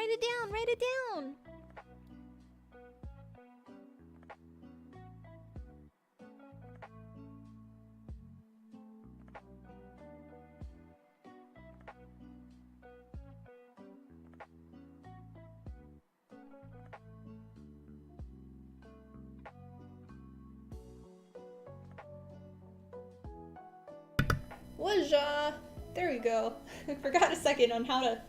Write it down, write it down. Wajah! There we go. I forgot a second on how to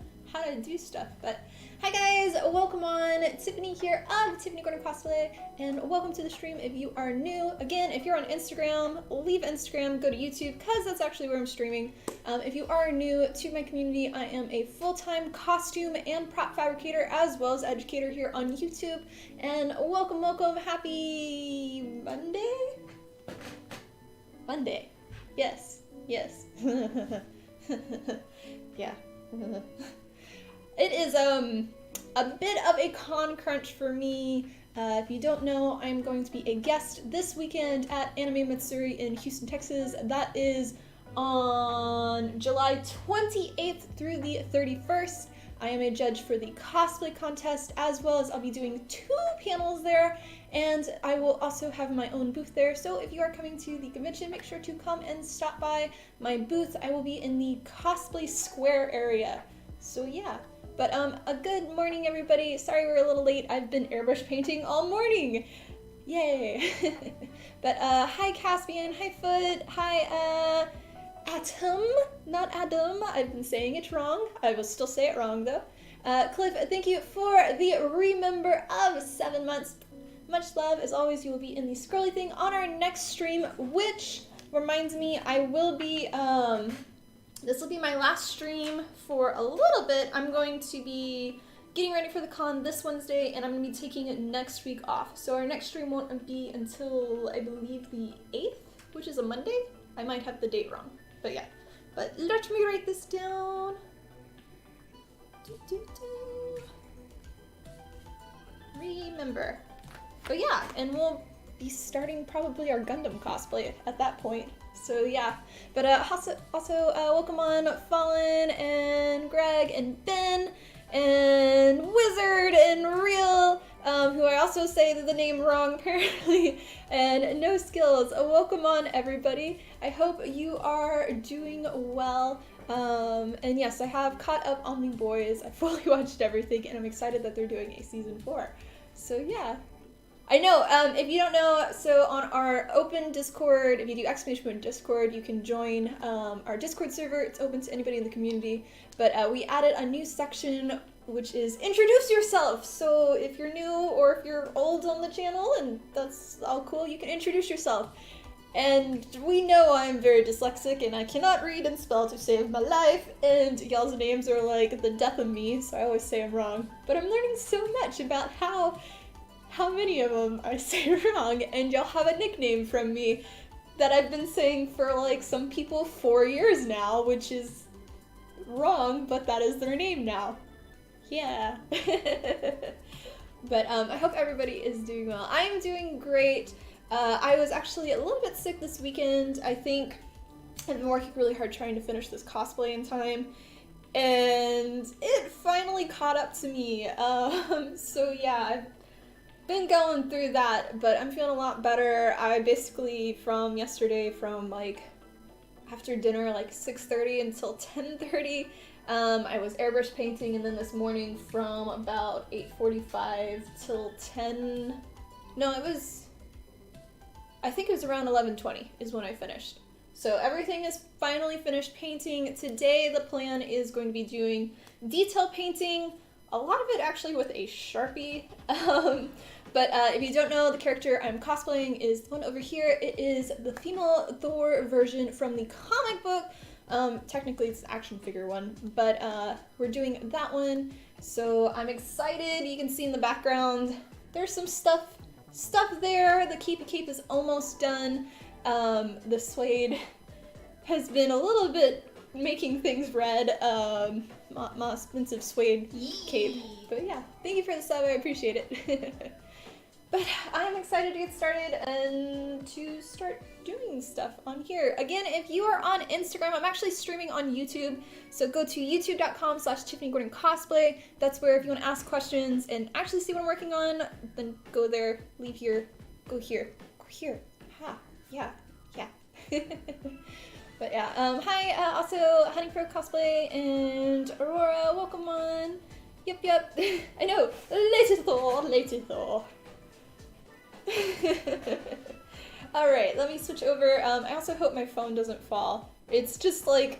do stuff, but hi guys, welcome on. Tiffany here of Tiffany Gordon Cosplay, and welcome to the stream if you are new. Again, if you're on Instagram, leave Instagram, go to YouTube, because that's actually where I'm streaming. If you are new to my community, I am a full-time costume and prop fabricator as well as educator here on YouTube, and welcome, happy Monday? Monday, yes. Yes. Yeah. It is a bit of a con crunch for me. If you don't know, I'm going to be a guest this weekend at Anime Matsuri in Houston, Texas. That is on July 28th through the 31st. I am a judge for the cosplay contest, as well as I'll be doing 2 panels there, and I will also have my own booth there. So if you are coming to the convention, make sure to come and stop by my booth. I will be in the cosplay square area. So yeah, but a good morning everybody. Sorry we're a little late. I've been airbrush painting all morning. Yay. But hi Caspian, hi Foot, hi Atom, not Adam. I've been saying it wrong. I will still say it wrong though. Cliff, thank you for the remember of 7 months. Much love. As always, you will be in the scrolly thing on our next stream, which reminds me, I will be, this will be my last stream for a little bit. I'm going to be getting ready for the con this Wednesday, and I'm going to be taking it next week off. So our next stream won't be until, I believe, the 8th, which is a Monday. I might have the date wrong. But yeah, but let me write this down. Remember. But yeah, and we'll be starting probably our Gundam cosplay at that point. So yeah, but also welcome on Fallen and Greg and Ben and Wizard and Real, who I also say the name wrong apparently, and No Skills. Welcome on everybody. I hope you are doing well. And yes, I have caught up on The Boys. I fully watched everything, and I'm excited that they're doing a season 4. So yeah. I know, if you don't know, so on our open Discord, if you do ! Discord, you can join our Discord server. It's open to anybody in the community, but we added a new section, which is introduce yourself. So if you're new or if you're old on the channel, and that's all cool, you can introduce yourself. And we know I'm very dyslexic and I cannot read and spell to save my life, and y'all's names are like the death of me, so I always say I'm wrong. But I'm learning so much about how many of them I say wrong, and y'all have a nickname from me that I've been saying for like some people 4 years now, which is wrong, but that is their name now. Yeah. But I hope everybody is doing well. I am doing great. I was actually a little bit sick this weekend. I think I've been working really hard trying to finish this cosplay in time, and it finally caught up to me. So yeah, I've been going through that, but I'm feeling a lot better. I basically, from yesterday, from like after dinner, like 6:30 until 10:30, I was airbrush painting, and then this morning from about 8:45 till 10, no, I think it was around 11:20 is when I finished. So everything is finally finished painting. Today the plan is going to be doing detail painting, a lot of it actually with a Sharpie. But if you don't know, the character I'm cosplaying is the one over here. It is the female Thor version from the comic book. Technically it's the action figure one, but we're doing that one. So I'm excited. You can see in the background, there's some stuff there. The cape is almost done. The suede has been a little bit making things red. My expensive suede cape. But yeah, thank you for the sub, I appreciate it. But I'm excited to get started and to start doing stuff on here. Again, if you are on Instagram, I'm actually streaming on YouTube. So go to youtube.com/TiffanyGordonCosplay. That's where if you want to ask questions and actually see what I'm working on, then go there, leave here, go here, go here. Ha, yeah. But yeah, hi, also Honey Pro Cosplay and Aurora, welcome on. Yep. I know, later Thor. Alright, let me switch over. I also hope my phone doesn't fall. It's just like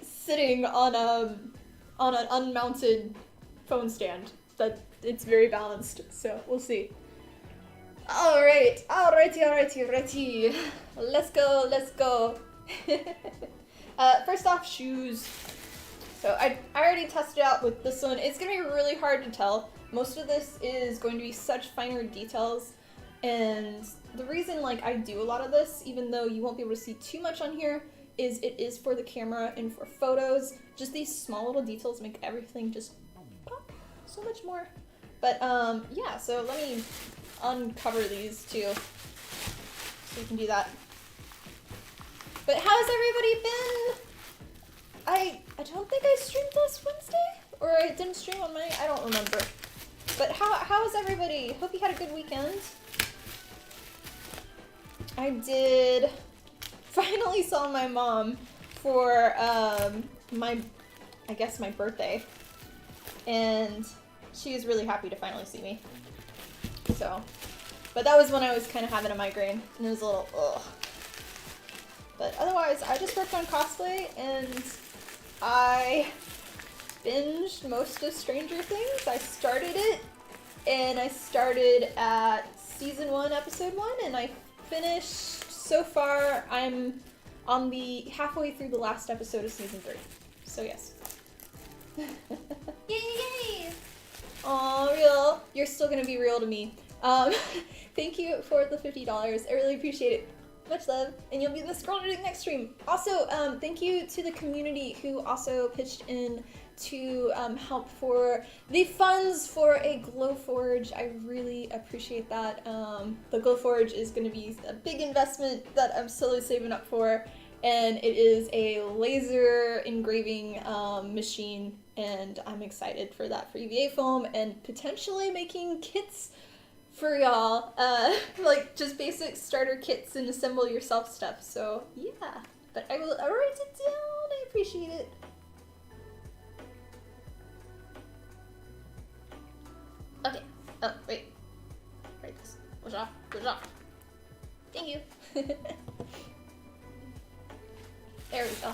sitting on an unmounted phone stand. That it's very balanced, so we'll see. Alrighty. Let's go. First off, shoes. So I already tested out with this one. It's gonna be really hard to tell. Most of this is going to be such finer details, and the reason like I do a lot of this, even though you won't be able to see too much on here, is it is for the camera and for photos. Just these small little details make everything just pop so much more. But yeah, so let me uncover these too, so you can do that. But how's everybody been? I don't think I streamed last Wednesday, or I didn't stream on my, I don't remember. But how is everybody? Hope you had a good weekend. I did finally saw my mom for my birthday, and she was really happy to finally see me. So, but that was when I was kind of having a migraine, and it was a little ugh. But otherwise, I just worked on cosplay, and I binged most of Stranger Things. I started it, and I started at season 1, episode 1, and I finished, so far, I'm on the halfway through the last episode of season 3. So yes. Yay! Aw, real. You're still gonna be real to me. Thank you for the $50. I really appreciate it. Much love, and you'll be in the scroll reading next stream. Also, thank you to the community who also pitched in to help for the funds for a Glowforge. I really appreciate that. The Glowforge is going to be a big investment that I'm slowly saving up for, and it is a laser engraving machine, and I'm excited for that for EVA foam and potentially making kits for y'all, like just basic starter kits and assemble yourself stuff. So yeah, but I will write it down. I appreciate it. Okay. Oh wait. Write this. Push off. Thank you. There we go.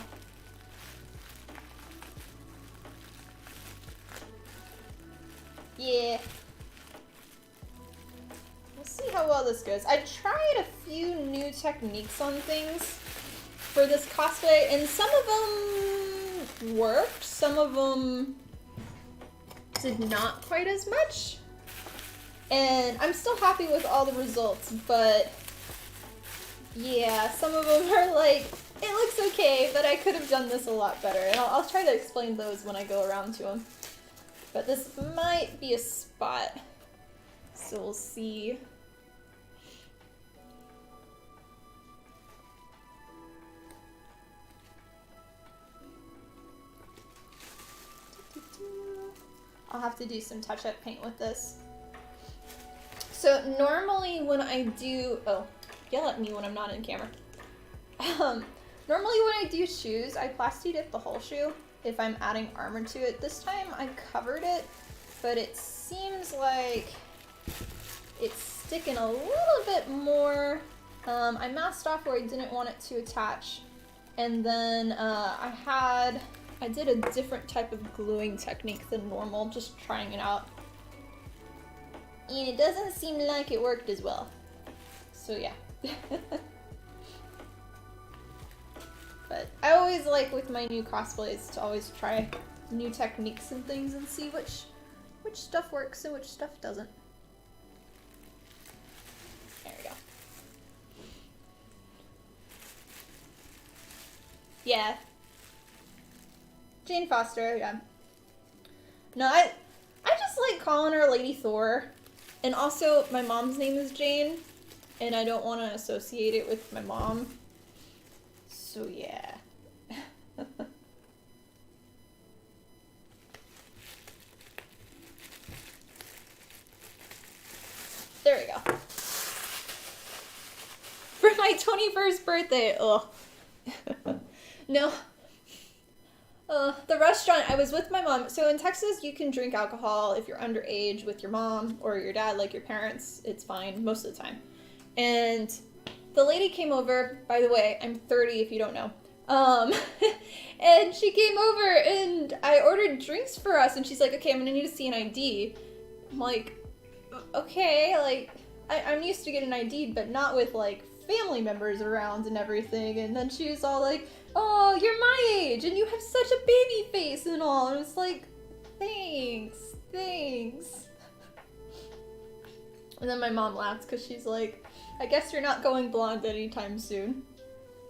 Yeah. We'll see how well this goes. I tried a few new techniques on things for this cosplay, and some of them worked, some of them did not quite as much. And I'm still happy with all the results, but yeah, some of them are like, it looks okay, but I could have done this a lot better. And I'll try to explain those when I go around to them. But this might be a spot, so we'll see. I'll have to do some touch-up paint with this. So normally when I do, oh, yell at me when I'm not in camera. Normally when I do shoes, I plasti dip the whole shoe if I'm adding armor to it. This time I covered it, but it seems like it's sticking a little bit more. I masked off where I didn't want it to attach, and then I did a different type of gluing technique than normal, just trying it out. And it doesn't seem like it worked as well. So yeah. But I always like with my new cosplays to always try new techniques and things and see which stuff works and which stuff doesn't. There we go. Yeah. Jane Foster, yeah. No, I just like calling her Lady Thor. And also, my mom's name is Jane, and I don't want to associate it with my mom. So yeah. There we go. For my 21st birthday, ugh. No. The restaurant, I was with my mom. So in Texas, you can drink alcohol if you're underage with your mom or your dad, like your parents. It's fine most of the time. And the lady came over, by the way, I'm 30 if you don't know. And she came over and I ordered drinks for us and she's like, okay, I'm gonna need to see an ID. I'm like, okay, like, I'm used to getting an ID, but not with like family members around and everything. And then she was all like, oh, you're my age and you have such a baby face and all. And it's like, thanks. And then my mom laughed because she's like, I guess you're not going blonde anytime soon.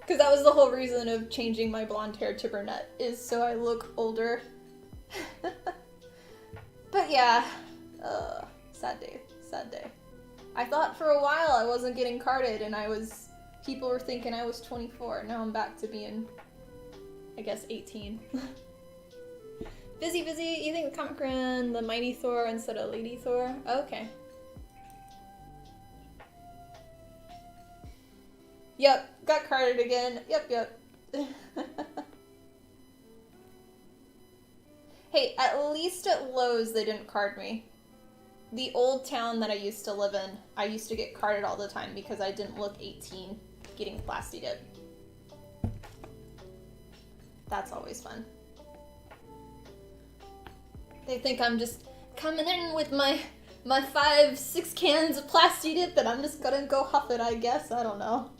Because that was the whole reason of changing my blonde hair to brunette, is so I look older. But yeah, sad day. I thought for a while I wasn't getting carded and people were thinking I was 24. Now I'm back to being, I guess, 18. Busy, you think the comic ran the Mighty Thor instead of Lady Thor? Okay. Yep, got carded again. Yep. Hey, at least at Lowe's they didn't card me. The old town that I used to live in, I used to get carded all the time because I didn't look 18 getting plasti dip. That's always fun. They think I'm just coming in with my 5-6 cans of plasti dip and I'm just gonna go huff it, I guess. I don't know.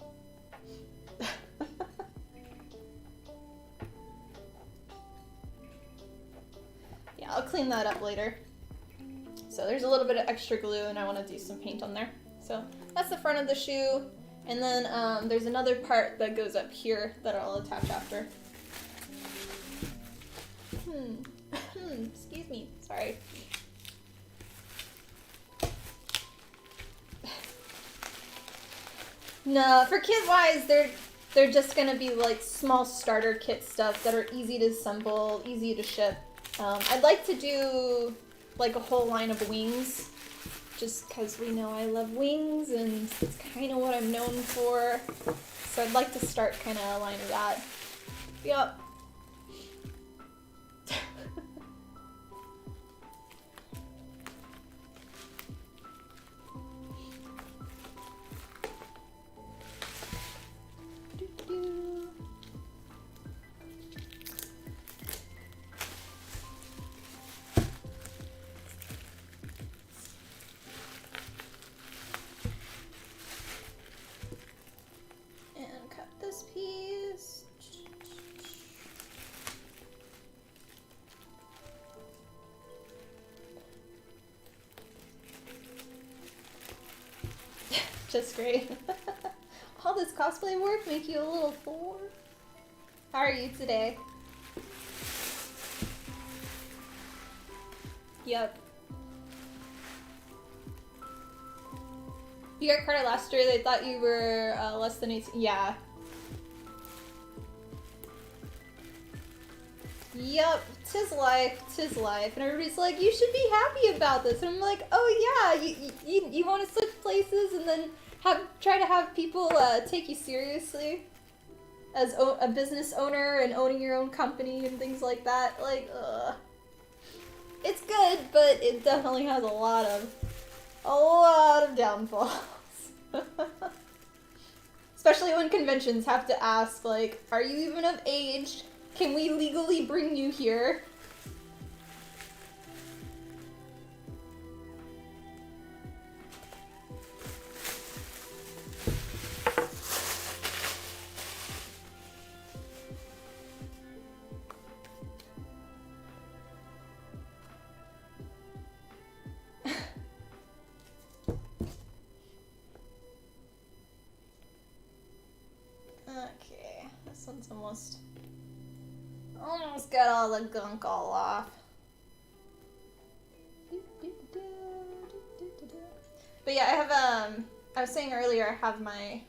Yeah, I'll clean that up later. So there's a little bit of extra glue and I want to do some paint on there. So that's the front of the shoe. And then there's another part that goes up here that I'll attach after. Excuse me, sorry. No, for kid-wise, they're just gonna be like small starter kit stuff that are easy to assemble, easy to ship. I'd like to do like a whole line of wings, just because we know I love wings and it's kind of what I'm known for. So I'd like to start kind of a line of that. Yep. Just great. All this cosplay work make you a little Thor? How are you today? Yep. You got carded last year, they thought you were less than 18. Yeah. Yep, tis life. And everybody's like, you should be happy about this. And I'm like, oh yeah, you want to switch places and then try to have people take you seriously as a business owner and owning your own company and things like that. Like, it's good, but it definitely has a lot of downfalls. Especially when conventions have to ask, like, are you even of age? Can we legally bring you here? Okay, this one's almost got all the gunk all off. But yeah, I have, I was saying earlier, I have my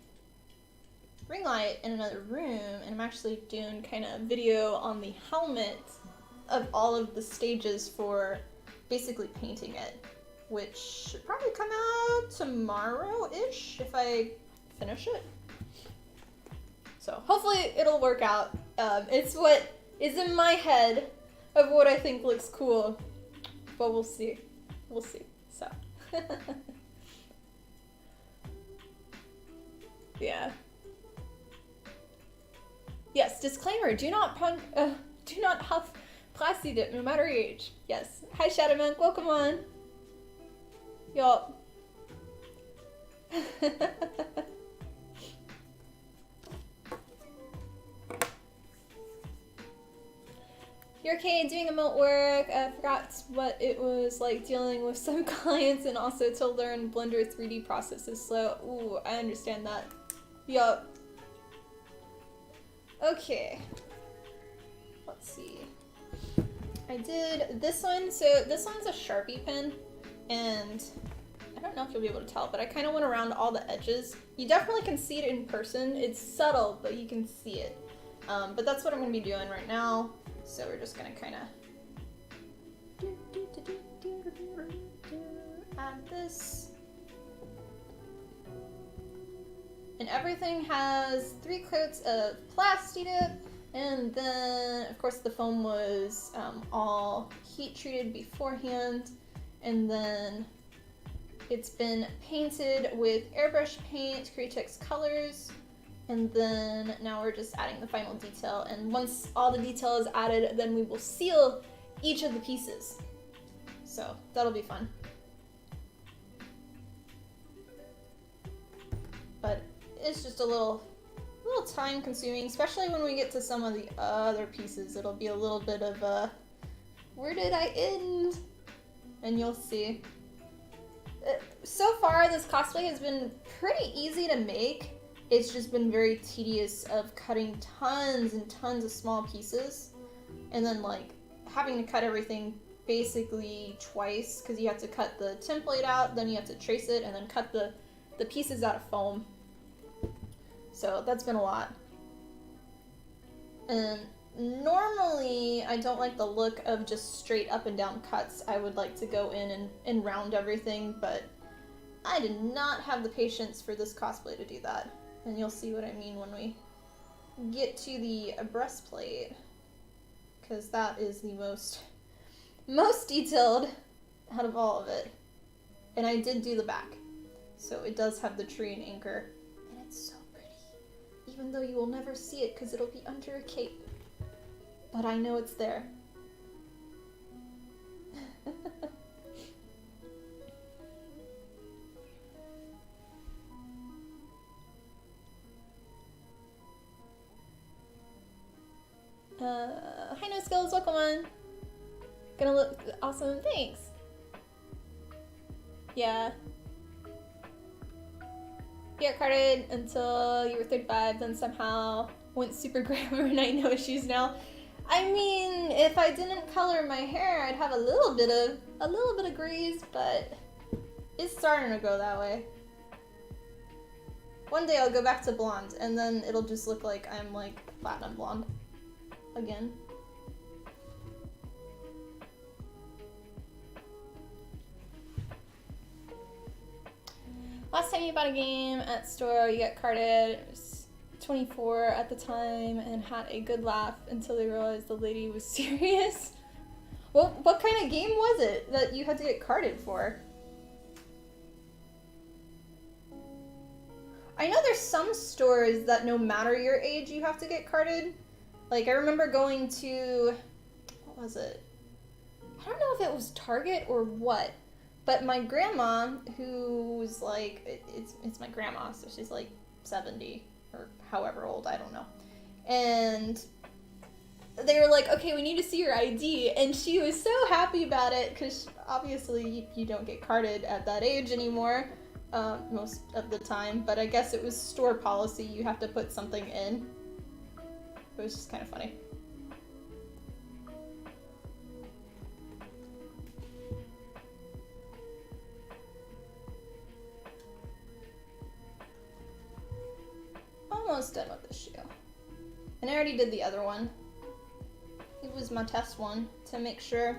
ring light in another room, and I'm actually doing kind of video on the helmet of all of the stages for basically painting it, which should probably come out tomorrow-ish if I finish it. So hopefully it'll work out. It's what is in my head of what I think looks cool, but we'll see. We'll see. So yeah. Yes, disclaimer, do not huff Placidip, no matter your age. Yes. Hi Shadowman, welcome on. Yup. You're okay doing emote work. I forgot what it was like dealing with some clients, and also to learn Blender 3D process is slow. Ooh, I understand that. Yup. Okay. Let's see. I did this one. So this one's a Sharpie pen, and I don't know if you'll be able to tell, but I kind of went around all the edges. You definitely can see it in person. It's subtle, but you can see it. But that's what I'm going to be doing right now. So we're just going to kind of add this. And everything has 3 coats of Plastidip, and then of course the foam was all heat treated beforehand, and then it's been painted with airbrush paint, Createx colors, and then now we're just adding the final detail, and once all the detail is added, then we will seal each of the pieces. So that'll be fun. But it's just a little time consuming, especially when we get to some of the other pieces. It'll be a little bit of a, where did I end? And you'll see. So far, this cosplay has been pretty easy to make. It's just been very tedious of cutting tons and tons of small pieces, and then like having to cut everything basically twice, because you have to cut the template out, then you have to trace it, and then cut the pieces out of foam. So that's been a lot. And normally I don't like the look of just straight up and down cuts. I would like to go in and round everything, but I did not have the patience for this cosplay to do that. And you'll see what I mean when we get to the breastplate, because that is the most detailed out of all of it. And I did do the back, so it does have the tree and anchor, and it's so pretty, even though you will never see it because it'll be under a cape, but I know it's there. Hi No Skills, welcome on. Gonna look awesome, thanks. Yeah. You got carded until you were 35, then somehow went super gray overnight, no issues now. I mean, if I didn't color my hair, I'd have a little bit of grays, but it's starting to go that way. One day I'll go back to blonde, and then it'll just look like I'm like platinum blonde again. Last time you bought a game at store, you got carded. It was 24 at the time and had a good laugh until they realized the lady was serious. Well, what kind of game was it that you had to get carded for? I know there's some stores that no matter your age you have to get carded. Like, I remember going to, what was it? I don't know if it was Target or what, but my grandma, who's like, it's my grandma, so she's like 70 or however old, I don't know. And they were like, okay, we need to see your ID. And she was so happy about it, because obviously you don't get carded at that age anymore, most of the time. But I guess it was store policy, you have to put something in. It was just kind of funny. almost done with this shoe. And I already did the other one. It was my test one to make sure.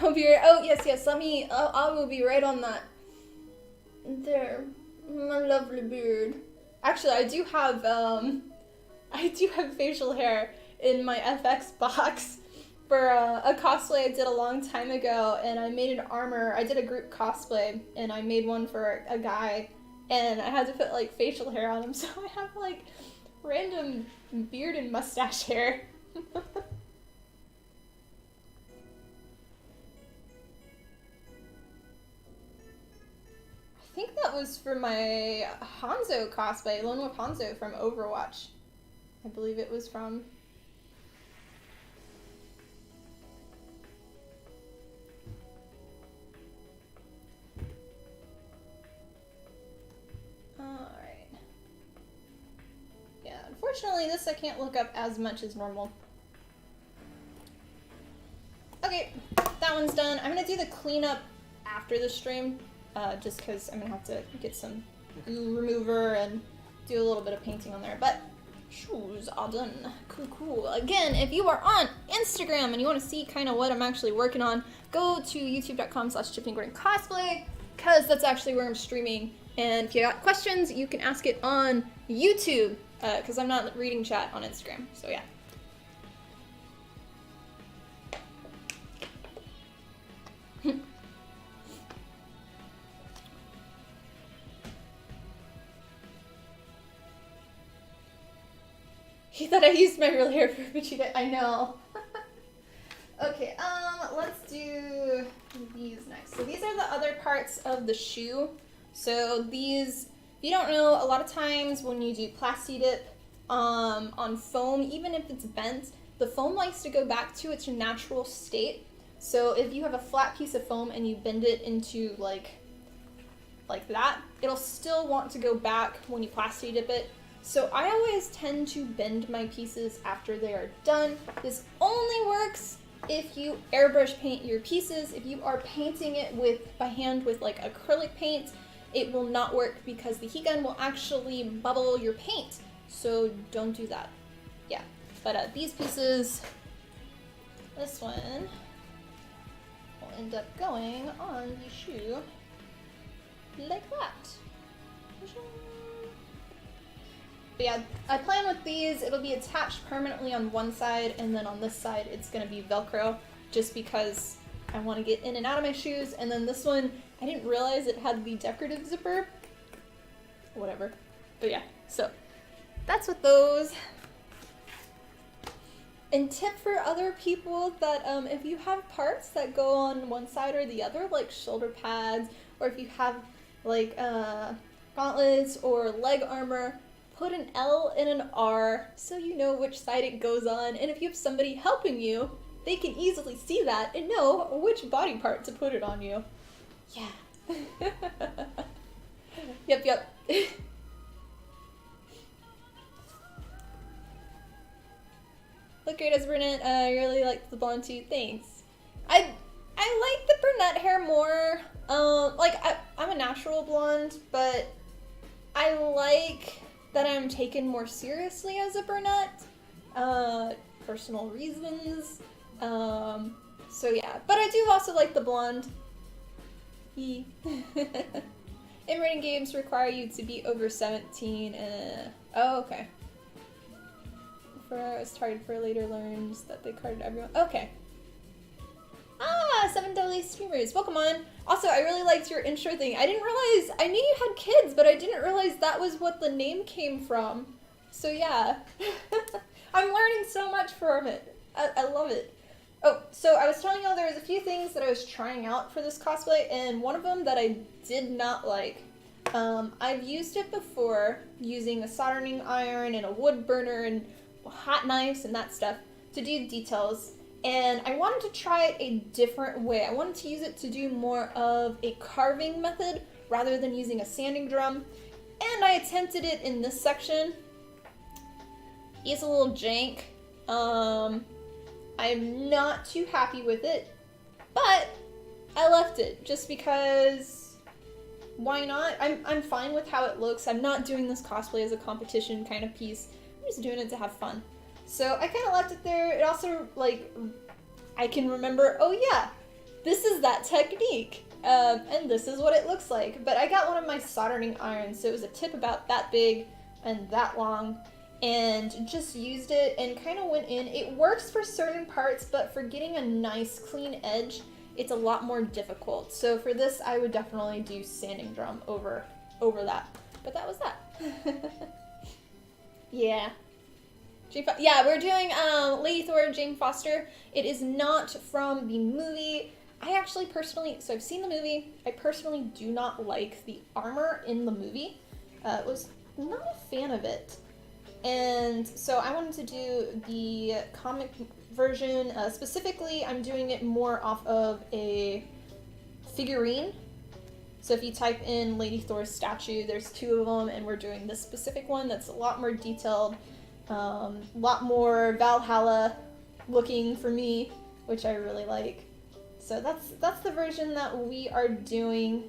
Girl beard. Oh, yes. Let me. I will be right on that. There. My lovely beard. Actually, I do have facial hair in my FX box for a cosplay I did a long time ago, and I made an armor. I did a group cosplay, and I made one for a guy, and I had to put like facial hair on him, so I have like random beard and mustache hair. I think that was for my Hanzo cosplay, Lone Wolf Hanzo from Overwatch. I believe it was from. Alright. Yeah, unfortunately this I can't look up as much as normal. Okay, that one's done. I'm gonna do the cleanup after the stream. Just because I'm gonna have to get some glue remover and do a little bit of painting on there. But shoes are done. Cool. Again, if you are on Instagram and you want to see kind of what I'm actually working on, go to youtube.com/TiffanyGordonCosplay, because that's actually where I'm streaming. And if you got questions, you can ask it on YouTube, because I'm not reading chat on Instagram. So yeah. He thought I used my real hair for Vegeta. I know. Okay, let's do these next. So these are the other parts of the shoe. So these, if you don't know, a lot of times when you do plasti dip on foam, even if it's bent, the foam likes to go back to its natural state. So if you have a flat piece of foam and you bend it into like that, it'll still want to go back when you plasti dip it. So I always tend to bend my pieces after they are done. This only works if you airbrush paint your pieces. If you are painting it by hand with like acrylic paint, it will not work because the heat gun will actually bubble your paint. So don't do that. Yeah, but these pieces, this one will end up going on the shoe like that. But yeah, I plan with these, it'll be attached permanently on one side, and then on this side it's going to be Velcro, just because I want to get in and out of my shoes. And then this one, I didn't realize it had the decorative zipper. Whatever. But yeah, so that's with those. And tip for other people that if you have parts that go on one side or the other, like shoulder pads, or if you have like gauntlets or leg armor, put an L and an R so you know which side it goes on, and if you have somebody helping you, they can easily see that and know which body part to put it on you. Yeah. Yep. Look great as a brunette. I really like the blonde too. Thanks. I like the brunette hair more. I'm a natural blonde, but I like that I'm taken more seriously as a brunette, personal reasons, so yeah, but I do also like the blonde. In-rating games require you to be over 17, oh, okay. It's hard for later learns that they carded everyone, okay. 7 Deadly Streamers, welcome on. Also, I really liked your intro thing. I didn't realize, I knew you had kids, but I didn't realize that was what the name came from. So yeah, I'm learning so much from it. I love it. Oh, so I was telling y'all there was a few things that I was trying out for this cosplay, and one of them that I did not like. I've used it before, using a soldering iron and a wood burner and hot knives and that stuff to do details. And I wanted to try it a different way. I wanted to use it to do more of a carving method rather than using a sanding drum. And I attempted it in this section. It's a little jank. I'm not too happy with it, but I left it just because why not? I'm fine with how it looks. I'm not doing this cosplay as a competition kind of piece. I'm just doing it to have fun. So I kind of left it there. It also, like, I can remember, oh yeah, this is that technique. And this is what it looks like. But I got one of my soldering irons, so it was a tip about that big and that long, and just used it and kind of went in. It works for certain parts, but for getting a nice clean edge, it's a lot more difficult. So for this, I would definitely do sanding drum over that. But that was that. Yeah. Yeah, we're doing Lady Thor, Jane Foster. It is not from the movie. I actually personally, so I've seen the movie. I personally do not like the armor in the movie. Was not a fan of it. And so I wanted to do the comic version. Specifically, I'm doing it more off of a figurine. So if you type in Lady Thor's statue, there's 2 of them, and we're doing this specific one that's a lot more detailed, a lot more Valhalla looking for me, which I really like. So that's the version that we are doing.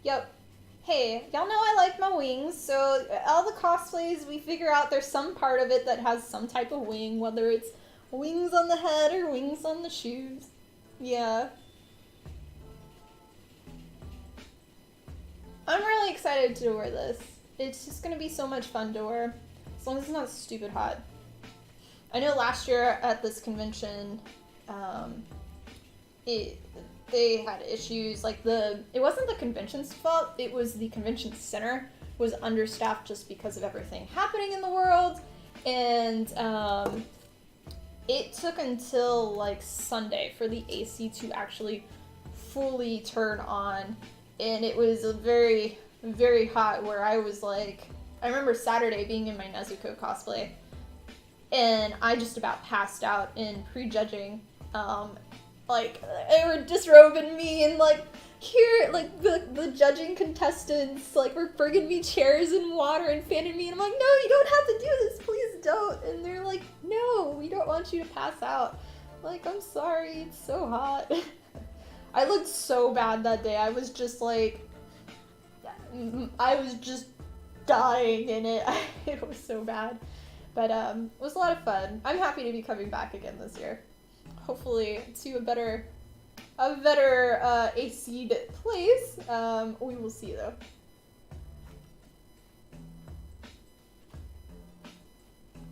Yep. Hey, y'all know I like my wings, so all the cosplays, we figure out there's some part of it that has some type of wing, whether it's wings on the head or wings on the shoes. Yeah. I'm really excited to wear this. It's just gonna be so much fun to wear, as long as it's not stupid hot. I know last year at this convention, they had issues, like it wasn't the convention's fault, it was the convention center was understaffed just because of everything happening in the world, and it took until like Sunday for the AC to actually fully turn on, and it was very, very hot where I was like, I remember Saturday being in my Nezuko cosplay, and I just about passed out in prejudging. Like, they were disrobing me, and like, here, like, the judging contestants, like, were bringing me chairs and water and fanning me, and I'm like, no, you don't have to do this, please don't. And they're like, no, we don't want you to pass out. Like, I'm sorry, it's so hot. I looked so bad that day. I was just like, I was just dying in it. It was so bad. But it was a lot of fun. I'm happy to be coming back again this year. Hopefully to a better AC'd place. We will see though.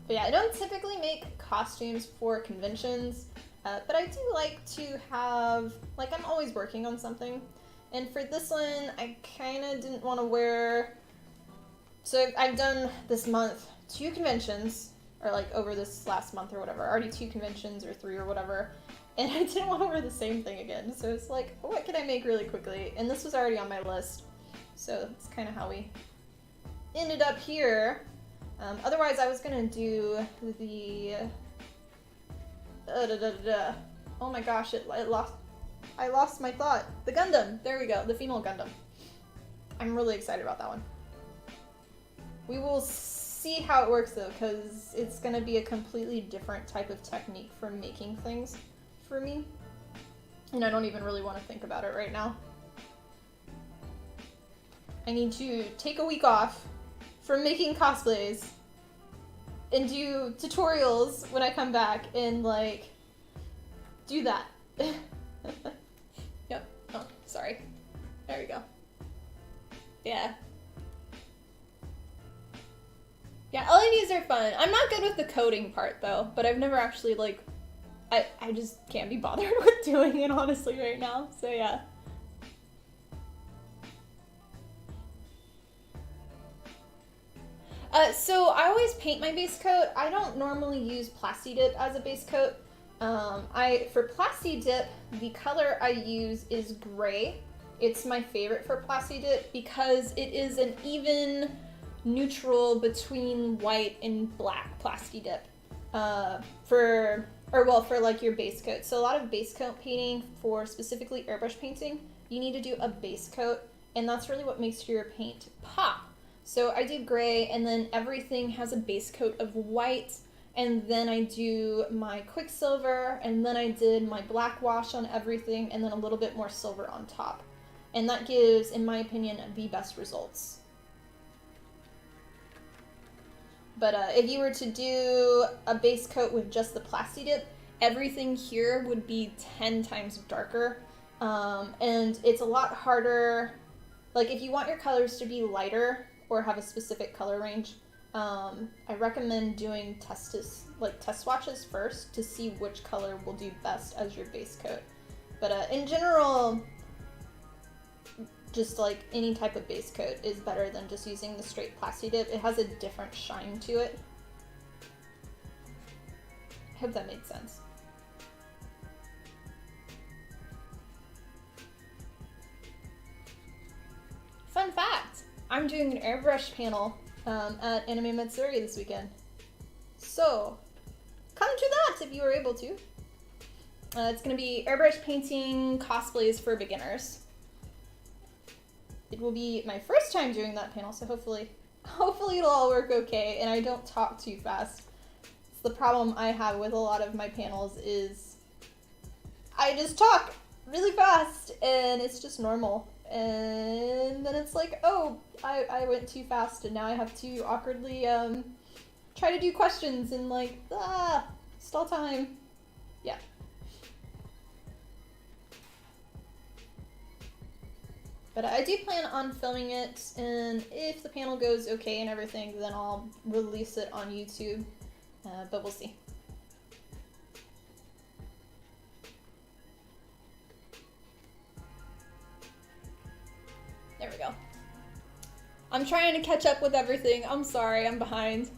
But yeah, I don't typically make costumes for conventions, but I do like to have, like, I'm always working on something. And for this one, I kind of didn't want to wear, so I've done this month 2 conventions, or like over this last month or whatever, already 2 conventions or 3 or whatever, and I didn't want to wear the same thing again, so it's like, what can I make really quickly? And this was already on my list, so that's kind of how we ended up here. Otherwise, I was gonna do the, oh my gosh, I lost my thought. The Gundam, there we go, the female Gundam. I'm really excited about that one. We will see how it works though, because it's gonna be a completely different type of technique for making things for me. And I don't even really want to think about it right now. I need to take a week off from making cosplays and do tutorials when I come back and like do that. Yep. Oh, sorry. There we go. Yeah. Yeah, LEDs are fun. I'm not good with the coding part though, but I've never actually like, I just can't be bothered with doing it honestly right now, so yeah. So I always paint my base coat. I don't normally use Plasti Dip as a base coat. For Plasti Dip, the color I use is gray. It's my favorite for Plasti Dip because it is an even neutral between white and black Plasti Dip. for like your base coat. So a lot of base coat painting, for specifically airbrush painting, you need to do a base coat, and that's really what makes your paint pop. So I did gray, and then everything has a base coat of white, and then I do my Quicksilver, and then I did my black wash on everything, and then a little bit more silver on top. And that gives, in my opinion, the best results. But if you were to do a base coat with just the Plasti Dip, everything here would be 10 times darker. And it's a lot harder. Like, if you want your colors to be lighter or have a specific color range, I recommend doing test swatches first to see which color will do best as your base coat. But in general, just like any type of base coat is better than just using the straight Plasti Dip. It has a different shine to it. I hope that made sense. Fun fact, I'm doing an airbrush panel at Anime Matsuri this weekend. So, come to that if you are able to. It's going to be airbrush painting cosplays for beginners. It will be my first time doing that panel, so hopefully it'll all work okay and I don't talk too fast. It's the problem I have with a lot of my panels is I just talk really fast and it's just normal. And then it's like, oh, I went too fast and now I have to awkwardly try to do questions and like, stall time. Yeah. But I do plan on filming it, and if the panel goes okay and everything, then I'll release it on YouTube, but we'll see. There we go. I'm trying to catch up with everything. I'm sorry, I'm behind.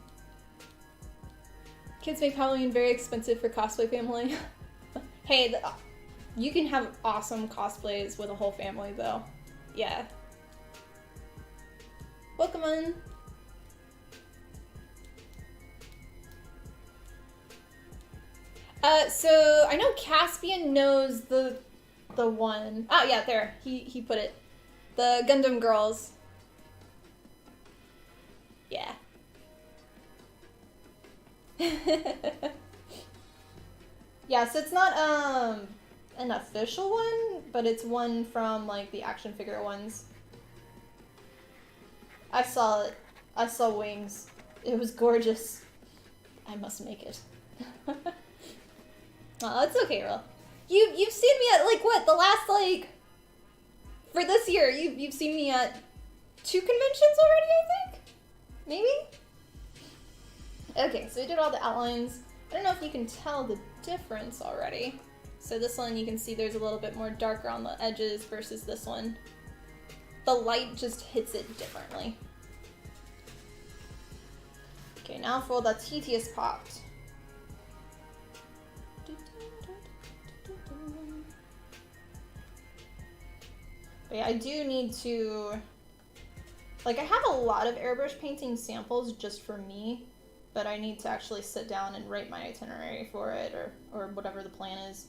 Kids make Halloween very expensive for cosplay family. Hey, you can have awesome cosplays with a whole family though. Yeah. Welcome on. So I know Caspian knows the one. Oh yeah, there. He put it. The Gundam girls. Yeah. Yeah, so it's not an official one, but it's one from like the action figure ones. I saw it. I saw wings. It was gorgeous. I must make it. Oh, it's okay, Real. You've seen me at like what, the last like for this year, you've seen me at 2 conventions already, I think? Maybe? Okay, so we did all the outlines. I don't know if you can tell the difference already. So this one, you can see there's a little bit more darker on the edges versus this one. The light just hits it differently. Okay, now for all the tedious popped. But yeah, I do need to, like, I have a lot of airbrush painting samples just for me, but I need to actually sit down and write my itinerary for it, or whatever the plan is,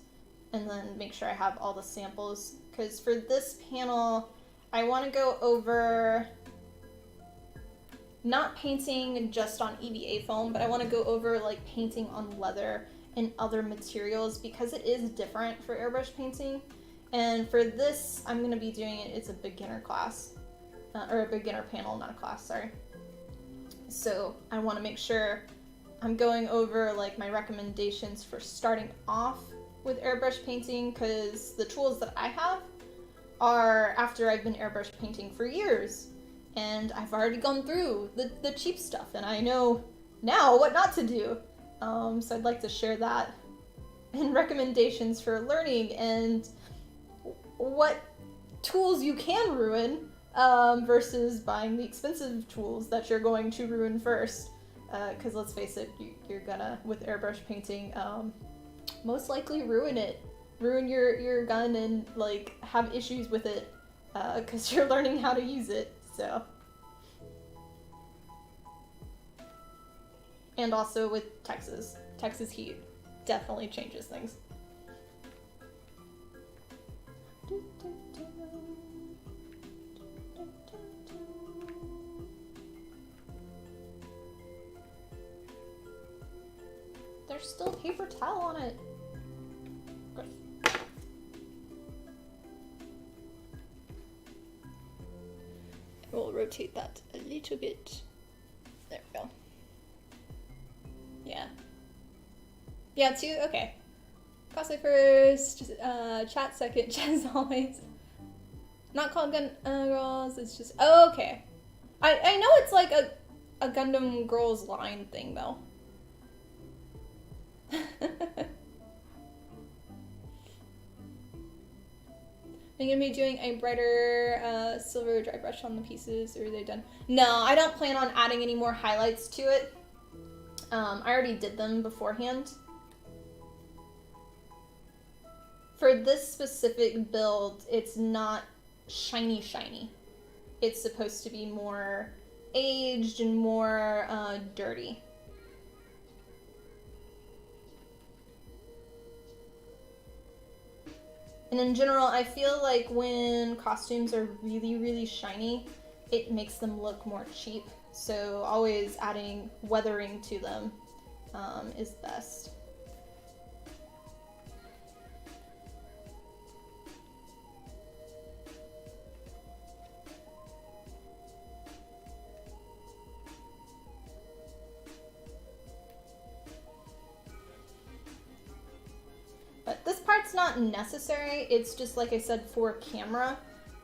and then make sure I have all the samples. Because for this panel, I want to go over not painting just on EVA foam, but I want to go over like painting on leather and other materials because it is different for airbrush painting. And for this, I'm going to be doing it, it's a beginner class, or a beginner panel, not a class, sorry. So I want to make sure I'm going over like my recommendations for starting off with airbrush painting, because the tools that I have are after I've been airbrush painting for years. And I've already gone through the cheap stuff, and I know now what not to do. So I'd like to share that and recommendations for learning and what tools you can ruin versus buying the expensive tools that you're going to ruin first. Because let's face it, you're gonna, with airbrush painting, most likely ruin it. Ruin your gun and like have issues with it because you're learning how to use it. So, and also with Texas Texas heat definitely changes things. There's still paper towel on it. Gross. We'll rotate that a little bit. There we go. Yeah. Yeah, two? Okay. Cosplay first, chat second, chat as always. Not called Gun Girls, it's just, oh, okay. I know it's like a Gundam Girls line thing, though. Are you gonna be doing a brighter silver dry brush on the pieces, or are they done? No, I don't plan on adding any more highlights to it. I already did them beforehand. For this specific build, it's not shiny shiny. It's supposed to be more aged and more dirty. And in general, I feel like when costumes are really, really shiny, it makes them look more cheap. So always adding weathering to them is best. But this part's not necessary, it's just like I said for camera.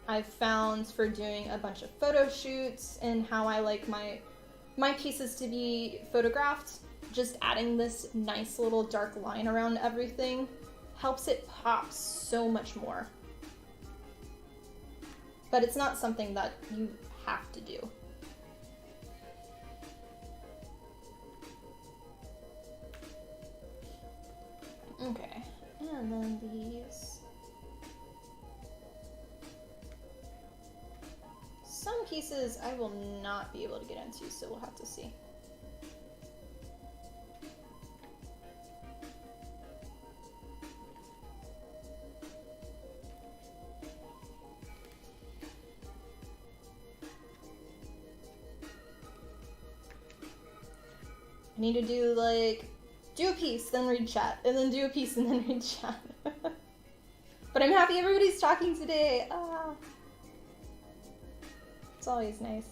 I've found for doing a bunch of photo shoots and how I like my pieces to be photographed, just adding this nice little dark line around everything helps it pop so much more. But it's not something that you have to do. Okay. And then these. Some pieces I will not be able to get into, so we'll have to see. I need to do like do a piece, then read chat, and then do a piece and then read chat. But I'm happy everybody's talking today. Ah. It's always nice.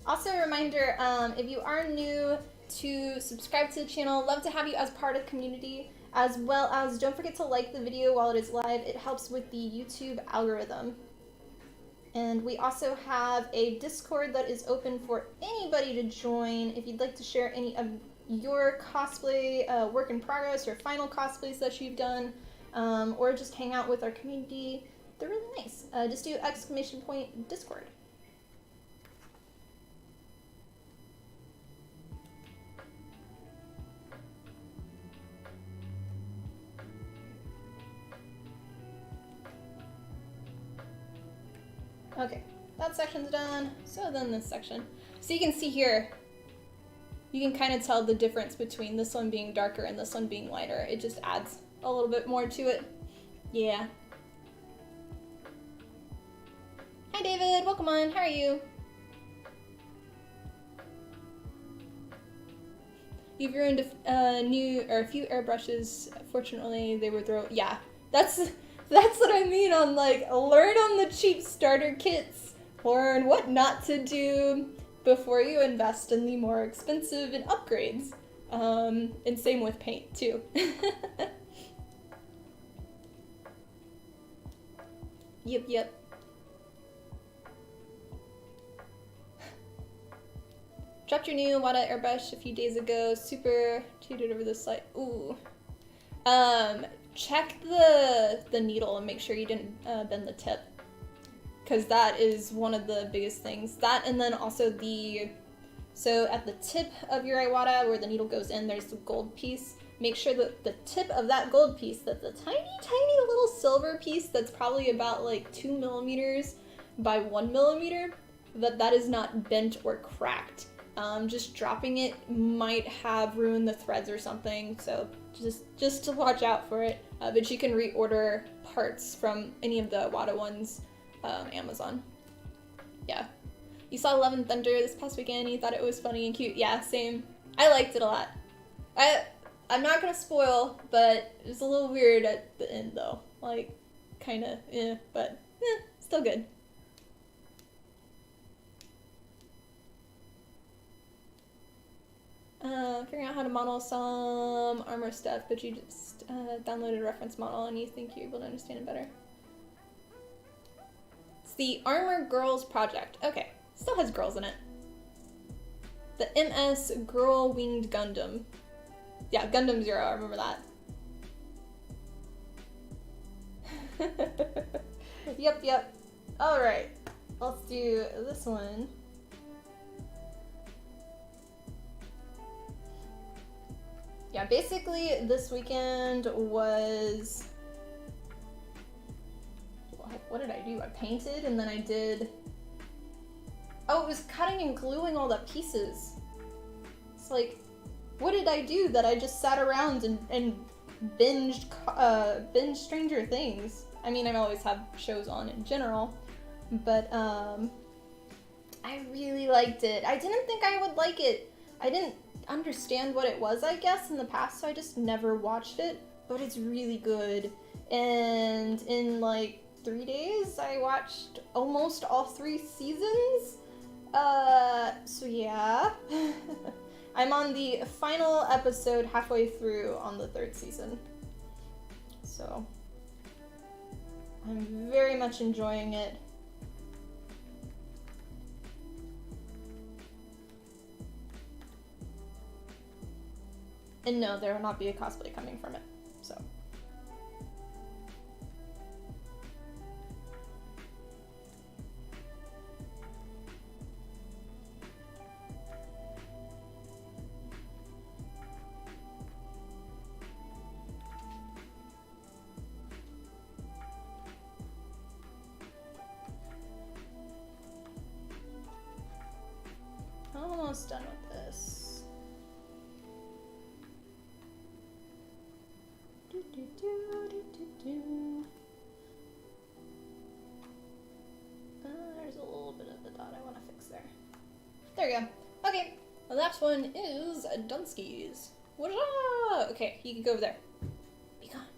Also a reminder, if you are new, to subscribe to the channel. Love to have you as part of the community, as well as don't forget to like the video while it is live. It helps with the YouTube algorithm. And we also have a Discord that is open for anybody to join if you'd like to share any of your cosplay work in progress or final cosplays that you've done, or just hang out with our community. They're really nice. Just do ! Discord. Okay, that section's done. So then this section. So you can see here, you can kind of tell the difference between this one being darker and this one being lighter. It just adds a little bit more to it. Yeah. Hi David, welcome on. How are you? You've ruined a few airbrushes. Fortunately, they were thrown. Yeah, that's what I mean on like learn on the cheap starter kits. Learn what not to do before you invest in the more expensive and upgrades. And same with paint too. Yep. Dropped your new Wada airbrush a few days ago. Super cheated over this slide. Ooh. Check the needle and make sure you didn't bend the tip, because that is one of the biggest things. That, and then also so at the tip of your Iwata where the needle goes in, there's the gold piece. Make sure that the tip of that gold piece, that's the tiny little silver piece that's probably about like 2 millimeters by 1 millimeter, that is not bent or cracked. Just dropping it might have ruined the threads or something, so just to watch out for it. But you can reorder parts from any of the Wada ones on Amazon. Yeah. You saw Love and Thunder this past weekend, you thought it was funny and cute. Yeah, same. I liked it a lot. I'm not gonna spoil, but it was a little weird at the end though. Like, kinda, but still good. Figuring out how to model some armor stuff, but you just downloaded a reference model and you think you're able to understand it better. It's the Armor Girls Project. Okay, still has girls in it. The MS Girl Winged Gundam. Yeah, Gundam Zero, I remember that. Yep. Alright, let's do this one. Yeah, basically this weekend was... What did I do? I painted and then I did... Oh, it was cutting and gluing all the pieces. It's like, what did I do that I just sat around and binged Stranger Things? I mean, I always have shows on in general, but I really liked it. I didn't think I would like it. I didn't understand what it was, I guess, in the past, so I just never watched it, but it's really good. And in like 3 days, I watched almost all 3 seasons. So yeah. I'm on the final episode halfway through on the 3rd season. So I'm very much enjoying it. And no, there will not be a cosplay coming from it, so. Almost done with this. There's a little bit of the dot I want to fix there. There we go. Okay, the last one is Dunskies. Okay, you can go over there. Be gone.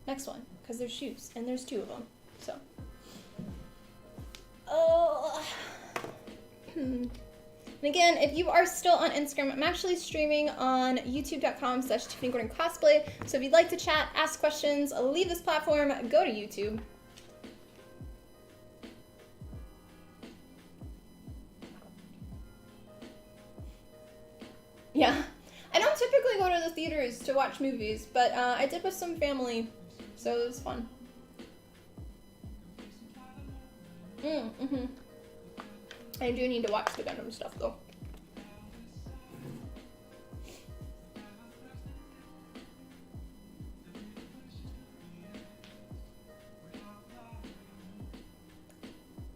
Next one, because there's shoes, and there's 2 of them, so. Oh. And again, if you are still on Instagram, I'm actually streaming on youtube.com/TiffanyGordonCosplay. So if you'd like to chat, ask questions, leave this platform, go to YouTube. Yeah, I don't typically go to the theaters to watch movies, but I did with some family, so it was fun. I do need to watch the Gundam stuff, though.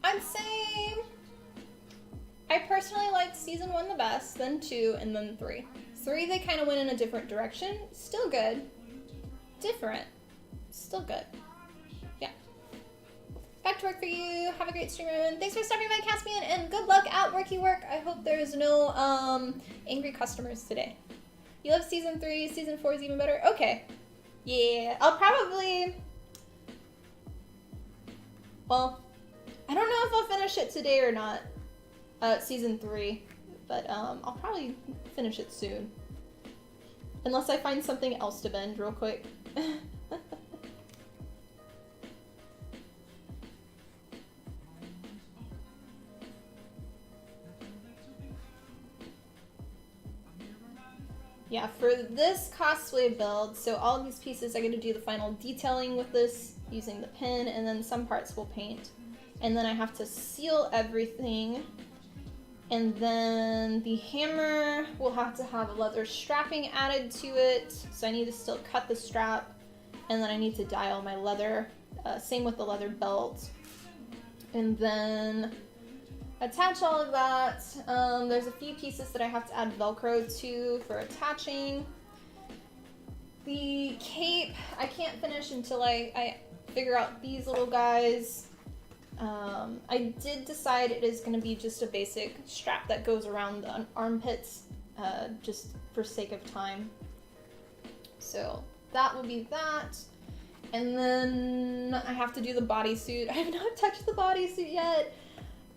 I'd say I personally liked season 1 the best, then 2, and then 3. 3, they kind of went in a different direction. Still good. Different. Still good. Yeah. Back to work for you. Have a great stream, everyone. Thanks for stopping by, Caspian, and good luck at work you work. I hope there's no angry customers today. You love season 3. Season 4 is even better. Okay. Yeah. I'll probably... Well, I don't know if I'll finish it today or not. Season 3. But I'll probably finish it soon. Unless I find something else to bend real quick. Yeah, for this cosplay build, so all of these pieces, I'm going to do the final detailing with this using the pen, and then some parts will paint. And then I have to seal everything. And then the hammer will have to have leather strapping added to it. So I need to still cut the strap. And then I need to dial my leather. Same with the leather belt. And then attach all of that. There's a few pieces that I have to add Velcro to for attaching. The cape, I can't finish until I figure out these little guys. I did decide it is going to be just a basic strap that goes around the armpits, just for sake of time. So that will be that. And then I have to do the bodysuit. I have not touched the bodysuit yet.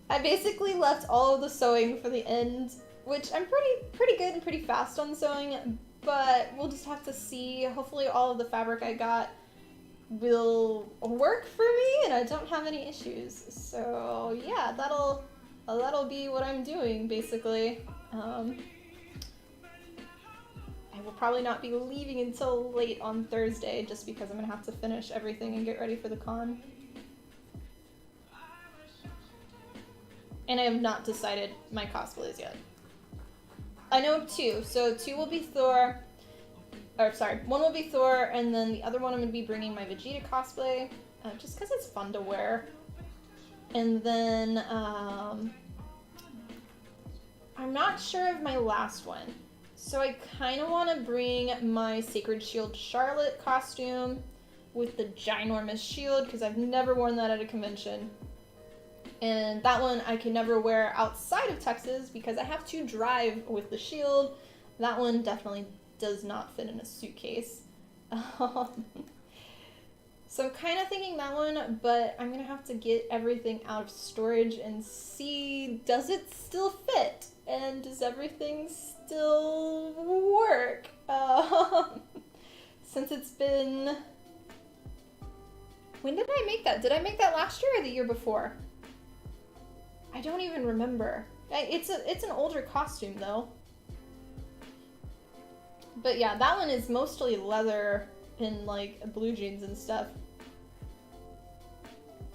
I basically left all of the sewing for the end, which I'm pretty good and pretty fast on sewing, but we'll just have to see. Hopefully all of the fabric I got will work for me and I don't have any issues. So yeah, that'll be what I'm doing basically. I will probably not be leaving until late on Thursday just because I'm gonna have to finish everything and get ready for the con. And I have not decided my cosplays yet. I know two, so two will be Thor. Or sorry, one will be Thor, and then the other one I'm going to be bringing my Vegeta cosplay, just because it's fun to wear. And then, I'm not sure of my last one. So I kind of want to bring my Sacred Shield Charlotte costume with the ginormous shield, because I've never worn that at a convention. And that one I can never wear outside of Texas because I have to drive with the shield. That one definitely does not fit in a suitcase. So I'm kind of thinking that one, but I'm going to have to get everything out of storage and see, does it still fit? And does everything still work? Since it's been... When did I make that? Did I make that last year or the year before? I don't even remember. It's an older costume though. But yeah, that one is mostly leather and like blue jeans and stuff.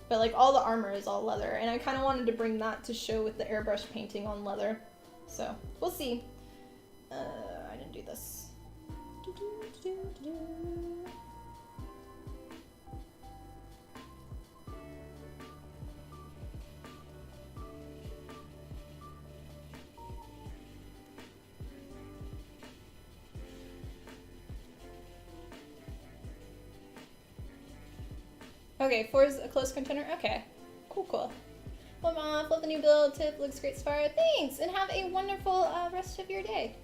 But like all the armor is all leather, and I kind of wanted to bring that to show with the airbrush painting on leather. So we'll see. I didn't do this. Okay, 4 is a close contender? Okay. Cool, cool. Well, Mom, love the new build. Tip looks great, Spire. Thanks! And have a wonderful rest of your day.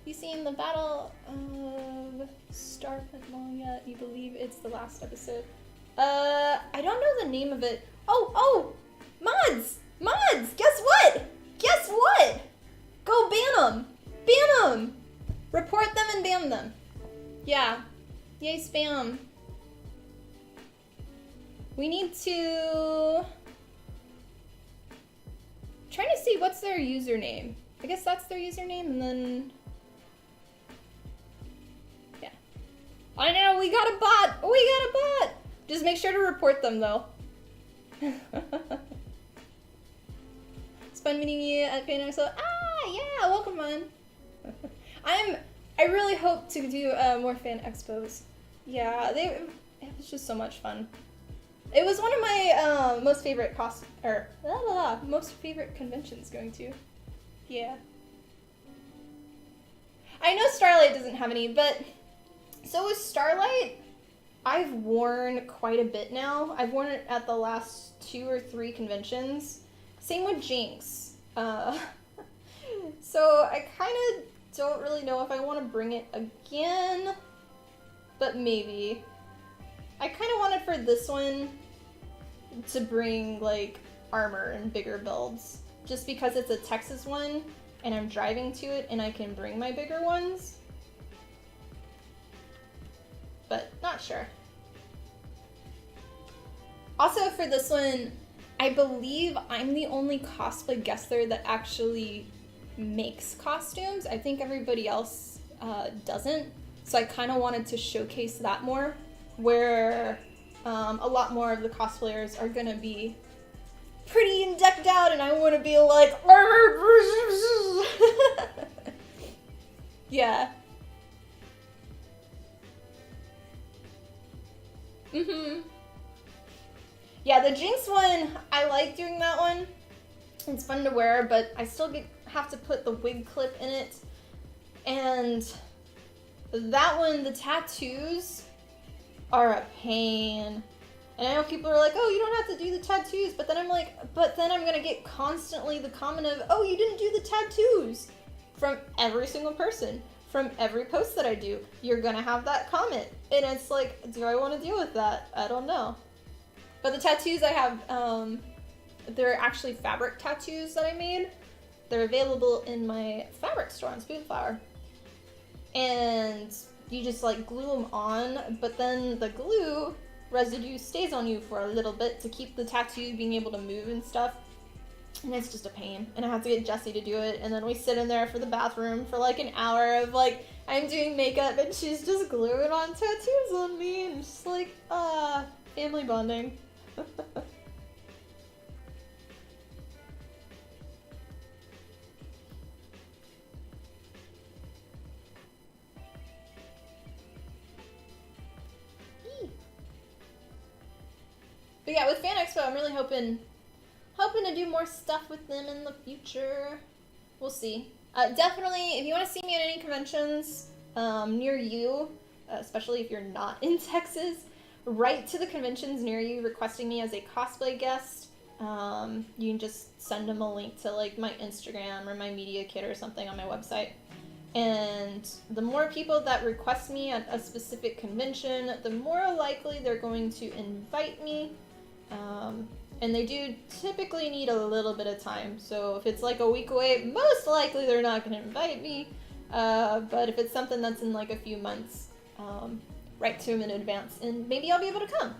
You seen the Battle of Starpent yet? You believe it's the last episode? I don't know the name of it. Oh! Mods! Mods! Guess what? Guess what? Go ban them! Ban them! Report them and ban them. Yeah. Yay, spam. We need to... trying to see what's their username. I guess that's their username, and then... yeah. I know, we got a bot! We got a bot! Just make sure to report them, though. It's fun meeting you at Fan Expo. Ah, yeah, welcome on. I really hope to do more fan expos. Yeah, it was just so much fun. It was one of my most favorite most favorite conventions going to. Yeah. I know Starlight doesn't have any, but so with Starlight, I've worn quite a bit now. I've worn it at the last 2 or 3 conventions. Same with Jinx. So I kind of don't really know if I want to bring it again, but maybe. I kind of wanted for this one to bring like armor and bigger builds, just because it's a Texas one and I'm driving to it and I can bring my bigger ones, but not sure. Also for this one, I believe I'm the only cosplay guest there that actually makes costumes. I think everybody else doesn't, so I kind of wanted to showcase that more, where a lot more of the cosplayers are gonna be pretty and decked out, and I want to be like, yeah. Yeah, the Jinx one, I like doing that one, It's fun to wear, but I still have to put the wig clip in it. And that one, the tattoos are a pain. And I know people are like, oh, you don't have to do the tattoos. But then I'm like, but then I'm going to get constantly the comment of, oh, you didn't do the tattoos. From every single person. From every post that I do. You're going to have that comment. And it's like, do I want to deal with that? I don't know. But the tattoos I have, they're actually fabric tattoos that I made. They're available in my fabric store on Spoonflower. And you just like glue them on, but then the glue residue stays on you for a little bit to keep the tattoo being able to move and stuff. And it's just a pain. And I have to get Jessie to do it. And then we sit in there for the bathroom for like an hour of like, I'm doing makeup and she's just gluing on tattoos on me. And just like, family bonding. But yeah, with Fan Expo, I'm really hoping to do more stuff with them in the future. We'll see. Definitely, if you want to see me at any conventions near you, especially if you're not in Texas, write to the conventions near you requesting me as a cosplay guest. You can just send them a link to like my Instagram or my media kit or something on my website. And the more people that request me at a specific convention, the more likely they're going to invite me. And they do typically need a little bit of time. So if it's like a week away, most likely they're not going to invite me. But if it's something that's in like a few months, write to them in advance and maybe I'll be able to come.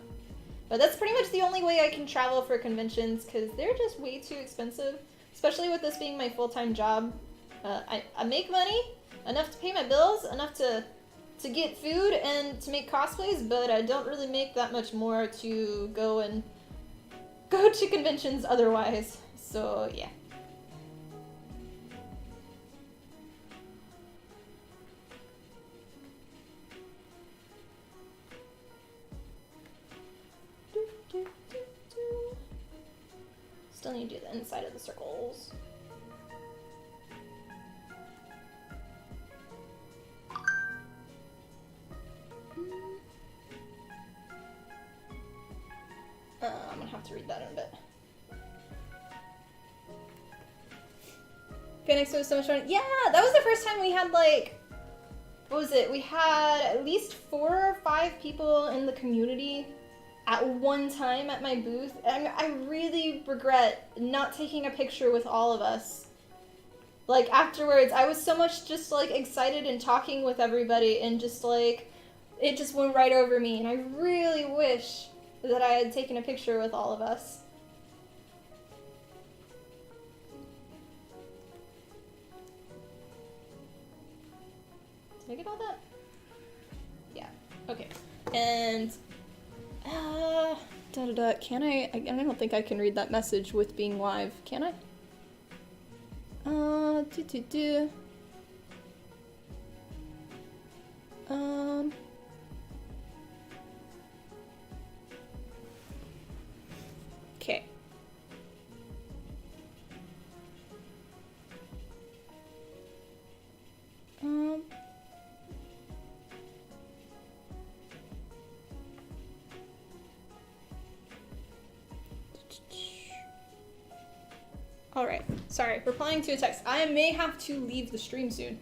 But that's pretty much the only way I can travel for conventions because they're just way too expensive, especially with this being my full-time job. I make money, enough to pay my bills, enough to get food and to make cosplays, but I don't really make that much more to go to conventions otherwise. So yeah. Still need to do the inside of the circles. I'm gonna have to read that in a bit. Phoenix was so much fun. Yeah, that was the first time we had like, what was it? We had at least 4 or 5 people in the community at one time at my booth. And I really regret not taking a picture with all of us. Like afterwards, I was so much just like excited and talking with everybody and just like, it just went right over me. And I really wish that I had taken a picture with all of us. Did I get all that? Yeah. Okay. And can I don't think I can read that message with being live. Can I? Okay. All right. Sorry, replying to a text. I may have to leave the stream soon.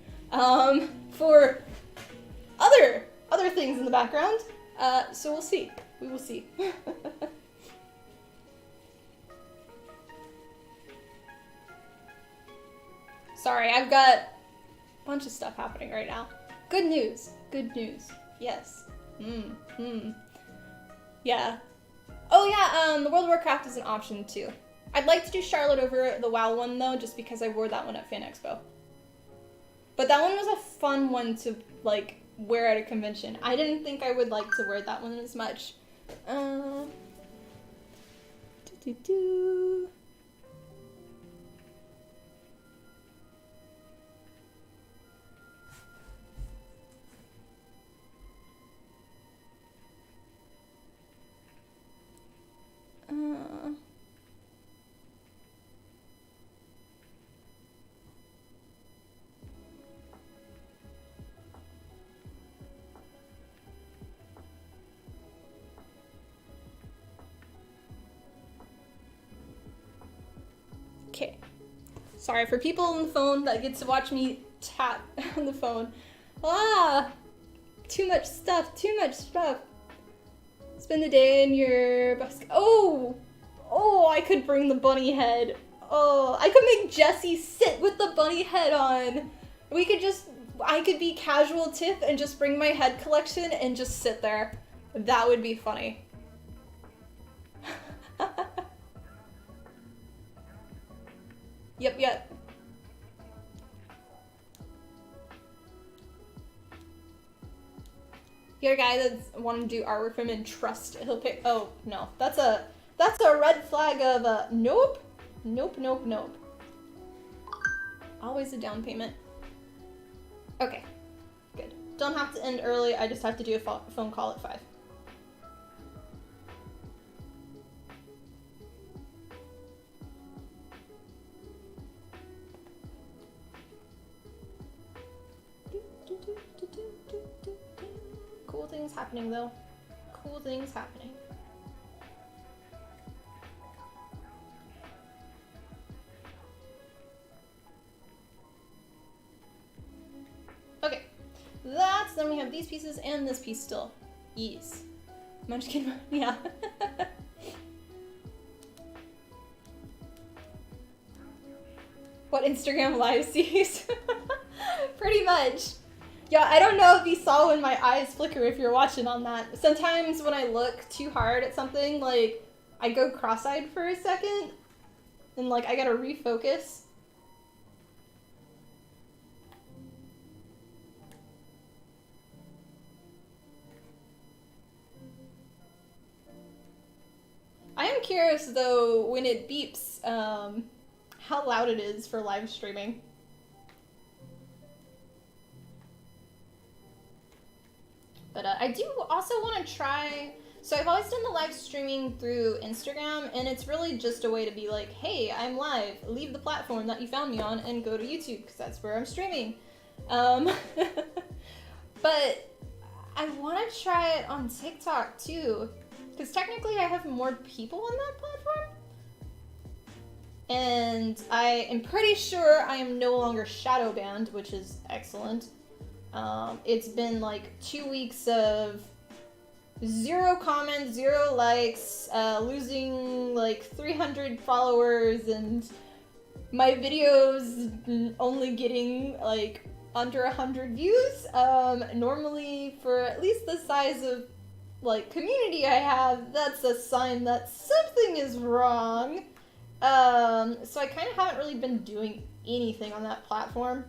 For other things in the background. So we'll see. We will see. Sorry, I've got a bunch of stuff happening right now. Good news. Good news. Yes. Yeah. Oh yeah, the World of Warcraft is an option too. I'd like to do Charlotte over the WoW one though, just because I wore that one at Fan Expo. But that one was a fun one to like wear at a convention. I didn't think I would like to wear that one as much. Okay. Sorry for people on the phone that get to watch me tap on the phone. Ah! Too much stuff, too much stuff. Spend the day in your basket. Oh! Oh, I could bring the bunny head. Oh, I could make Jessie sit with the bunny head on. I could be casual Tiff and just bring my head collection and just sit there. That would be funny. Yep. You're a guy that's wanting to do artwork for him and trust he'll pick. Oh no, that's a red flag of nope. Always a down payment. Okay, good. Don't have to end early. I just have to do a phone call at 5. Cool things happening though. Cool things happening. Okay, then we have these pieces and this piece still. Yes. Munchkin, yeah. What Instagram live sees? Pretty much. Yeah, I don't know if you saw when my eyes flicker if you're watching on that. Sometimes when I look too hard at something, like, I go cross-eyed for a second, and like, I gotta refocus. I am curious though, when it beeps, how loud it is for live streaming. But I do also want to try, so I've always done the live streaming through Instagram, and it's really just a way to be like, hey, I'm live, leave the platform that you found me on and go to YouTube, because that's where I'm streaming. But I want to try it on TikTok too, because technically I have more people on that platform. And I am pretty sure I am no longer shadow banned, which is excellent. It's been like 2 weeks of 0 comments, 0 likes, losing like 300 followers, and my videos only getting like under 100 views. Normally for at least the size of like community I have, that's a sign that something is wrong. So I kind of haven't really been doing anything on that platform.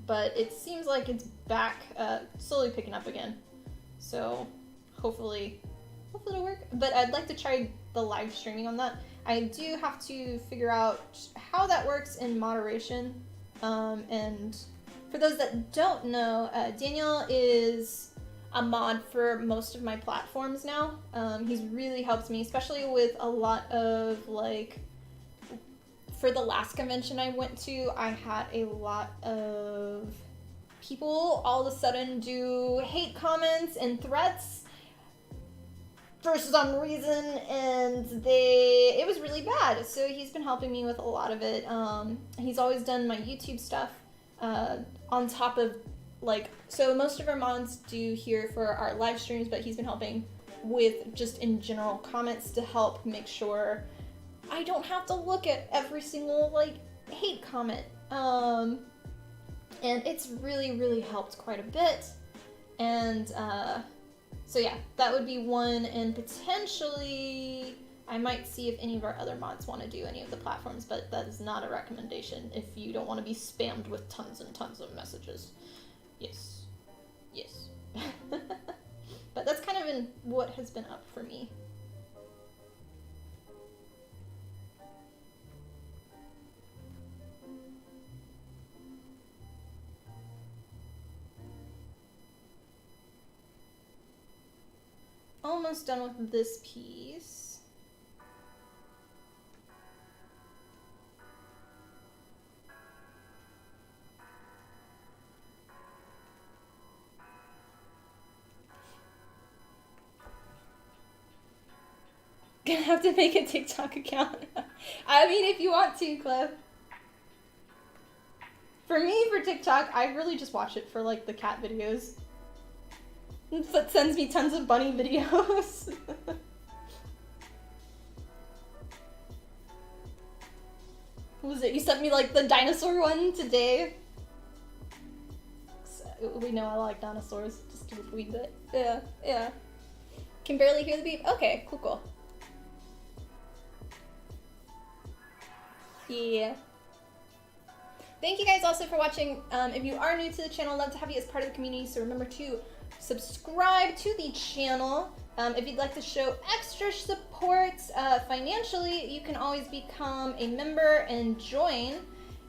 But it seems like it's back, slowly picking up again. So hopefully it'll work. But I'd like to try the live streaming on that. I do have to figure out how that works in moderation. And for those that don't know, Daniel is a mod for most of my platforms now. He's really helped me, especially with a lot of like, for the last convention I went to, I had a lot of people all of a sudden do hate comments and threats for some reason, and it was really bad. So he's been helping me with a lot of it. He's always done my YouTube stuff on top of like, so most of our mods do here for our live streams, but he's been helping with just in general comments to help make sure I don't have to look at every single like hate comment. And it's really helped quite a bit. And so yeah, that would be one, and potentially I might see if any of our other mods want to do any of the platforms, but that is not a recommendation if you don't want to be spammed with tons and tons of messages. Yes. But that's kind of been what has been up for me. Almost done with this piece. Gonna have to make a TikTok account. I mean, if you want to, Cliff. For me, for TikTok, I really just watch it for, like, the cat videos. It sends me tons of bunny videos. What was it? You sent me, like, the dinosaur one today? So, we know I like dinosaurs, just a wee bit. Yeah, yeah. Can barely hear the beep. Okay, cool, cool. Yeah. Thank you guys also for watching. If you are new to the channel, I'd love to have you as part of the community, so remember to subscribe to the channel. If you'd like to show extra support financially, you can always become a member and join.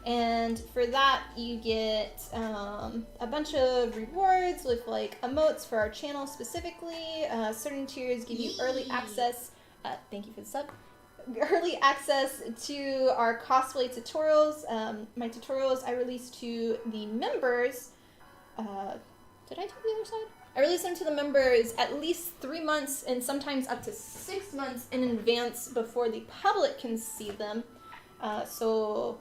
And for that, you get a bunch of rewards with like emotes for our channel specifically. Certain tiers give you early access. Thank you for the sub. Early access to our cosplay tutorials. My tutorials I release to the members. Did I do the other side? I release them to the members at least 3 months and sometimes up to 6 months in advance before the public can see them. So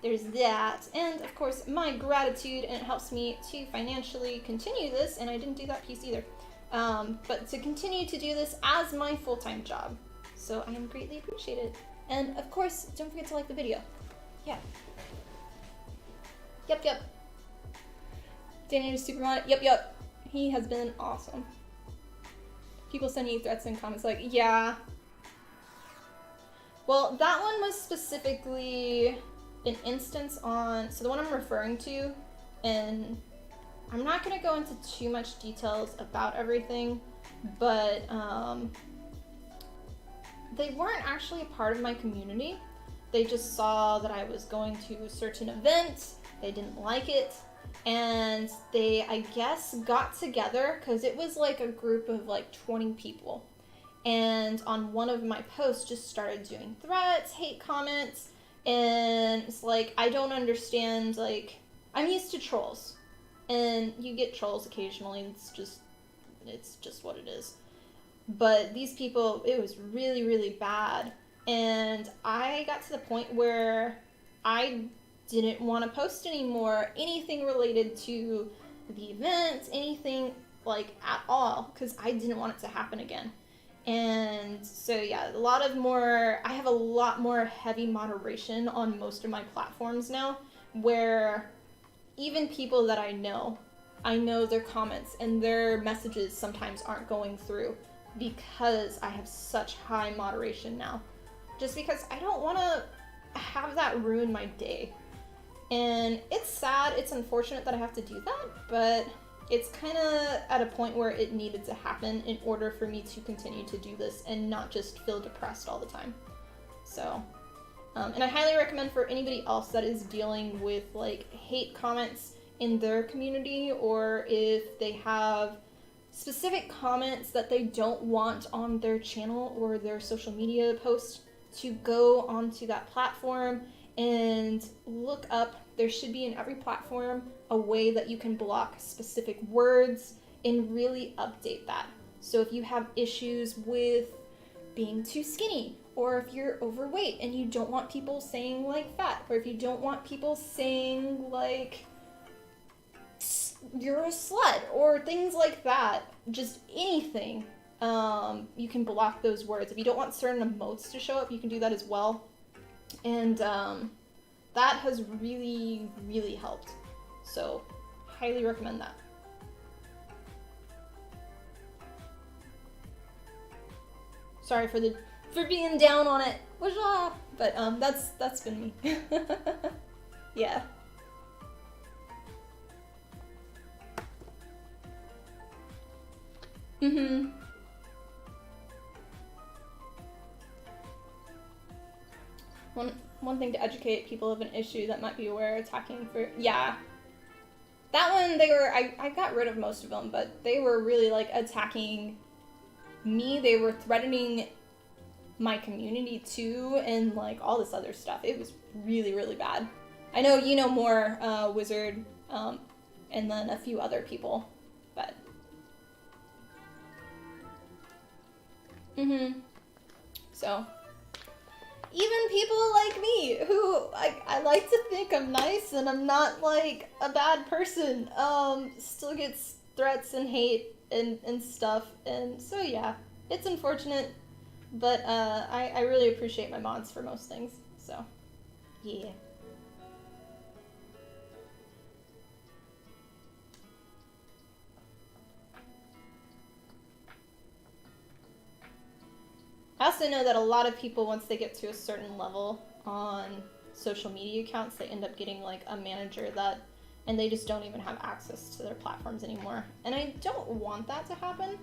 there's that. And of course, my gratitude, and it helps me to financially continue this, and I didn't do that piece either. But to continue to do this as my full-time job. So I am greatly appreciated. And of course, don't forget to like the video. Yeah. Yep, yep. Danny is Superman. Yep, yep. He has been awesome. People send you threats in comments like, yeah. Well, that one was specifically an instance on, so the one I'm referring to, and I'm not going to go into too much details about everything, but they weren't actually a part of my community. They just saw that I was going to a certain event, they didn't like it, and they, I guess, got together, because it was like a group of like 20 people, and on one of my posts just started doing threats, hate comments, and it's like, I don't understand, like, I'm used to trolls, and you get trolls occasionally, it's just what it is. But these people, it was really, really bad. And I got to the point where I didn't want to post anymore anything related to the event, anything like at all, because I didn't want it to happen again. And so yeah, I have a lot more heavy moderation on most of my platforms now, where even people that I know their comments and their messages sometimes aren't going through, because I have such high moderation now. Just because I don't want to have that ruin my day. And it's sad, it's unfortunate that I have to do that, but it's kind of at a point where it needed to happen in order for me to continue to do this and not just feel depressed all the time. So, and I highly recommend for anybody else that is dealing with like hate comments in their community, or if they have specific comments that they don't want on their channel or their social media post, to go onto that platform and look up. There should be in every platform a way that you can block specific words and really update that. So if you have issues with being too skinny, or if you're overweight and you don't want people saying like fat, or if you don't want people saying like you're a slut, or things like that, just anything, you can block those words. If you don't want certain emotes to show up, you can do that as well. And that has really, really helped. So, highly recommend that. Sorry for being down on it. What's up? But that's been me. Yeah. Mm-hmm. One thing to educate people of an issue that might be aware attacking for, yeah. That one, I got rid of most of them, but they were really like attacking me. They were threatening my community too, and like all this other stuff. It was really, really bad. I know you know more, Wizard, and then a few other people, but. So even people like me, who I like to think I'm nice and I'm not like a bad person, still gets threats and hate and stuff. And so yeah, it's unfortunate, but I really appreciate my mods for most things. So yeah. I also know that a lot of people, once they get to a certain level on social media accounts, they end up getting like a manager and they just don't even have access to their platforms anymore. And I don't want that to happen.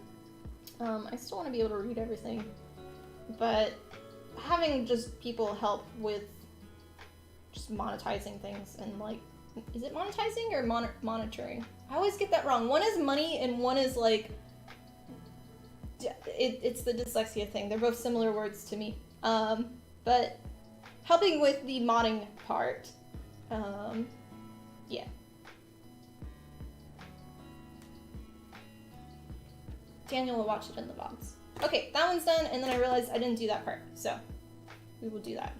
I still want to be able to read everything, but having just people help with just monetizing things and like, is it monetizing or monitoring? I always get that wrong. One is money and one is like, it's the dyslexia thing. They're both similar words to me. But helping with the modding part, yeah. Daniel will watch it in the VODs. Okay, that one's done, and then I realized I didn't do that part, so we will do that.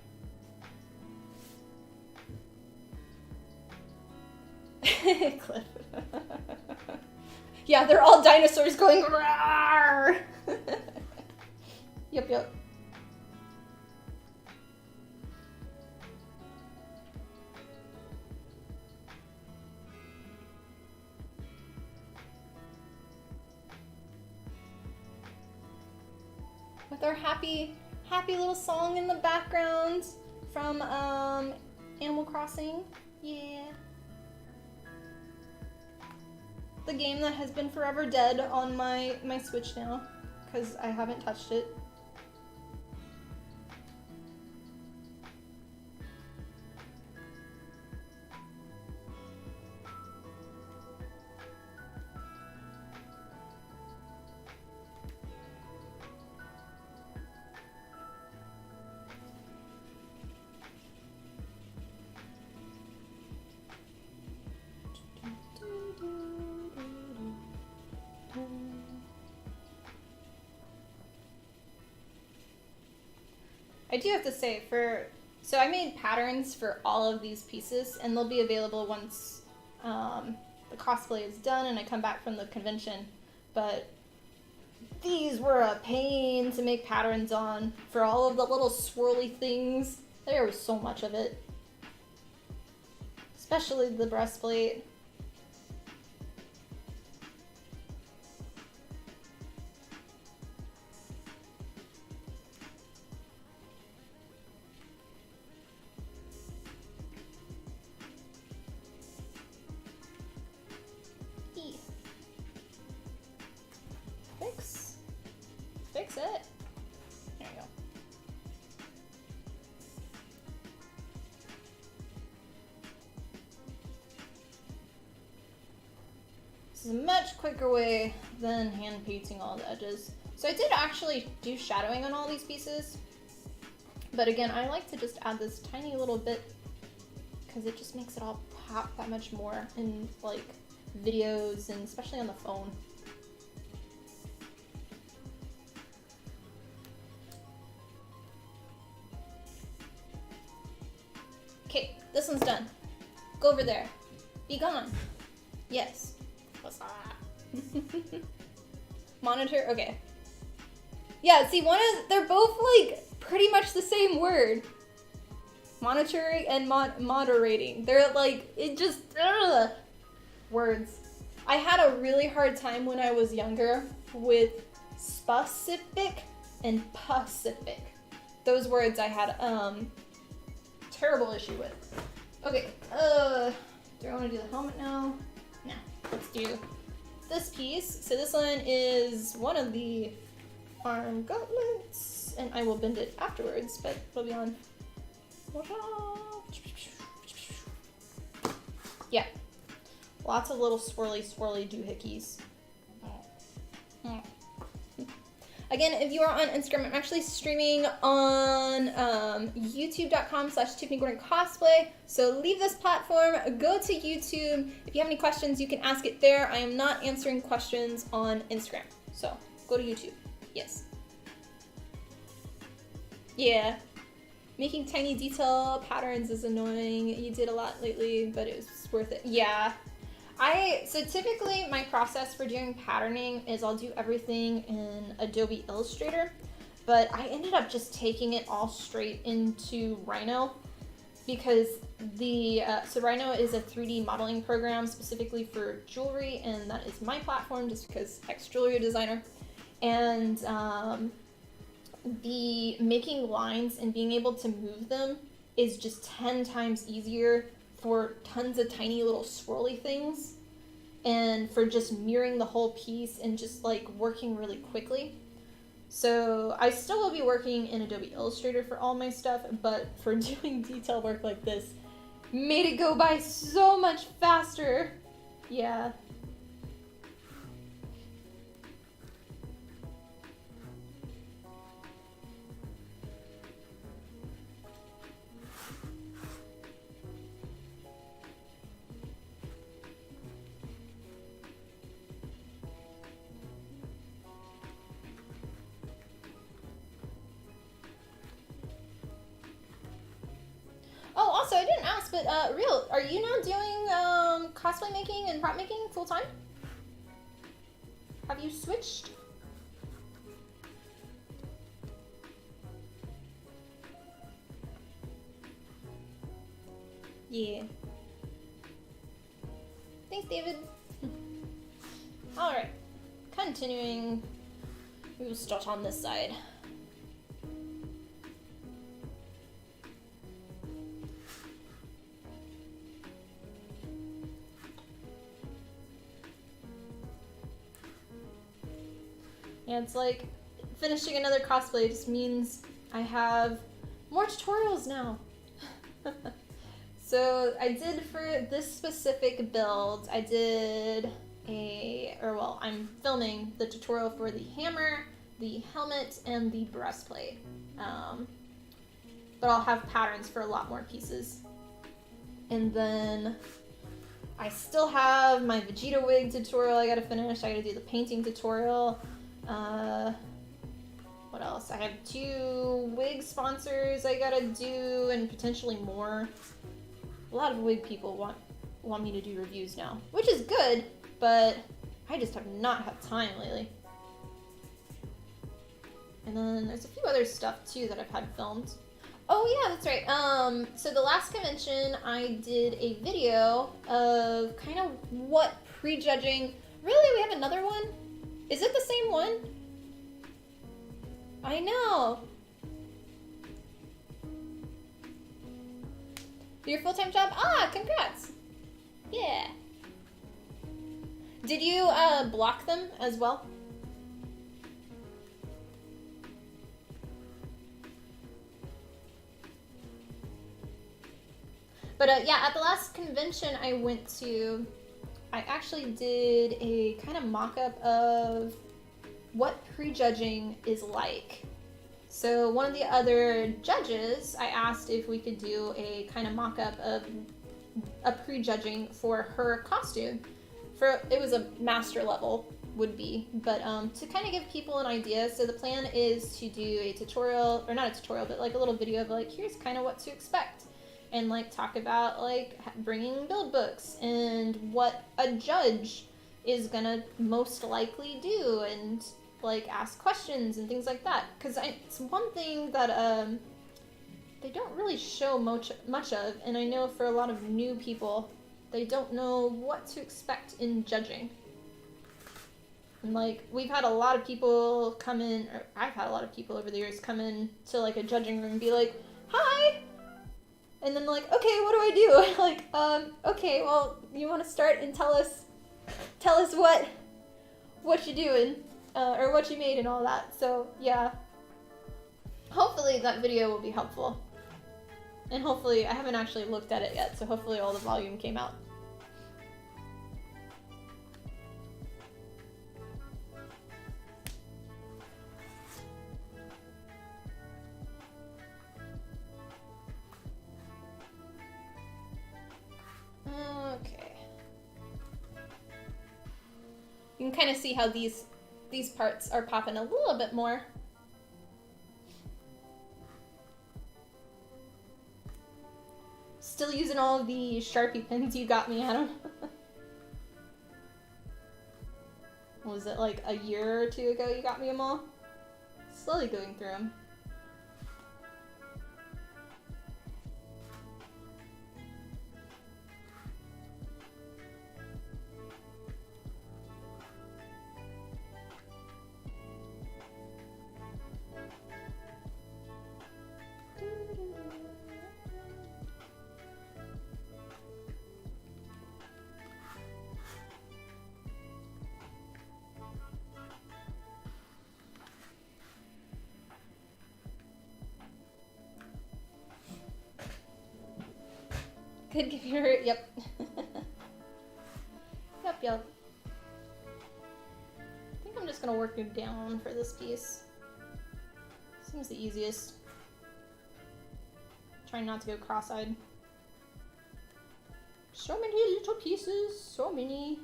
Cliff. Yeah, they're all dinosaurs going roar. Yep. With our happy little song in the background from Animal Crossing. Yeah. The game that has been forever dead on my Switch now, because I haven't touched it. I do have to say, so I made patterns for all of these pieces, and they'll be available once the cosplay is done and I come back from the convention. But these were a pain to make patterns on for all of the little swirly things. There was so much of it. Especially the breastplate. Fix it. There you go. This is a much quicker way than hand painting all the edges. So I did actually do shadowing on all these pieces, but again, I like to just add this tiny little bit because it just makes it all pop that much more in like videos and especially on the phone. Okay, this one's done. Go over there. Be gone. Yes. What's that? Monitor, okay. Yeah, see, they're both like pretty much the same word. Monitoring and moderating. They're like, it just, words. I had a really hard time when I was younger with specific and pacific. Those words I had, terrible issue with. Okay, do I want to do the helmet now? No, let's do this piece. So this one is one of the arm gauntlets, and I will bend it afterwards, but it'll be on. Yeah, lots of little swirly doohickeys. Again, if you are on Instagram, I'm actually streaming on youtube.com/TiffanyGordonCosplay. So leave this platform, go to YouTube. If you have any questions, you can ask it there. I am not answering questions on Instagram. So go to YouTube. Yes. Yeah. Making tiny detail patterns is annoying. You did a lot lately, but it was worth it. Yeah. So typically my process for doing patterning is I'll do everything in Adobe Illustrator, but I ended up just taking it all straight into Rhino because so Rhino is a 3D modeling program specifically for jewelry, and that is my platform just because ex-jewelry designer. And the making lines and being able to move them is just 10 times easier for tons of tiny little swirly things and for just mirroring the whole piece and just like working really quickly. So I still will be working in Adobe Illustrator for all my stuff, but for doing detail work like this, made it go by so much faster. Yeah. Oh, also, I didn't ask, but Real, are you now doing cosplay making and prop making full time? Have you switched? Yeah. Thanks, David. Alright. Continuing. We will start on this side. Yeah, it's like finishing another cosplay just means I have more tutorials now. So I did for this specific build, I did I'm filming the tutorial for the hammer, the helmet, and the breastplate. But I'll have patterns for a lot more pieces. And then I still have my Vegeta wig tutorial I gotta finish. I gotta do the painting tutorial. What else? I have 2 wig sponsors I gotta do, and potentially more. A lot of wig people want me to do reviews now, which is good, but I just have not had time lately. And then there's a few other stuff too that I've had filmed. Oh yeah, that's right. So the last convention I did a video of kind of what prejudging. Really, we have another one? Is it the same one? I know. Your full-time job? Ah, congrats. Yeah. Did you block them as well? But yeah, at the last convention I went to, I actually did a kind of mock-up of what prejudging is like. So one of the other judges, I asked if we could do a kind of mock-up of a prejudging for her costume. It was a master level would be, but to kind of give people an idea. So the plan is to do a tutorial, or not a tutorial, but like a little video of like, here's kind of what to expect. And like talk about like bringing build books and what a judge is gonna most likely do, and like ask questions and things like that. Because it's one thing that they don't really show much of, and I know for a lot of new people, they don't know what to expect in judging. And like we've had a lot of people come in, or I've had a lot of people over the years come in to like a judging room and be like, "Hi." And then like, okay, what do I do? Like, okay, well, you want to start and tell us what you doing, or what you made and all that. So yeah, hopefully that video will be helpful. And hopefully, I haven't actually looked at it yet, so hopefully all the volume came out. Okay. You can kind of see how these parts are popping a little bit more. still using all of the Sharpie pens you got me, Adam. Was it like a year or two ago you got me them all? Slowly going through them. Could give you her, yep. Yep. I think I'm just gonna work it down for this piece. Seems the easiest. Trying not to go cross-eyed. So many little pieces, so many.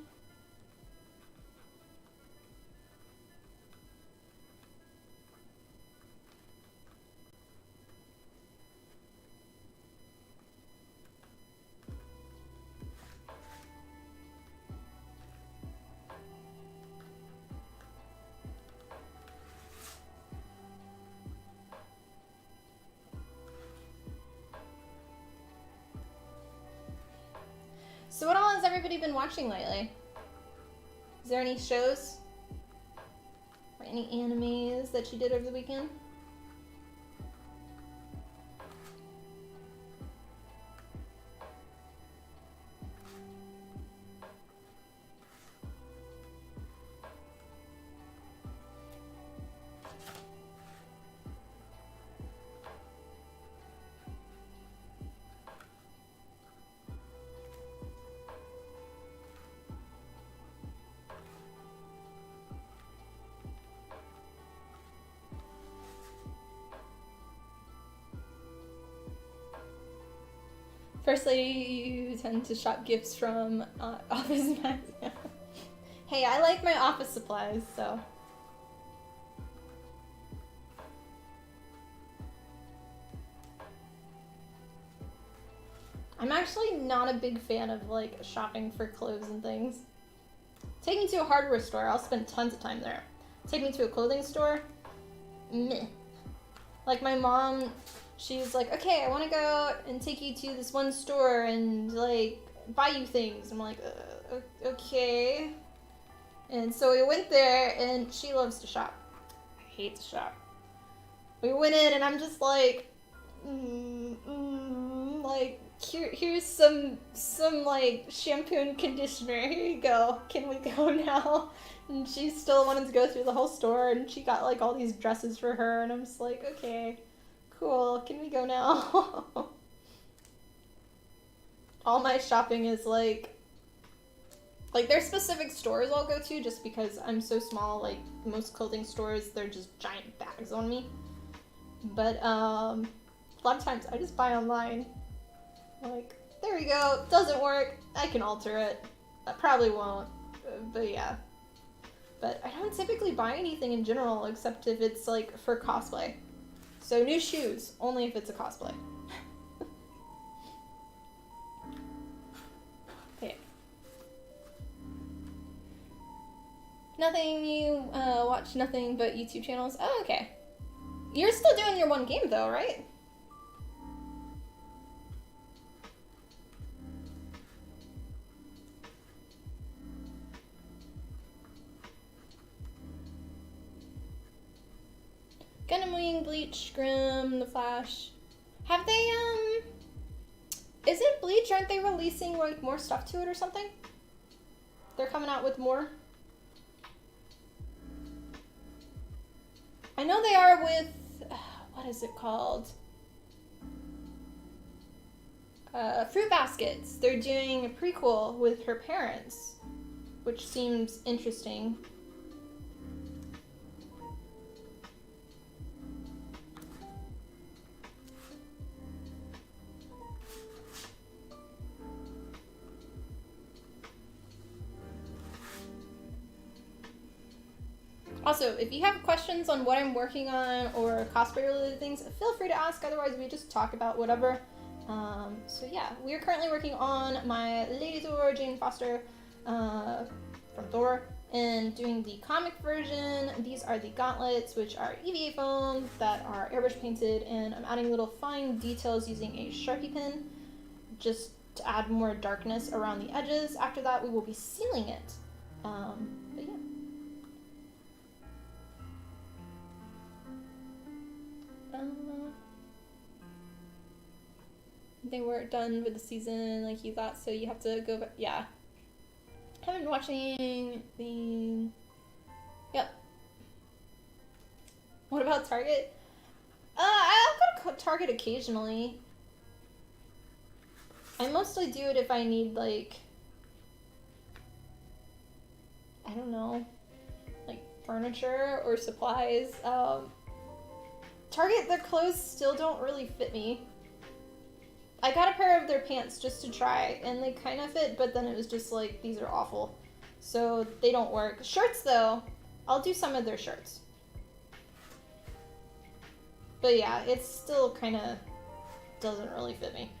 So what all has everybody been watching lately? Is there any shows? Or any animes that you did over the weekend? Firstly, you tend to shop gifts from Office Max. Hey, I like my office supplies, so. I'm actually not a big fan of like shopping for clothes and things. Take me to a hardware store, I'll spend tons of time there. Take me to a clothing store, meh. Like my mom, she's like, okay, I want to go and take you to this one store and like buy you things. I'm like, okay. And so we went there, and she loves to shop. I hate to shop. We went in, and I'm just like, like here's some like shampoo and conditioner. Here you go. Can we go now? And she still wanted to go through the whole store, and she got like all these dresses for her, and I'm just like, okay. Cool, can we go now? All my shopping is like there's specific stores I'll go to just because I'm so small, like most clothing stores, they're just giant bags on me. But a lot of times I just buy online. Like, there we go, doesn't work, I can alter it. I probably won't, but yeah. But I don't typically buy anything in general except if it's like for cosplay. So new shoes, only if it's a cosplay. Okay. Nothing, you watch nothing but YouTube channels? Oh, okay. You're still doing your one game though, right? Gundam Wing, Bleach, Grimm, The Flash. Have they, is it Bleach? Aren't they releasing, like, more stuff to it or something? They're coming out with more? I know they are with, what is it called? Fruit Baskets. They're doing a prequel with her parents, which seems interesting. Also, if you have questions on what I'm working on or cosplay related things, feel free to ask. Otherwise, we just talk about whatever. So yeah, we are currently working on my Lady Thor, Jane Foster, from Thor, and doing the comic version. These are the gauntlets, which are EVA foam that are airbrush painted, and I'm adding little fine details using a Sharpie pen, just to add more darkness around the edges. After that, we will be sealing it. But yeah. They weren't done with the season like you thought, so you have to go back. Yeah. I haven't been watching the... Yep. What about Target? I'll go to Target occasionally. I mostly do it if I need, like... I don't know. Like, furniture or supplies. Target, their clothes still don't really fit me. I got a pair of their pants just to try, and they kind of fit, but then it was just like, these are awful. So they don't work. Shirts, though, I'll do some of their shirts. But yeah, it still kind of doesn't really fit me.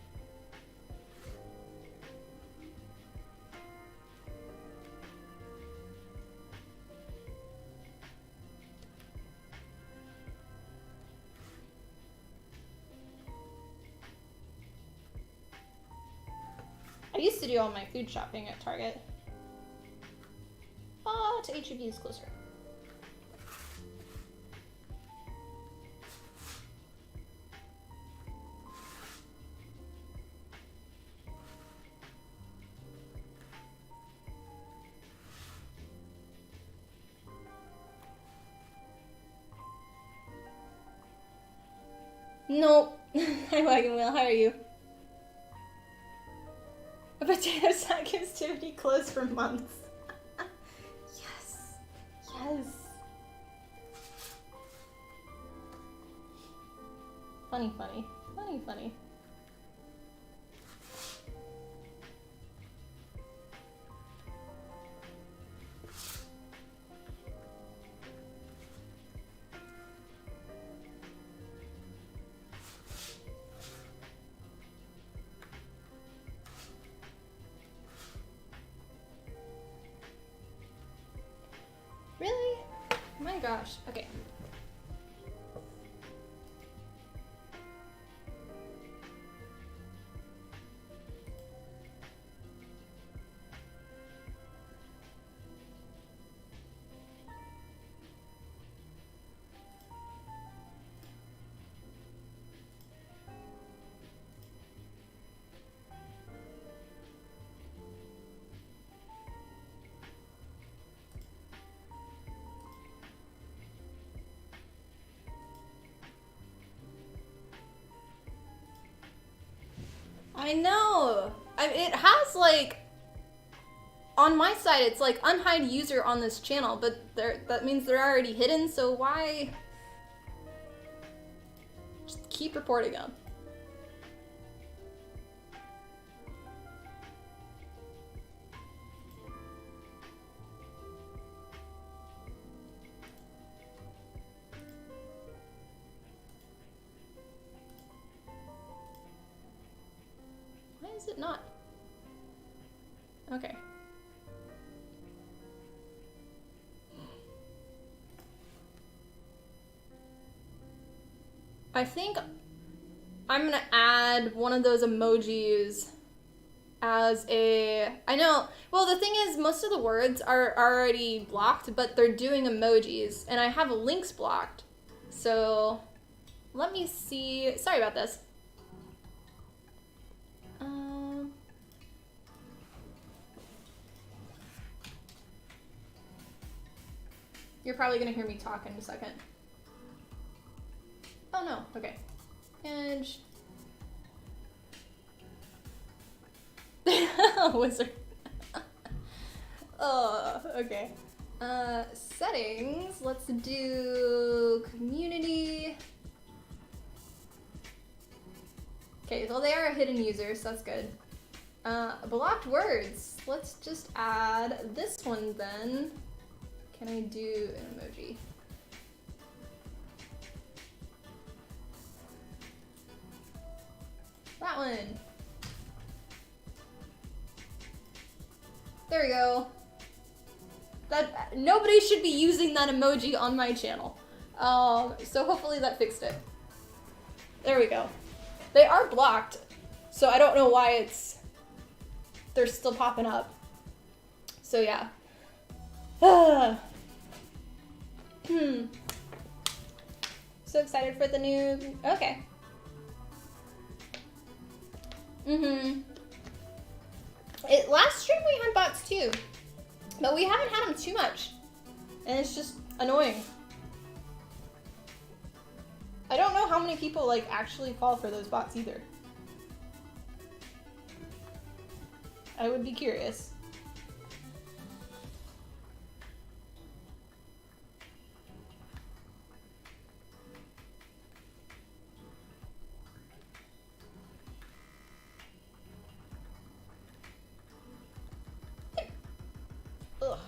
I used to do all my food shopping at Target. But H-E-B is closer. Nope. Hi, Wagon Wheel. How are you? A potato sack gives Tiffany clothes for months. Yes. Yes. Funny, funny. Funny, funny. Really? Oh my gosh. Okay. I know. It has like, on my side, it's like unhide user on this channel, but that means they're already hidden. So why? Just keep reporting them. Is it not? Okay. I think I'm gonna add one of those emojis as a... I know, well, the thing is, most of the words are already blocked, but they're doing emojis, and I have links blocked. So let me see. Sorry about this. You're probably gonna hear me talk in a second. Oh no, okay. And wizard. Oh, okay. Settings, let's do community. Okay, well they are a hidden user, so that's good. Blocked words, let's just add this one then. Can I do an emoji? That one. There we go. That nobody should be using that emoji on my channel. So hopefully that fixed it. There we go. They are blocked, so I don't know why they're still popping up. So yeah. So excited for the new, okay. Last stream we had bots too, but we haven't had them too much, and it's just annoying. I don't know how many people like actually fall for those bots either. I would be curious. Ugh.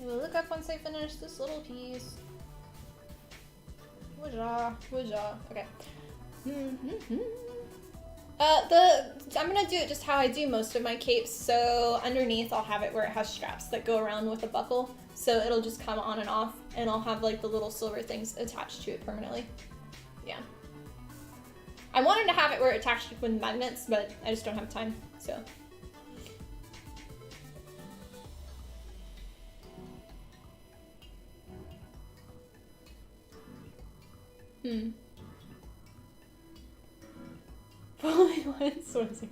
We'll look up once I finish this little piece. Wujah, wujah. Okay. I'm gonna do it just how I do most of my capes. So underneath I'll have it where it has straps that go around with a buckle. So it'll just come on and off, and I'll have like the little silver things attached to it permanently. Yeah. I wanted to have it where it attached with magnets, but I just don't have time, so. Probably one swimsuit.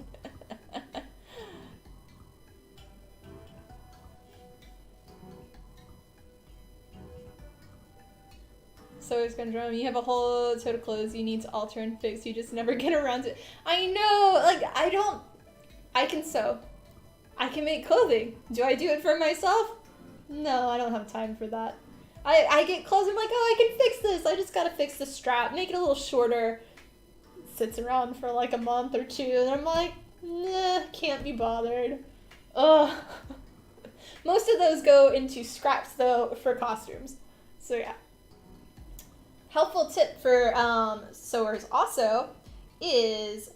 So it's gonna drum. You have a whole tote of clothes you need to alter and fix. You just never get around to it. I know, like I can sew. I can make clothing. Do I do it for myself? No, I don't have time for that. I get clothes, I'm like, oh, I can fix this. I just gotta fix the strap, make it a little shorter. It sits around for like a month or two, and I'm like, nah, can't be bothered. Ugh. Most of those go into scraps though for costumes. So yeah. Helpful tip for sewers also is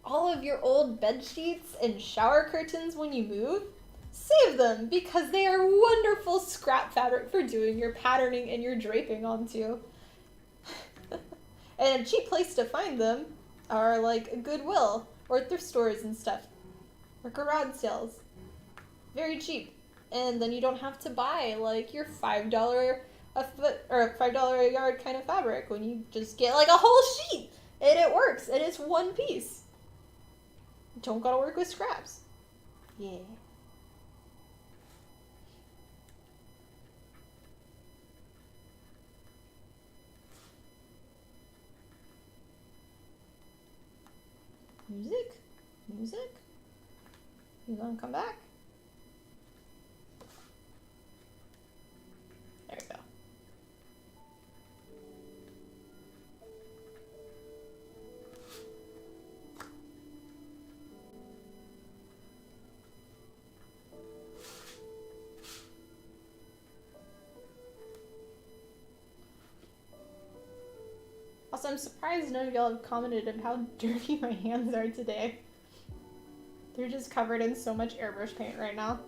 all of your old bed sheets and shower curtains when you move, save them because they are wonderful scrap fabric for doing your patterning and your draping onto. And a cheap place to find them are like Goodwill or thrift stores and stuff, or garage sales. Very cheap. And then you don't have to buy like your $5 a foot or $5 a yard kind of fabric when you just get like a whole sheet and it works and it's one piece. Don't gotta work with scraps. Yeah. Music? Music? You wanna come back? There we go. Also, I'm surprised none of y'all have commented on how dirty my hands are today. They're just covered in so much airbrush paint right now.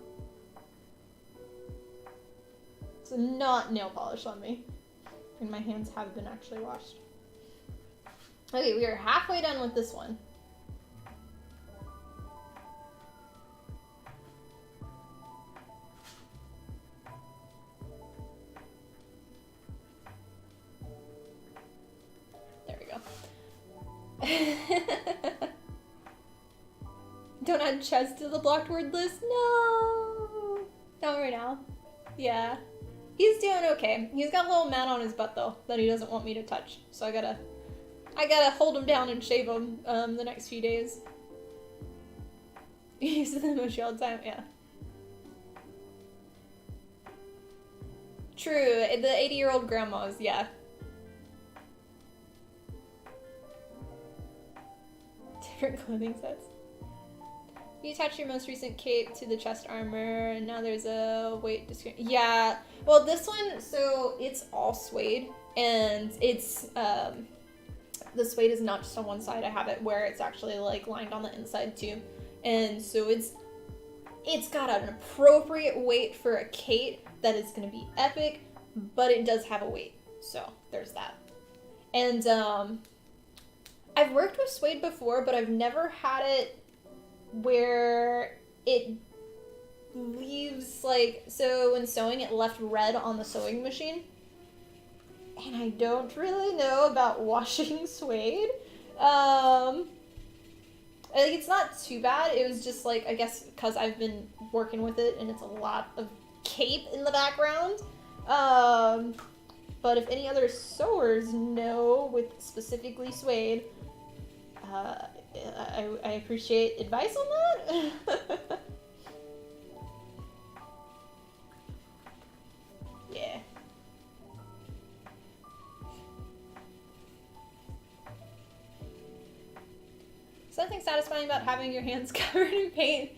It's not nail polish on me. And my hands have been actually washed. Okay, we are halfway done with this one. There we go. Don't add Ches to the blocked word list. No! Not right now. Yeah. He's doing okay. He's got a little mat on his butt though that he doesn't want me to touch. So I gotta hold him down and shave him the next few days. He uses the emoji all the time, yeah. True, the 80-year-old grandmas, yeah. different clothing sets. You attach your most recent cape to the chest armor, and now there's a weight description. Yeah, well, this one, so it's all suede, and it's, the suede is not just on one side. I have it where it's actually, like, lined on the inside, too. And so it's got an appropriate weight for a cape that is going to be epic, but it does have a weight. So, there's that. And, I've worked with suede before, but I've never had it where it leaves, like, so when sewing it left red on the sewing machine, and I don't really know about washing suede. I think it's not too bad. It was just like, I guess because I've been working with it and it's a lot of cape in the background. But if any other sewers know with specifically suede, I appreciate advice on that. Yeah. Something satisfying about having your hands covered in paint.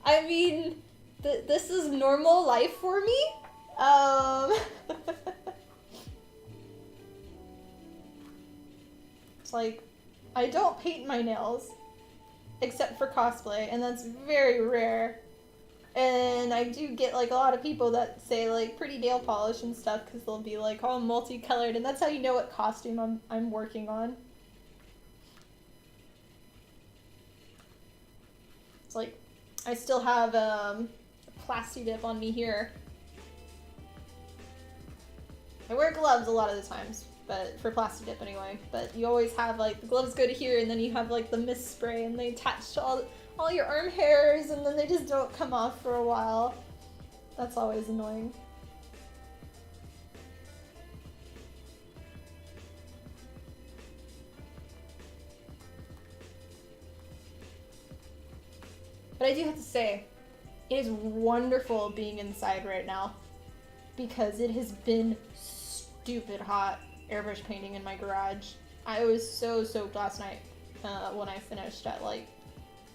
I mean, this is normal life for me. It's like, I don't paint my nails, except for cosplay, and that's very rare. And I do get, like, a lot of people that say, like, pretty nail polish and stuff, because they'll be, like, all multicolored, and that's how you know what costume I'm working on. It's like, I still have, a plasti dip on me here. I wear gloves a lot of the times, but for plasti dip anyway. But you always have, like, the gloves go to here, and then you have, like, the mist spray, and they attach to all your arm hairs, and then they just don't come off for a while. That's always annoying. But I do have to say, it is wonderful being inside right now, because it has been stupid hot airbrush painting in my garage. I was so soaked last night when I finished at like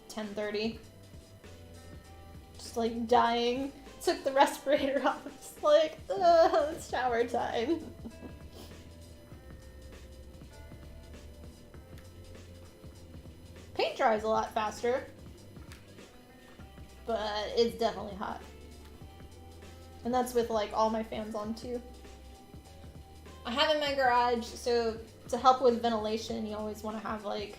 10:30. Just like dying. Took the respirator off. Just like, it's shower time. Paint dries a lot faster, but it's definitely hot. And that's with like all my fans on too. I have in my garage, so to help with ventilation, you always want to have like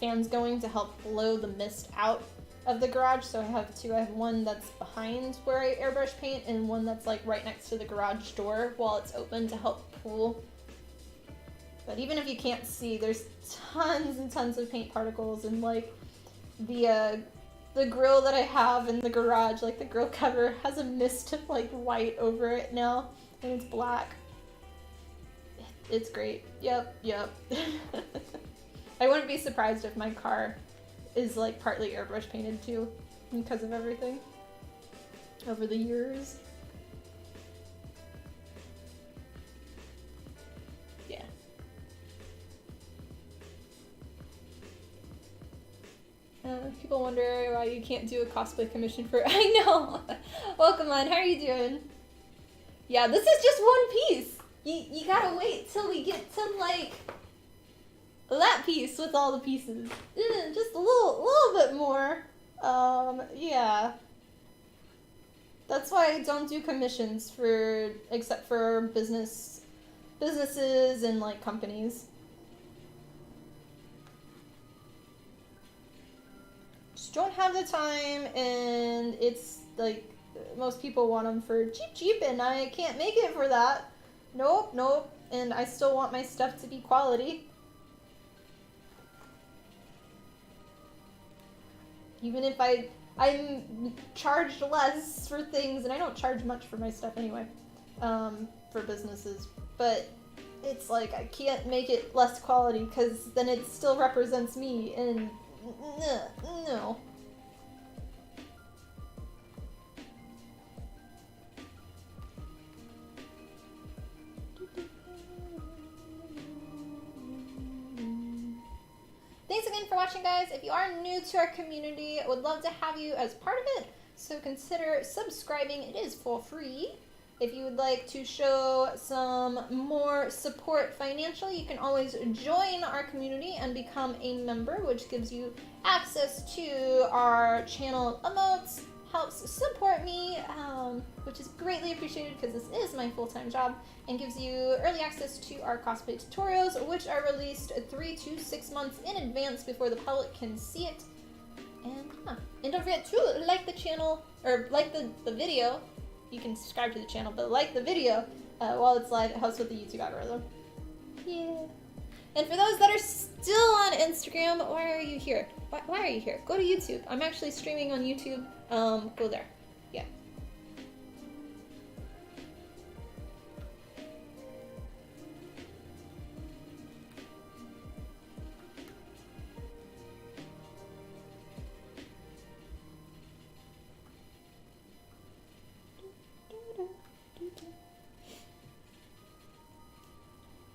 fans going to help blow the mist out of the garage. So I have two. I have one that's behind where I airbrush paint and one that's like right next to the garage door while it's open to help cool. But even if you can't see, there's tons and tons of paint particles, and like the grill that I have in the garage, like the grill cover has a mist of like white over it now, and it's black. It's great. Yep. I wouldn't be surprised if my car is like partly airbrush painted too, because of everything over the years. Yeah. People wonder why you can't do a cosplay commission for. I know. Welcome on. How are you doing? Yeah, this is just one piece. You gotta wait till we get to like that piece with all the pieces. Just a little bit more. Yeah. That's why I don't do commissions except for businesses and like companies. Just don't have the time, and it's like most people want them for cheap, and I can't make it for that. Nope. And I still want my stuff to be quality. Even if I'm charged less for things, and I don't charge much for my stuff anyway, for businesses, but it's like I can't make it less quality because then it still represents me, and no. Thanks again for watching, guys. If you are new to our community, I would love to have you as part of it. So consider subscribing. It is for free. If you would like to show some more support financially, you can always join our community and become a member, which gives you access to our channel emotes, helps support me, which is greatly appreciated because this is my full-time job, and gives you early access to our cosplay tutorials, which are released 3 to 6 months in advance before the public can see it. And don't forget to like the channel, or like the video. You can subscribe to the channel, but like the video while it's live. It helps with the YouTube algorithm. Yeah. And for those that are still on Instagram, why are you here? Why are you here? Go to YouTube. I'm actually streaming on YouTube. Go there. Yeah.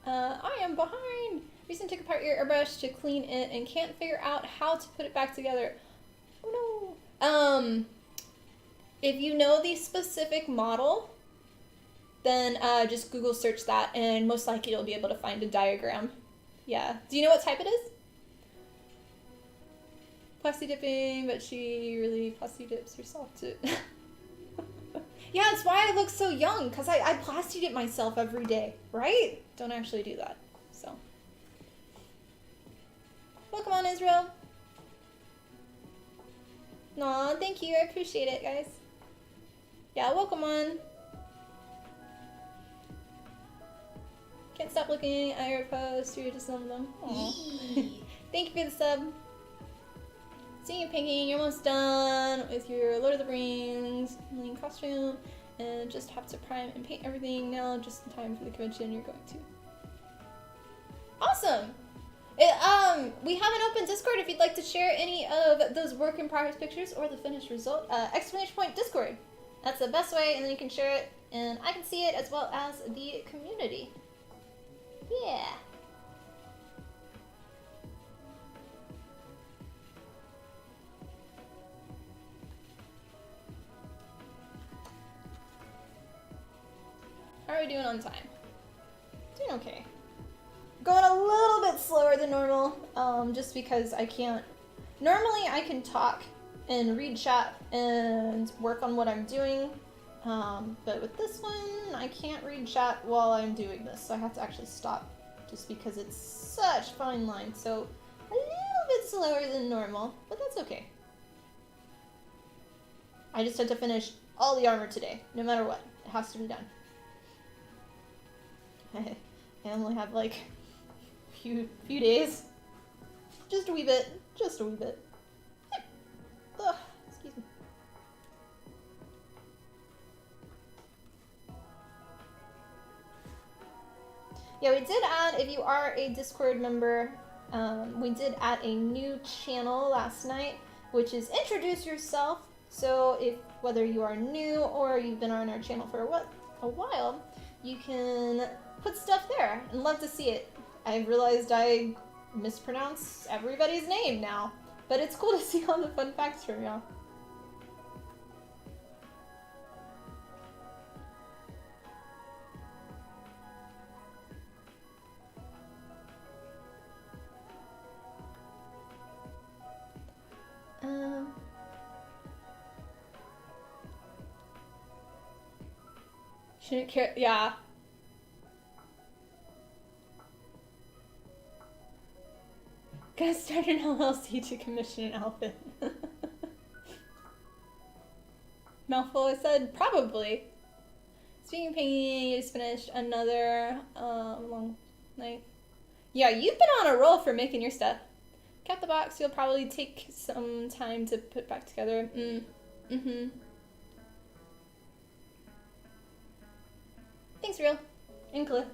I am behind. Recently took apart your airbrush to clean it and can't figure out how to put it back together. Oh no. If you know the specific model, then just Google search that and most likely you'll be able to find a diagram. Yeah. Do you know what type it is? Plasti dipping, but she really plasti dips herself too. Yeah, that's why I look so young, because I plasti dip myself every day, right? Don't actually do that, so. Welcome on, Israel. Aw, thank you, I appreciate it, guys. Yeah, welcome on. Can't stop looking at your posts, you're just some of them. Aww. Thank you for the sub. Seeing you, Pinky, you're almost done with your Lord of the Rings main costume, and just have to prime and paint everything now, just in time for the convention you're going to. Awesome! We have an open Discord if you'd like to share any of those work in progress pictures or the finished result. Exclamation point Discord. That's the best way, and then you can share it, and I can see it as well as the community. Yeah. How are we doing on time? Doing okay. Going a little bit slower than normal, just because I can't. Normally I can talk and read chat and work on what I'm doing, but with this one I can't read chat while I'm doing this, so I have to actually stop just because it's such fine line. So a little bit slower than normal, but that's okay. I just had to finish all the armor today, no matter what. It has to be done. I only have like few days. Just a wee bit. Just a wee bit. Ugh, excuse me. Yeah, we did add, if you are a Discord member, we did add a new channel last night, which is Introduce Yourself. So if whether you are new or you've been on our channel for a while, you can put stuff there and love to see it. I realized I mispronounce everybody's name now, but it's cool to see all the fun facts from y'all. Shouldn't care, yeah. Gonna start an LLC to commission an outfit. Mouthful, I said probably. Speaking of painting, you just finished another long night. Yeah, you've been on a roll for making your stuff. Cap the box, you'll probably take some time to put back together. Thanks, Real. And Cliff.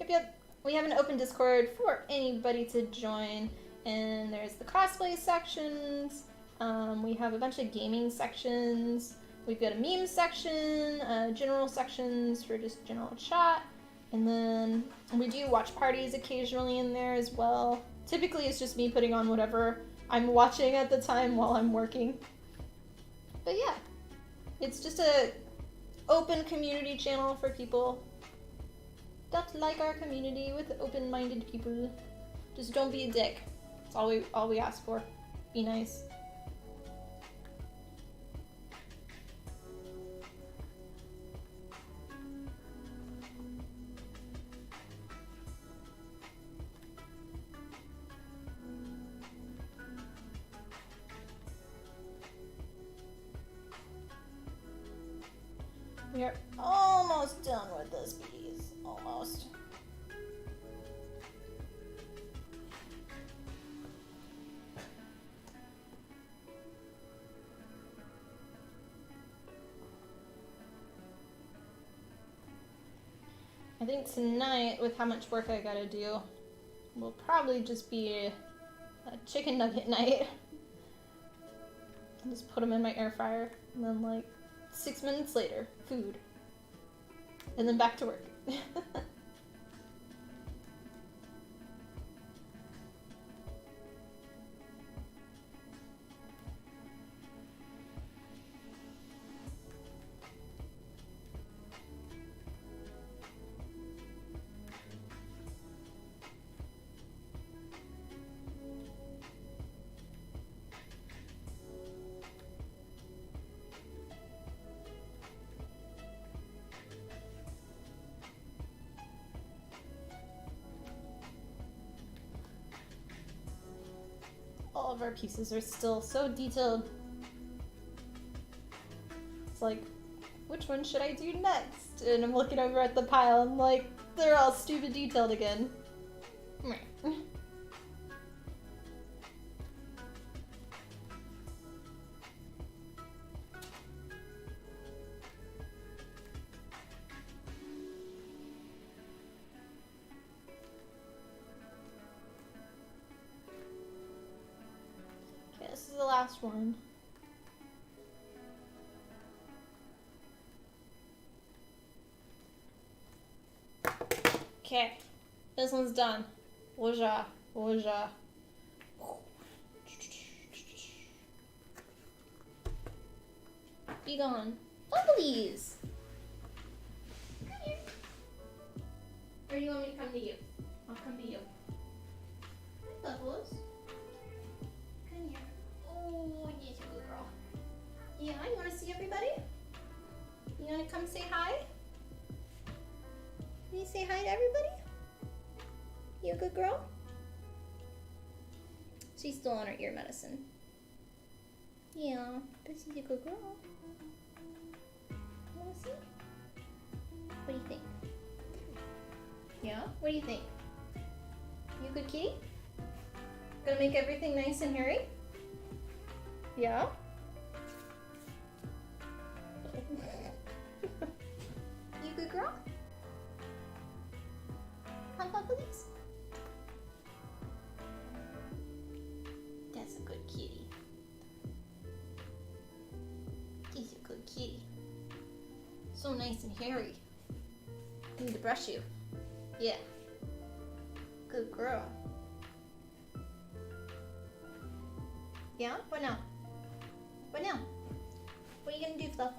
Yep. We have an open Discord for anybody to join. And there's the cosplay sections. We have a bunch of gaming sections. We've got a meme section, general sections for just general chat. And then we do watch parties occasionally in there as well. Typically it's just me putting on whatever I'm watching at the time while I'm working. But yeah, it's just a open community channel for people that like our community, with open-minded people. Just don't be a dick. That's all we ask for. Be nice. We are almost done with this piece. Almost. I think tonight, with how much work I gotta do, will probably just be a chicken nugget night. I'll just put them in my air fryer, and then like 6 minutes later, food. And then back to work. All of our pieces are still so detailed. It's like, which one should I do next? And I'm looking over at the pile, and like, they're all stupid detailed again. This is the last one. Okay, this one's done. Woja, woja. Be gone. Bubblies! Come here. Or do you want me to come to you? I'll come to you. Hi, Bubbles. Come here. Oh, you're a good girl. Yeah, you want to see everybody? You want to come say hi? Can you say hi to everybody? You a good girl? She's still on her ear medicine. Yeah, but she's a good girl. You want to see? What do you think? Yeah? What do you think? You a good kitty? Gonna make everything nice and hairy? Yeah? You good girl? High five, please. That's a good kitty. He's a good kitty. So nice and hairy. I need to brush you. Yeah. Good girl. Yeah? What now? What now? What are you gonna do, Fluff?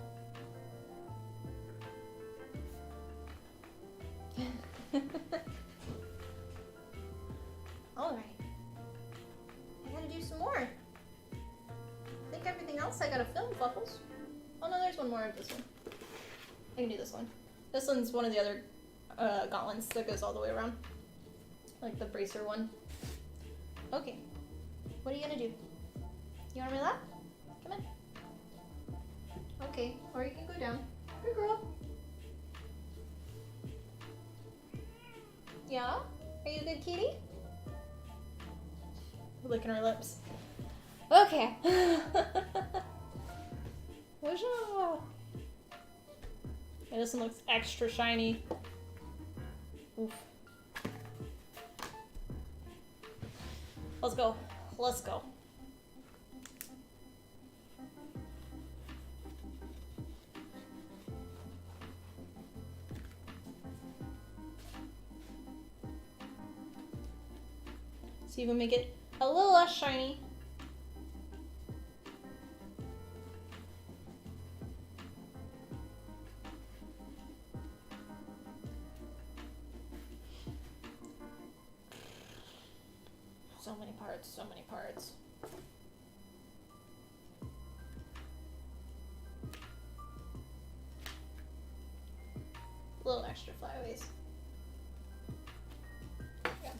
Alright. I gotta do some more. I think everything else I gotta film, Fluffles. Oh no, there's one more of this one. I can do this one. This one's one of the other gauntlets that goes all the way around. Like the bracer one. Okay. What are you gonna do? You want my lap? Come in. Okay, or you can go down. Good girl. Yeah? Are you a good kitty? Licking her lips. Okay. Bonjour. Yeah, this one looks extra shiny. Oof. Let's go. Let's go. to even make it a little less shiny. So many parts, so many parts. A little extra flyaways. Yeah.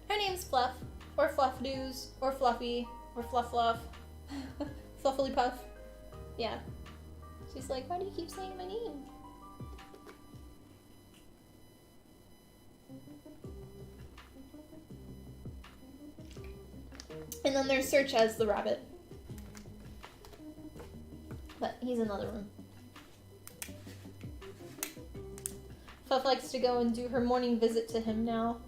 Her name's Fluff, or Fluff-Doos, or Fluffy, or Fluff-Fluff. Fluffily Puff. Yeah. She's like, why do you keep saying my name? And then there's Search as the rabbit. But he's in another room. Fluff likes to go and do her morning visit to him now.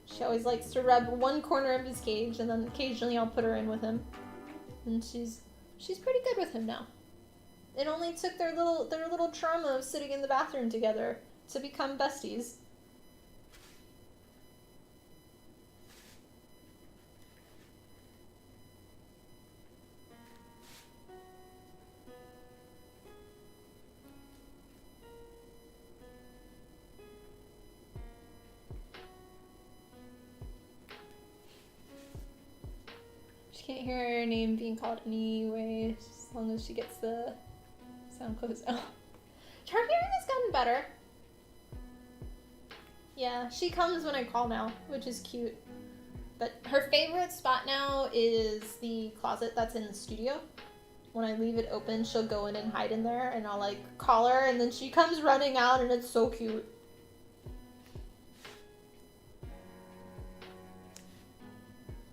She always likes to rub one corner of his cage, and then occasionally I'll put her in with him. And she's pretty good with him now. It only took their little trauma of sitting in the bathroom together to become besties. Can't hear her name being called anyway, as long as she gets the sound closed out. Her hearing has gotten better. Yeah, she comes when I call now, which is cute. But her favorite spot now is the closet that's in the studio. When I leave it open, she'll go in and hide in there, and I'll like call her, and then she comes running out, and it's so cute.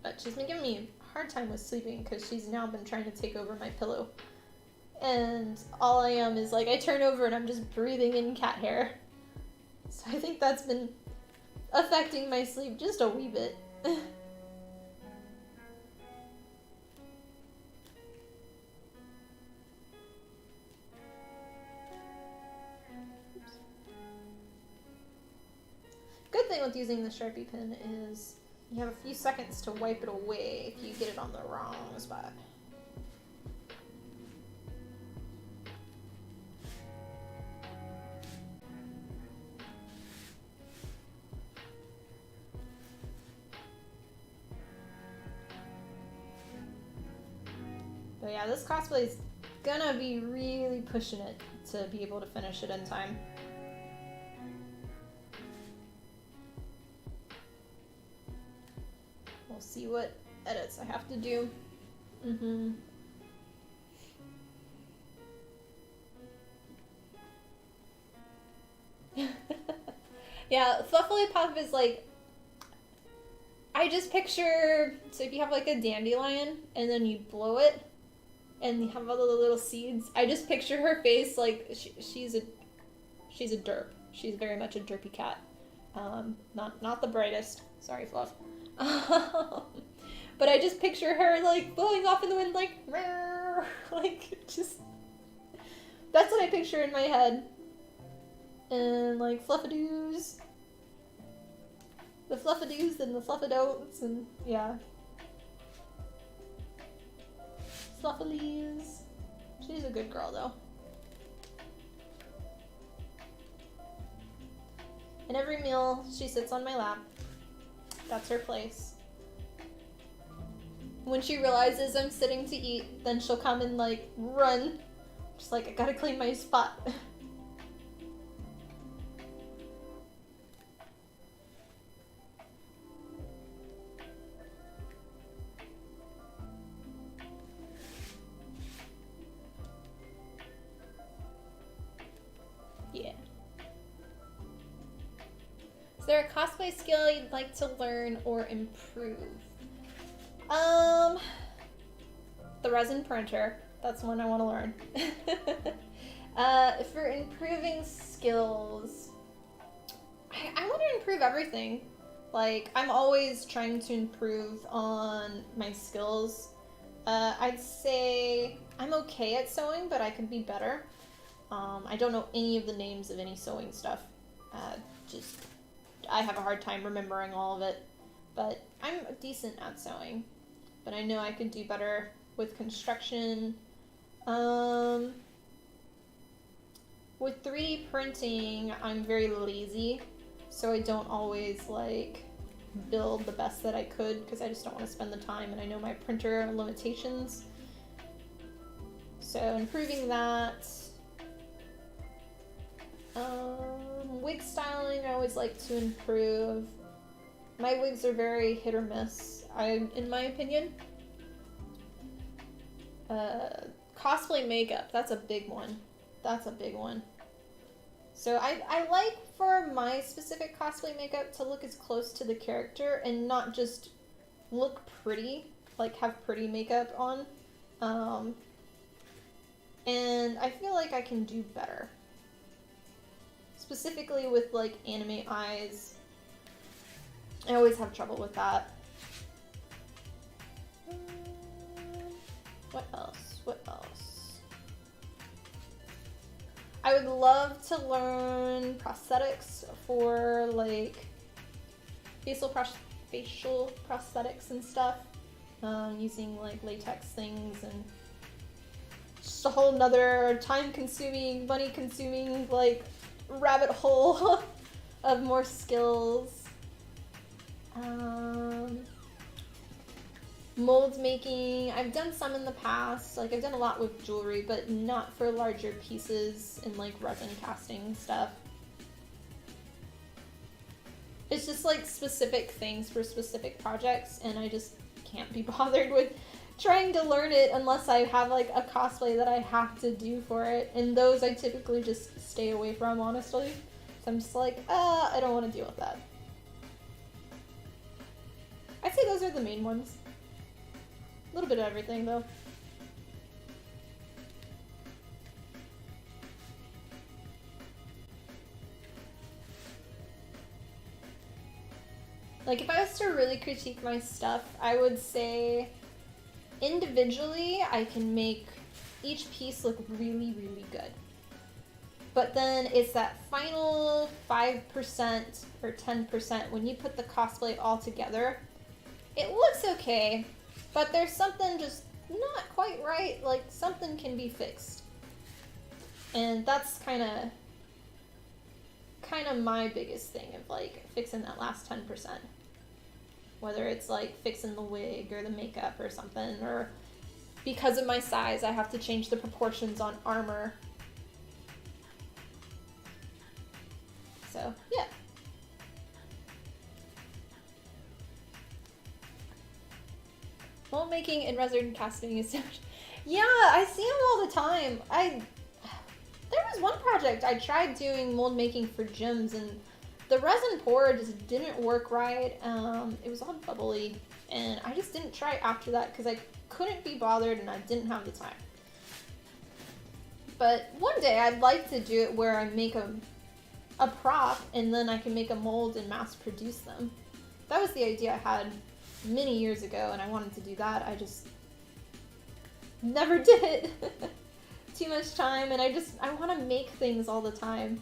But she's been giving me hard time with sleeping because she's now been trying to take over my pillow, and all I am is like I turn over and I'm just breathing in cat hair, so I think that's been affecting my sleep just a wee bit. Good thing with using the Sharpie pen is you have a few seconds to wipe it away if you get it on the wrong spot. But yeah, this cosplay is gonna be really pushing it to be able to finish it in time. We'll see what edits I have to do. Yeah, Fluffily Puff is like, I just picture, so if you have like a dandelion and then you blow it and you have all the little seeds, I just picture her face like she's a derp. She's very much a derpy cat. Not the brightest. Sorry, Fluff. But I just picture her like blowing off in the wind, like just that's what I picture in my head. And like Fluffadoos, the Fluffadoos and the Fluffadon'ts, and yeah, Fluffalies. She's a good girl though. And every meal she sits on my lap. That's her place. When she realizes I'm sitting to eat, then she'll come and like run. Just like, I gotta clean my spot. Yeah. Is there a cosplay skill you'd like to learn or improve? The resin printer. That's one I want to learn. For improving skills, I want to improve everything. Like, I'm always trying to improve on my skills. I'd say I'm okay at sewing, but I could be better. I don't know any of the names of any sewing stuff. I have a hard time remembering all of it. But I'm decent at sewing. But I know I could do better with construction. With 3D printing, I'm very lazy. So I don't always, like, build the best that I could because I just don't want to spend the time, and I know my printer limitations. So improving that. Wig styling, I always like to improve. My wigs are very hit or miss, in my opinion. Cosplay makeup, that's a big one. That's a big one. So I like for my specific cosplay makeup to look as close to the character and not just look pretty, like have pretty makeup on. And I feel like I can do better. Specifically with like anime eyes. I always have trouble with that. What else? What else? I would love to learn prosthetics for like facial prosthetics and stuff. Using like latex things, and just a whole nother time-consuming, money-consuming like rabbit hole of more skills. Mold making, I've done some in the past. Like I've done a lot with jewelry, but not for larger pieces and like resin casting stuff. It's just like specific things for specific projects, and I just can't be bothered with trying to learn it unless I have like a cosplay that I have to do for it, and those I typically just stay away from, honestly. So I'm just like, I don't want to deal with that. I'd say those are the main ones. A little bit of everything, though. Like, if I was to really critique my stuff, I would say individually, I can make each piece look really, really good. But then it's that final 5% or 10% when you put the cosplay all together. It looks okay, but there's something just not quite right. Like, something can be fixed. And that's kind of my biggest thing of, like, fixing that last 10%. Whether it's, like, fixing the wig or the makeup or something, or because of my size, I have to change the proportions on armor. So, yeah. Mold making and resin casting is so much. Yeah, I see them all the time. There was one project I tried doing mold making for gyms, and the resin pour just didn't work right. It was all bubbly, and I just didn't try after that because I couldn't be bothered and I didn't have the time. But one day I'd like to do it where I make a prop and then I can make a mold and mass produce them. That was the idea I had many years ago, and I wanted to do that. I just never did. Too much time, and I want to make things all the time.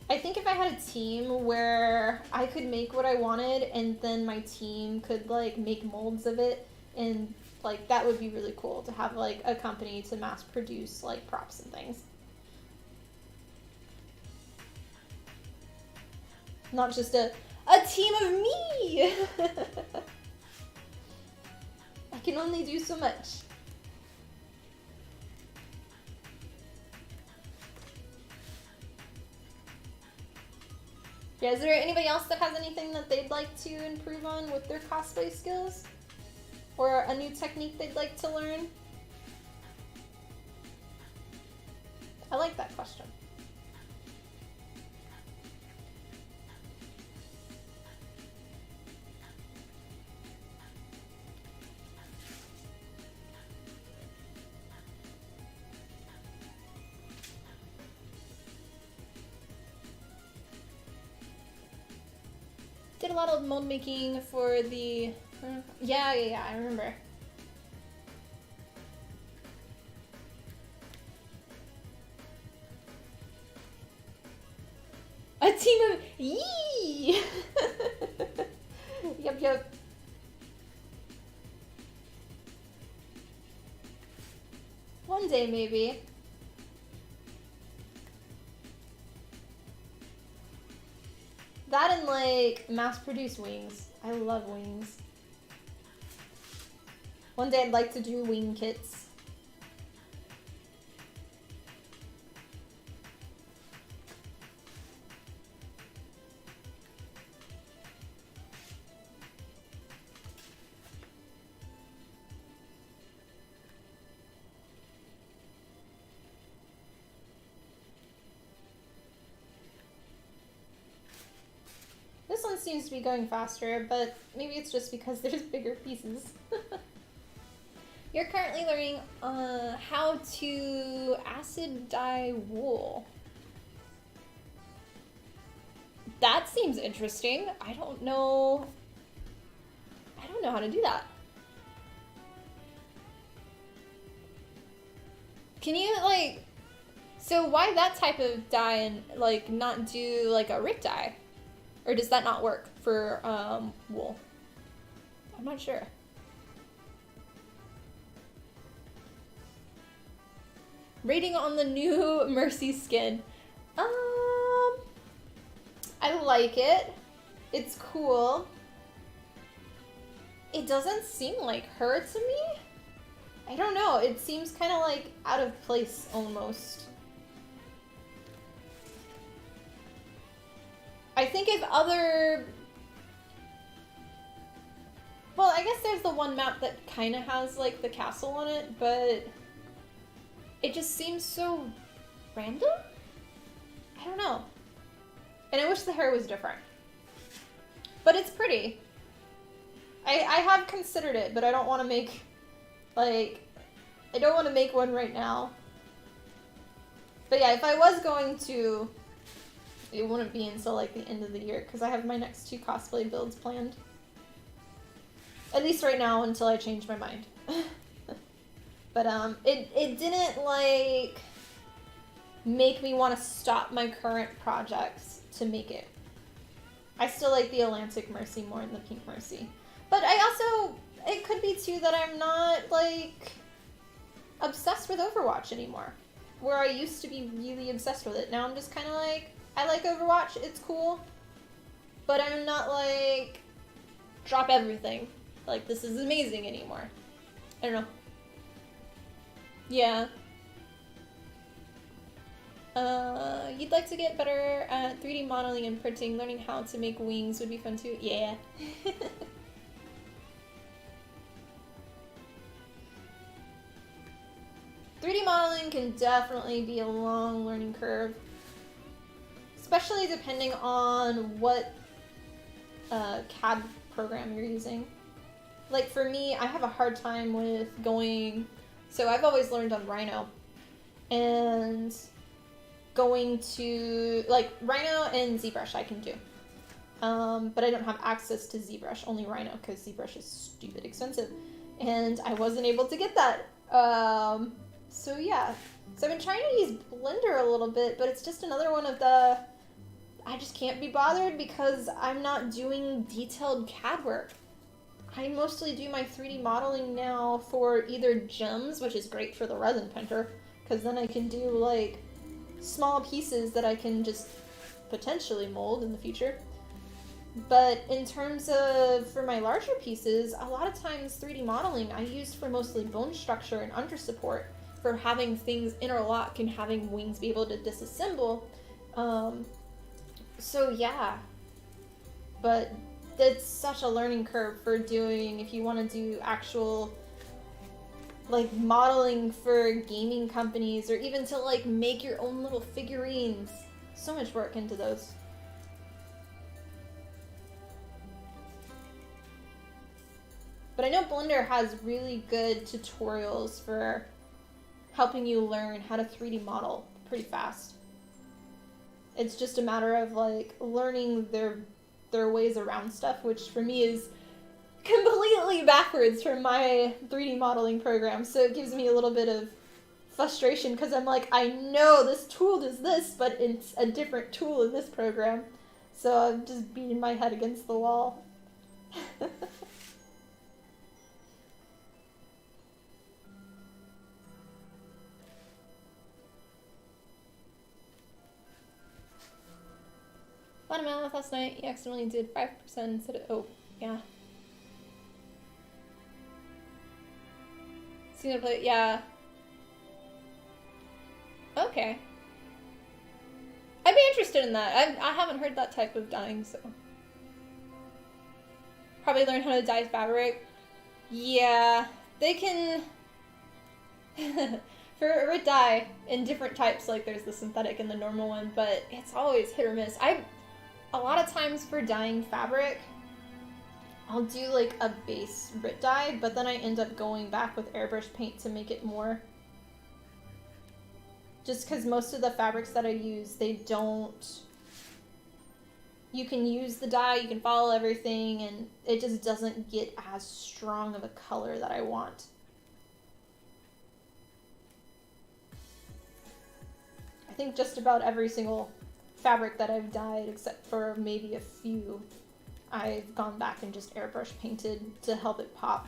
I think if I had a team where I could make what I wanted and then my team could like make molds of it, and like that would be really cool to have like a company to mass produce like props and things. Not just a team of me! I can only do so much. Yeah, is there anybody else that has anything that they'd like to improve on with their cosplay skills? Or a new technique they'd like to learn? I like that question. Did a lot of mold making for the... Yeah, I remember. Yee! Yep. One day, maybe. That and, like, mass-produced wings. I love wings. One day I'd like to do wing kits. This one seems to be going faster, but maybe it's just because there's bigger pieces. You're currently learning how to acid dye wool. That seems interesting. I don't know how to do that. Can you, like, so why that type of dye and, like, not do, like, a Rick dye? Or does that not work for wool? I'm not sure. Rating on the new Mercy skin. I like it. It's cool. It doesn't seem like her to me. I don't know. It seems kind of like out of place almost. I think if other... Well, I guess there's the one map that kind of has, like, the castle on it, but it just seems so random? I don't know. And I wish the hair was different. But it's pretty. I have considered it, but I don't want to make, like, I don't want to make one right now. But yeah, if I was going to, it wouldn't be until, like, the end of the year, because I have my next 2 cosplay builds planned. At least right now, until I change my mind. But, it didn't, like, make me want to stop my current projects to make it. I still like the Atlantic Mercy more than the Pink Mercy. But I also, it could be, too, that I'm not, like, obsessed with Overwatch anymore. Where I used to be really obsessed with it. Now I'm just kind of like, I like Overwatch, it's cool. But I'm not, like, drop everything. Like, this is amazing anymore. I don't know. Yeah. You'd like to get better at 3D modeling and printing. Learning how to make wings would be fun too. Yeah. 3D modeling can definitely be a long learning curve. Especially depending on what CAD program you're using. Like for me, I have a hard time with going... So I've always learned on Rhino. And going to... Like, Rhino and ZBrush I can do. But I don't have access to ZBrush, only Rhino, because ZBrush is stupid expensive. And I wasn't able to get that. So yeah. So I've been trying to use Blender a little bit, but it's just another one of the... I just can't be bothered because I'm not doing detailed CAD work. I mostly do my 3D modeling now for either gems, which is great for the resin printer, because then I can do like small pieces that I can just potentially mold in the future. But in terms of, for my larger pieces, a lot of times 3D modeling I use for mostly bone structure and under support, for having things interlock and having wings be able to disassemble. So yeah, but that's such a learning curve for doing, if you want to do actual like modeling for gaming companies, or even to like make your own little figurines. So much work into those. But I know Blender has really good tutorials for helping you learn how to 3D model pretty fast. It's just a matter of like learning their ways around stuff, which for me is completely backwards from my 3D modeling program. So it gives me a little bit of frustration because I'm like, I know this tool does this, but it's a different tool in this program. So I'm just beating my head against the wall. Went a math last night. He accidentally did 5% instead of, oh, yeah. Seen it play, yeah. Okay. I'd be interested in that. I haven't heard that type of dyeing, so. Probably learn how to dye fabric. Yeah, they can. For a dye in different types, like there's the synthetic and the normal one, but it's always hit or miss. A lot of times for dyeing fabric, I'll do like a base Rit dye, but then I end up going back with airbrush paint to make it more. Just because most of the fabrics that I use, they don't... You can use the dye, you can follow everything, and it just doesn't get as strong of a color that I want. I think just about every single fabric that I've dyed, except for maybe a few, I've gone back and just airbrush painted to help it pop.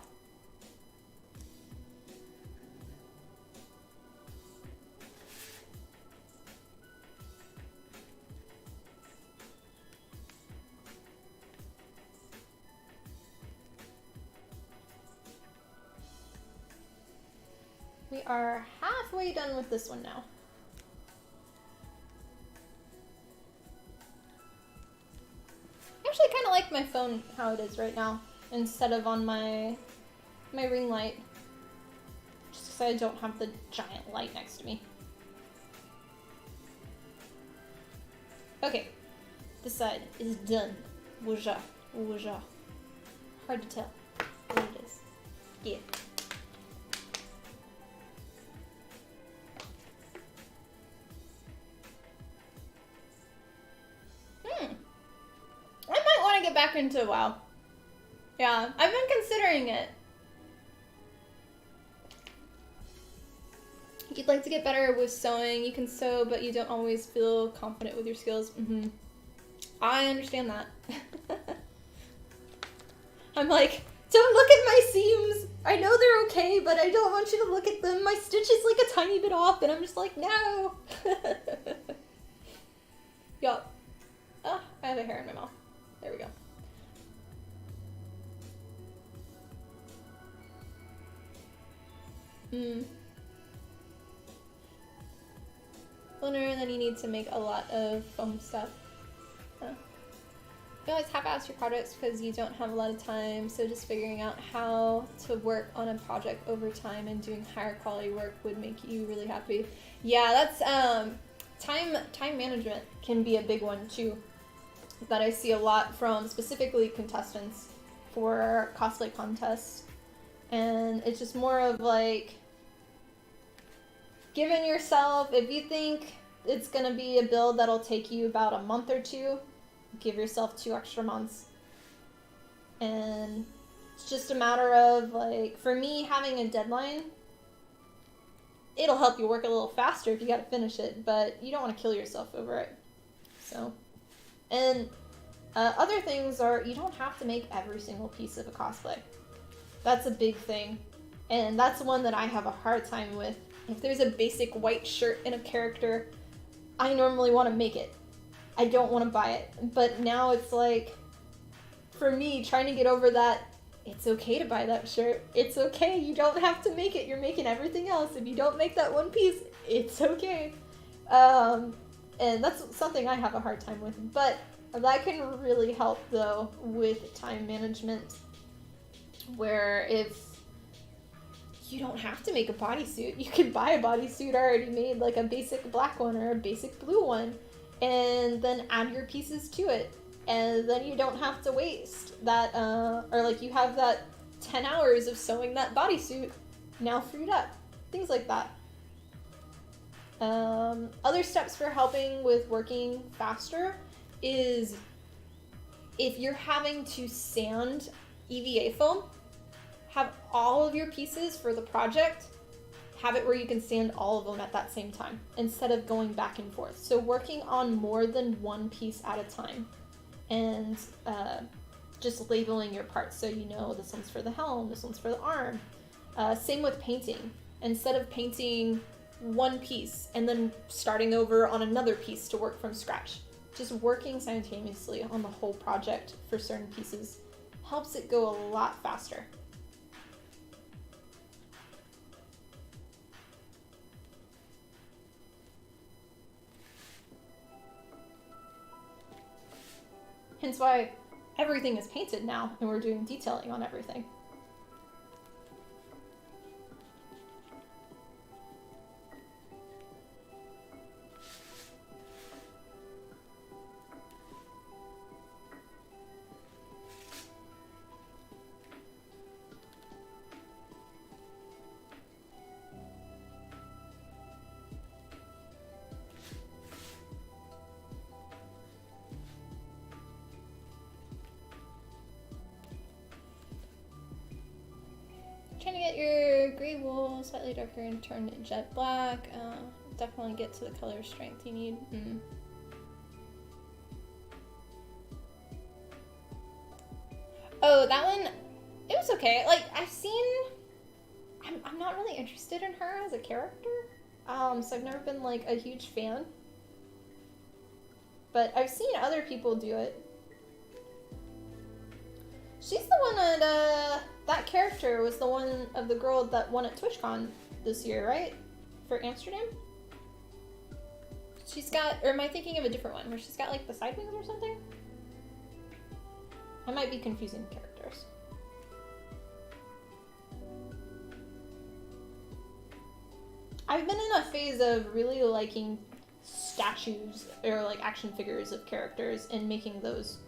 We are halfway done with this one now. I actually kind of like my phone how it is right now, instead of on my ring light. Just because I don't have the giant light next to me. Okay, this side is done. Wooja, wooja. Hard to tell what it is. Yeah. I might want to get back into WoW. Yeah, I've been considering it. You'd like to get better with sewing. You can sew, but you don't always feel confident with your skills. Mm-hmm. I understand that. I'm like, don't look at my seams. I know they're okay, but I don't want you to look at them. My stitch is like a tiny bit off, and I'm just like, no. Yup. Oh, I have a hair in my mouth. There we go. Learn that you need to make a lot of foam stuff. Huh. You always half-ass your projects because you don't have a lot of time, so just figuring out how to work on a project over time and doing higher quality work would make you really happy. Yeah, that's time management can be a big one too, that I see a lot from specifically contestants for cosplay contests. And it's just more of like giving yourself, if you think it's gonna be a build that'll take you about a month or two, give yourself 2 extra months. And it's just a matter of like, for me, having a deadline, it'll help you work a little faster if you gotta finish it, but you don't want to kill yourself over it. So, and other things are, you don't have to make every single piece of a cosplay. That's a big thing, and that's one that I have a hard time with. If there's a basic white shirt in a character, I normally want to make it. I don't want to buy it. But now it's like, for me, trying to get over that, it's okay to buy that shirt. It's okay. You don't have to make it. You're making everything else. If you don't make that one piece, it's okay. And that's something I have a hard time with. But that can really help, though, with time management. Where if you don't have to make a bodysuit, you can buy a bodysuit already made, like a basic black one or a basic blue one, and then add your pieces to it. And then you don't have to waste that, or like you have that 10 hours of sewing that bodysuit now freed up. Things like that. Other steps for helping with working faster is if you're having to sand EVA foam, have all of your pieces for the project, have it where you can sand all of them at that same time instead of going back and forth. So working on more than one piece at a time and just labeling your parts so you know this one's for the helm, this one's for the arm. Same with painting. Instead of painting one piece and then starting over on another piece to work from scratch, just working simultaneously on the whole project for certain pieces helps it go a lot faster. Hence why everything is painted now and we're doing detailing on everything. Trying to get your gray wool slightly darker and turn it jet black. Definitely get to the color strength you need. Oh, that one, it was okay. Like, I'm not really interested in her as a character. So I've never been like a huge fan. But I've seen other people do it. She's the one that character was the one of the girl that won at TwitchCon this year, right? For Amsterdam? She's got, or am I thinking of a different one where she's got like the side wings or something? I might be confusing characters. I've been in a phase of really liking statues or like action figures of characters and making those.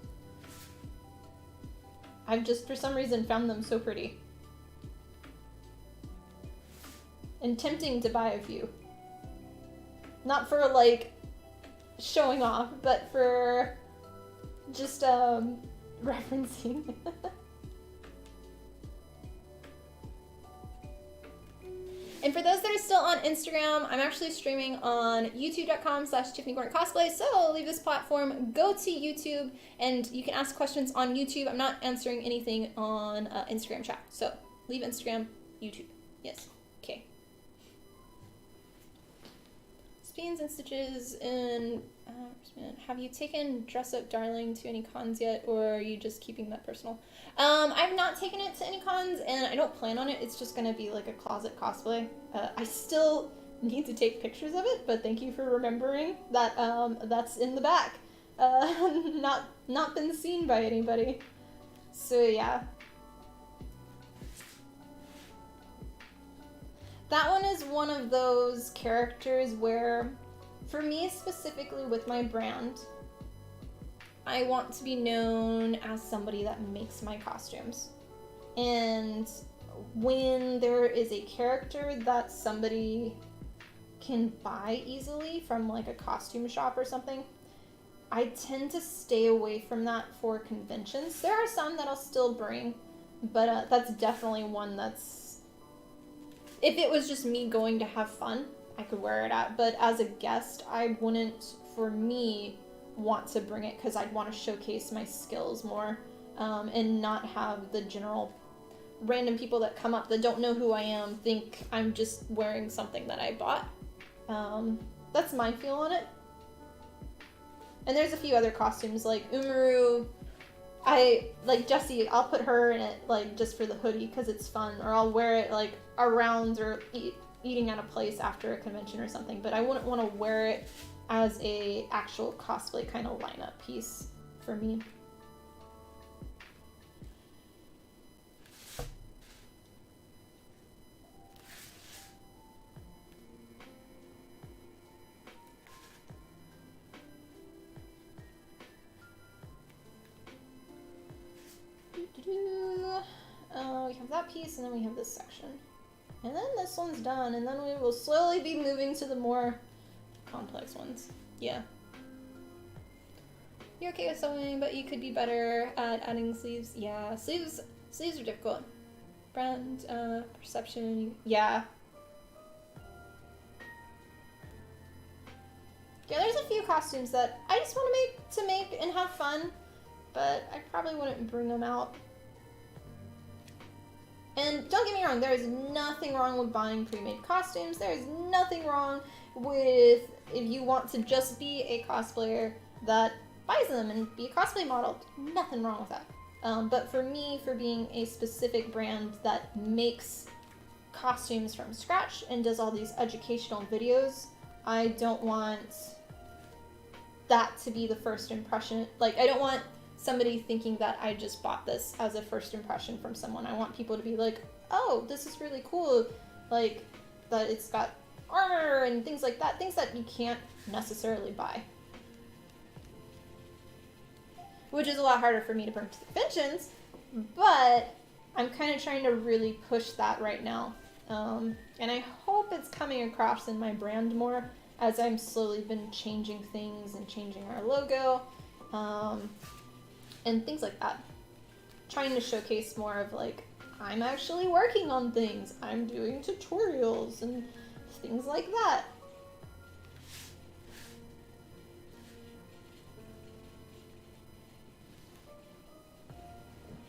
I've just, for some reason, found them so pretty. And tempting to buy a few. Not for, like, showing off, but for just, referencing. And for those that are still on Instagram, I'm actually streaming on youtube.com/TiffanyGordonCosplay. So leave this platform, go to YouTube, and you can ask questions on YouTube. I'm not answering anything on Instagram chat. So leave Instagram, YouTube. Yes. Okay. Spins and stitches and have you taken Dress Up Darling to any cons yet, or are you just keeping that personal? I've not taken it to any cons, and I don't plan on it. It's just gonna be like a closet cosplay. I still need to take pictures of it, but thank you for remembering that that's in the back. Not been seen by anybody. So yeah. That one is one of those characters where, for me specifically with my brand, I want to be known as somebody that makes my costumes. And when there is a character that somebody can buy easily from like a costume shop or something, I tend to stay away from that for conventions. There are some that I'll still bring, but that's definitely one that's, if it was just me going to have fun, I could wear it out. But as a guest, I wouldn't, for me, want to bring it because I'd want to showcase my skills more and not have the general random people that come up that don't know who I am think I'm just wearing something that I bought. That's my feel on it. And there's a few other costumes like Umaru. I like Jessie, I'll put her in it like just for the hoodie because it's fun, or I'll wear it like around or eating at a place after a convention or something, but I wouldn't want to wear it as a actual cosplay kind of lineup piece for me. We have that piece, and then we have this section. And then this one's done, and then we will slowly be moving to the more complex ones. Yeah. You're okay with sewing, but you could be better at adding sleeves. Yeah, sleeves are difficult. Brand, perception, yeah. Yeah, there's a few costumes that I just want to make and have fun. but I probably wouldn't bring them out. And don't get me wrong, there is nothing wrong with buying pre-made costumes. There is nothing wrong with if you want to just be a cosplayer that buys them and be a cosplay model. Nothing wrong with that. But for me, for being a specific brand that makes costumes from scratch and does all these educational videos, I don't want that to be the first impression. Like, I don't want somebody thinking that I just bought this as a first impression from someone. I want people to be like, oh, this is really cool. Like, that it's got armor and things like that. Things that you can't necessarily buy. Which is a lot harder for me to bring to the conventions, but I'm kind of trying to really push that right now. And I hope it's coming across in my brand more as I'm slowly been changing things and changing our logo, and things like that. Trying to showcase more of like, I'm actually working on things. I'm doing tutorials and things like that.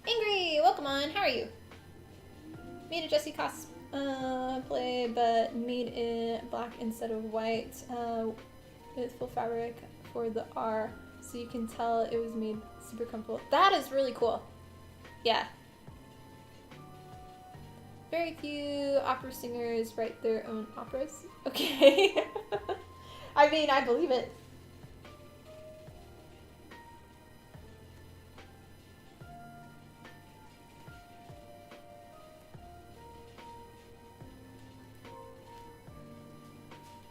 Angry, welcome on. How are you? Made a Jessie cosplay, but made it black instead of white with full fabric for the R, so you can tell it was made super comfortable. That is really cool. Yeah. Very few opera singers write their own operas. Okay. I mean, I believe it.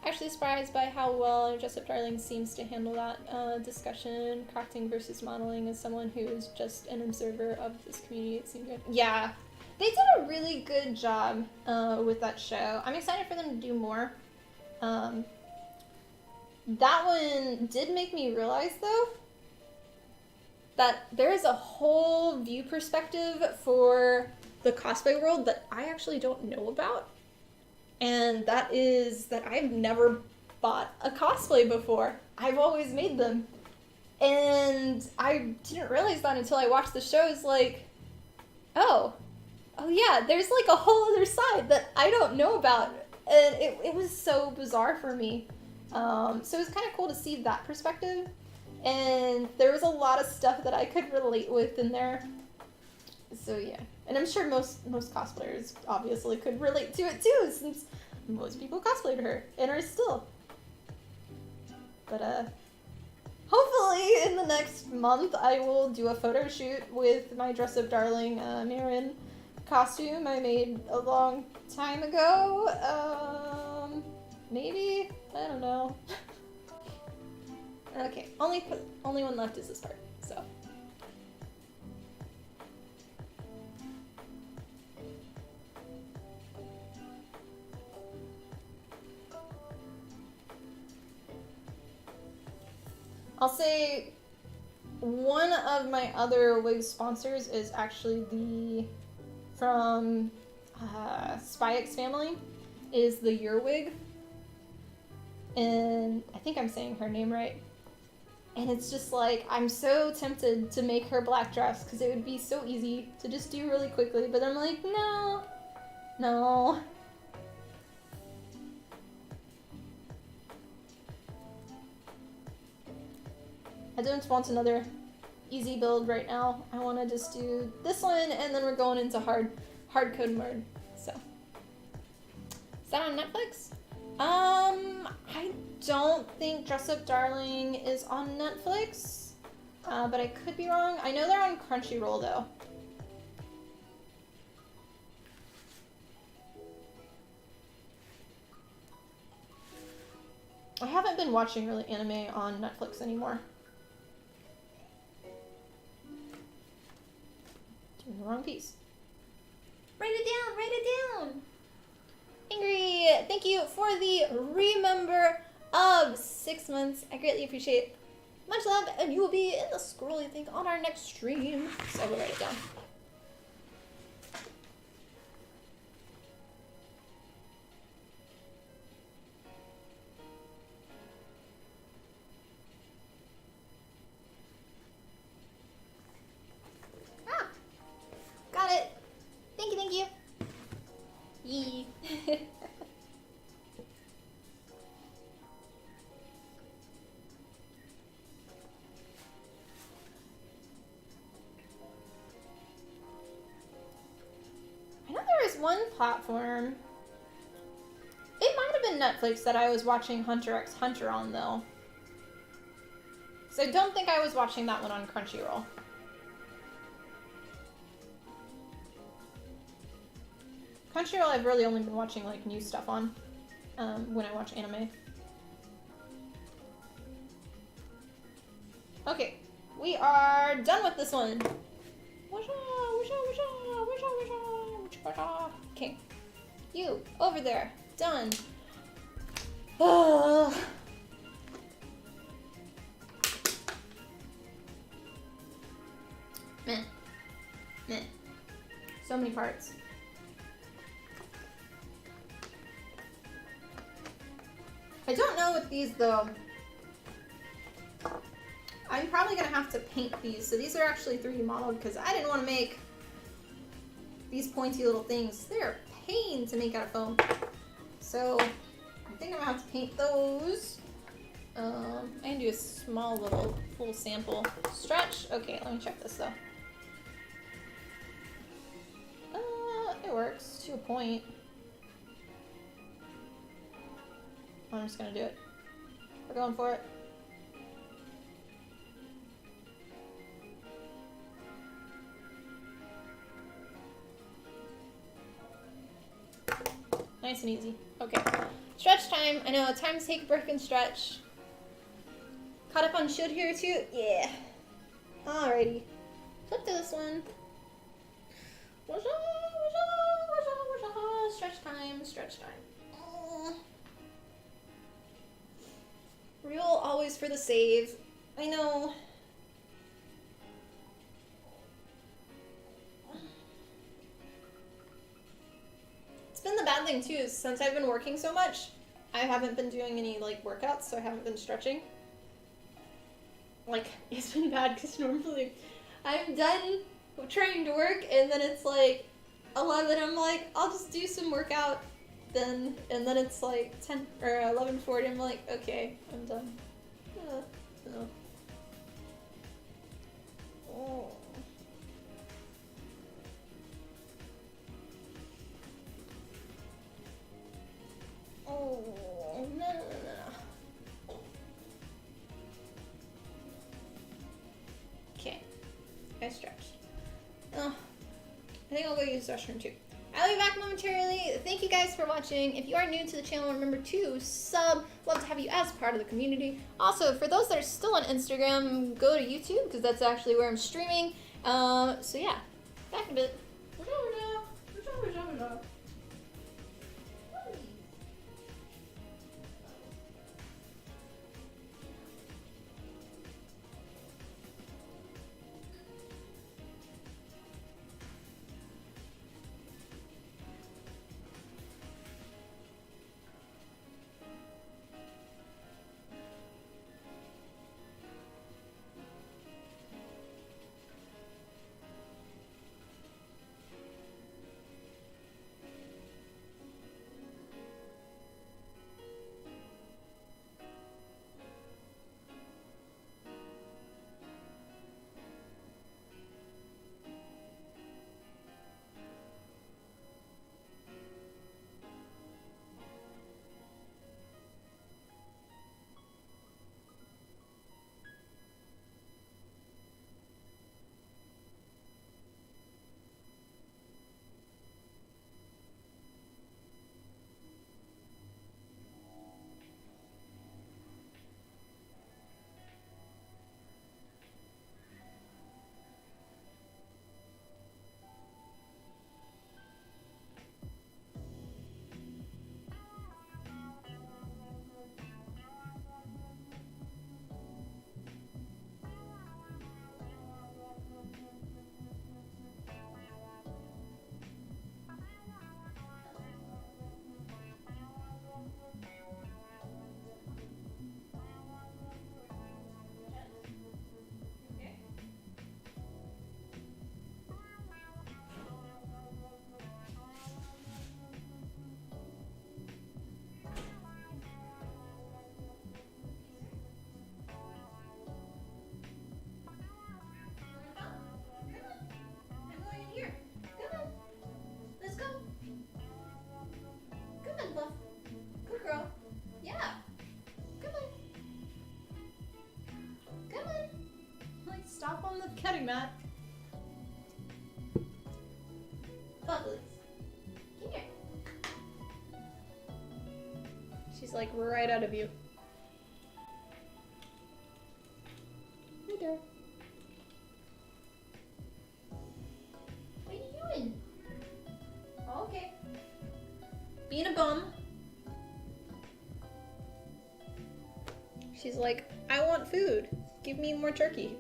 Actually surprised by how well Dress Up Darling seems to handle that discussion, crafting versus modeling, as someone who is just an observer of this community. It seemed good. Yeah, they did a really good job with that show. I'm excited for them to do more. That one did make me realize, though, that there is a whole view perspective for the cosplay world that I actually don't know about. And that is that I've never bought a cosplay before. I've always made them. And I didn't realize that until I watched the shows, like, oh yeah, there's like a whole other side that I don't know about. And it was so bizarre for me. So it was kind of cool to see that perspective. And there was a lot of stuff that I could relate with in there. So yeah. And I'm sure most cosplayers obviously could relate to it too, since most people cosplayed her and are still. But hopefully in the next month I will do a photo shoot with my Dress Up Darling Marin costume I made a long time ago. Maybe? I don't know. Okay, only one left is this part, so. I'll say one of my other wig sponsors is actually from Spy X Family, is the Your Wig. And I think I'm saying her name right. And it's just like, I'm so tempted to make her black dress because it would be so easy to just do really quickly. But I'm like, no. I don't want another easy build right now. I want to just do this one, and then we're going into hard code mode. So, is that on Netflix? I don't think Dress Up Darling is on Netflix, but I could be wrong. I know they're on Crunchyroll though. I haven't been watching really anime on Netflix anymore. Doing the wrong piece. Write it down! Angry, thank you for the remember of 6 months. I greatly appreciate it. Much love, and you will be in the scrolly thing on our next stream. So I will write it down. platform. It might have been Netflix that I was watching Hunter x Hunter on, though. So I don't think I was watching that one on Crunchyroll. Crunchyroll I've really only been watching like new stuff on when I watch anime. Okay, we are done with this one. Okay, you over there, done. Meh. Meh. So many parts. I don't know with these though. I'm probably gonna have to paint these. So these are actually 3D modeled because I didn't want to make these pointy little things. They're a pain to make out of foam. So I think I'm gonna have to paint those. I can do a small little full sample stretch. Okay, let me check this though. It works to a point. I'm just gonna do it. We're going for it. Nice and easy. Okay. Stretch time. I know, time to take a break and stretch. Caught up on Shield here too? Yeah. Alrighty. Flip to this one. Stretch time, stretch time. Real always for the save. I know. It's been the bad thing too, is since I've been working so much, I haven't been doing any like workouts, so I haven't been stretching. Like, it's been bad because normally I'm done trying to work and then it's like 11, I'm like, I'll just do some workout then, and then it's like 10 or 11:40, I'm like, okay, I'm done. No. Oh. Oh, no. Okay, I stretched. Oh, I think I'll go use the restroom too. I'll be back momentarily. Thank you guys for watching. If you are new to the channel, remember to sub. Love to have you as part of the community. Also, for those that are still on Instagram, go to YouTube because that's actually where I'm streaming. So yeah, back a bit. chatting, Matt. Bubbles. Come here. She's like right out of view. Hey there. What are you doing? Oh, okay. Being a bum. She's like, I want food. Give me more turkey.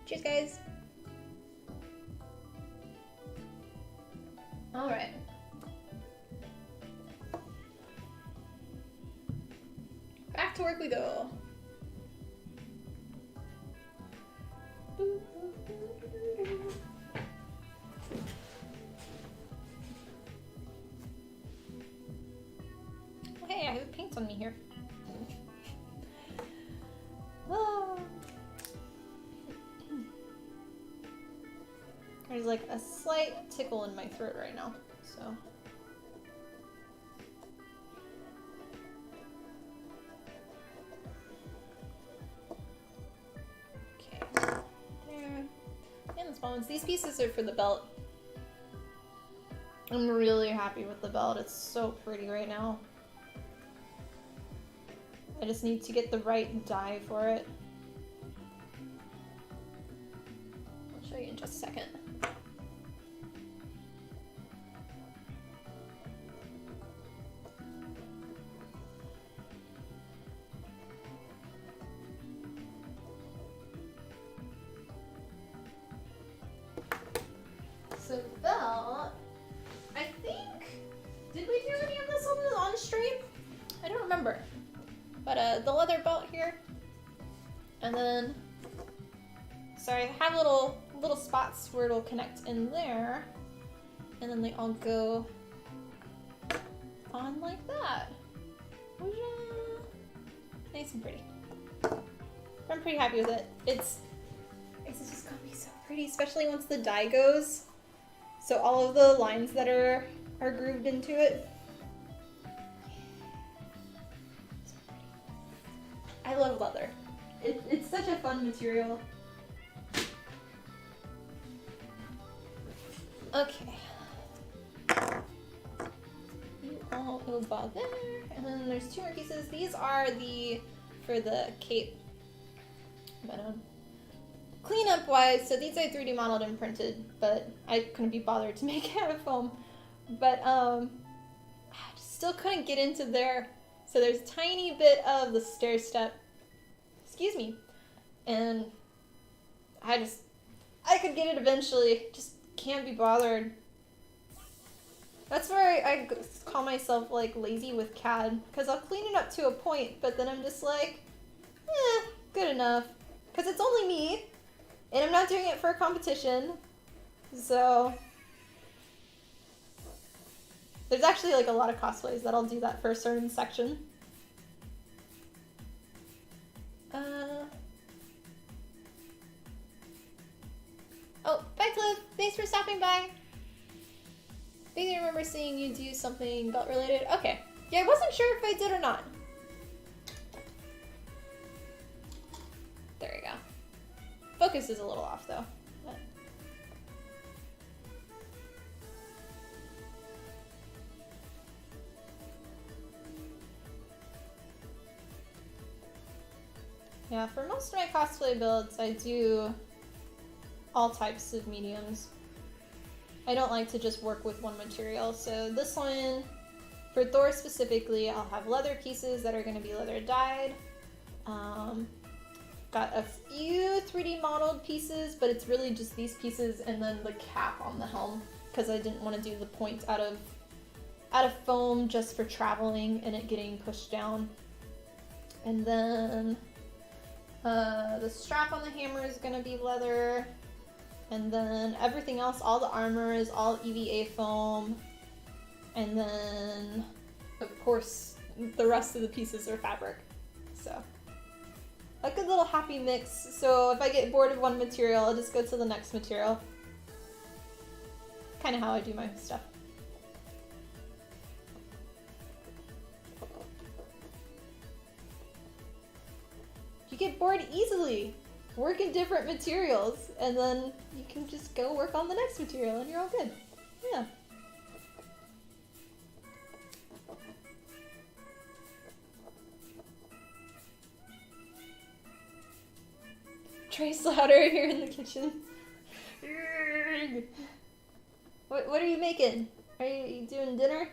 Cheers, guys. All right. Back to work we go. Oh, hey, I have paint on me here. Oh. There's like a slight tickle in my throat right now, so. Okay, there. And the small ones. These pieces are for the belt. I'm really happy with the belt. It's so pretty right now. I just need to get the right dye for it. I'll show you in just a second. So the belt, I think, did we do any of this on stream? I don't remember. But the leather belt here, and then, sorry, I have little spots where it'll connect in there, and then they all go on like that. Nice and pretty. I'm pretty happy with it. It's just gonna be so pretty, especially once the dye goes. So all of the lines that are grooved into it. I love leather. It's such a fun material. Okay. You all over there. And then there's two more pieces. These are for the cape. But cleanup wise, so these are 3D modeled and printed, but I couldn't be bothered to make it out of foam. But I just still couldn't get into there. So there's a tiny bit of the stair step, excuse me, and I could get it eventually, just can't be bothered. That's where I call myself like lazy with CAD, because I'll clean it up to a point, but then I'm just like, good enough, because it's only me, and I'm not doing it for a competition, so. There's actually like a lot of cosplays that'll do that for a certain section. Oh, bye Cliff! Thanks for stopping by! I think I remember seeing you do something belt related. Okay. Yeah, I wasn't sure if I did or not. There we go. Focus is a little off though. But... yeah, for most of my cosplay builds, I do all types of mediums. I don't like to just work with one material. So this one, for Thor specifically, I'll have leather pieces that are going to be leather dyed. Got a few 3D modeled pieces, but it's really just these pieces and then the cap on the helm, because I didn't want to do the point out of foam just for traveling and it getting pushed down. And then the strap on the hammer is going to be leather. And then everything else, all the armor is all EVA foam. And then, of course, the rest of the pieces are fabric. So, a good little happy mix. So if I get bored of one material, I'll just go to the next material. Kind of how I do my stuff. You get bored easily. Work in different materials, and then you can just go work on the next material, and you're all good. Yeah. Trace louder here in the kitchen. What are you making? Are you doing dinner?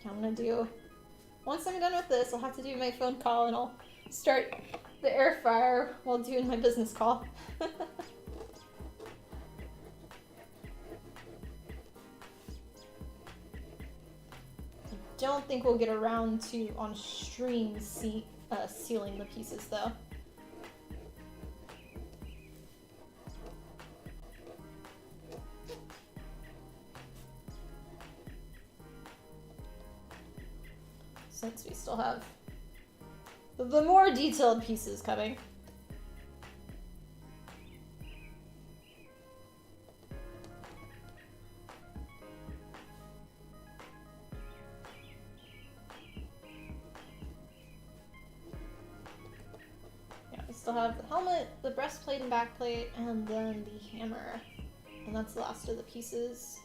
I'm gonna do, once I'm done with this, I'll have to do my phone call and I'll start the air fryer while doing my business call. I don't think we'll get around to, on stream, sealing the pieces though. Since we still have the more detailed pieces coming. Yeah, we still have the helmet, the breastplate and backplate, and then the hammer. And that's the last of the pieces.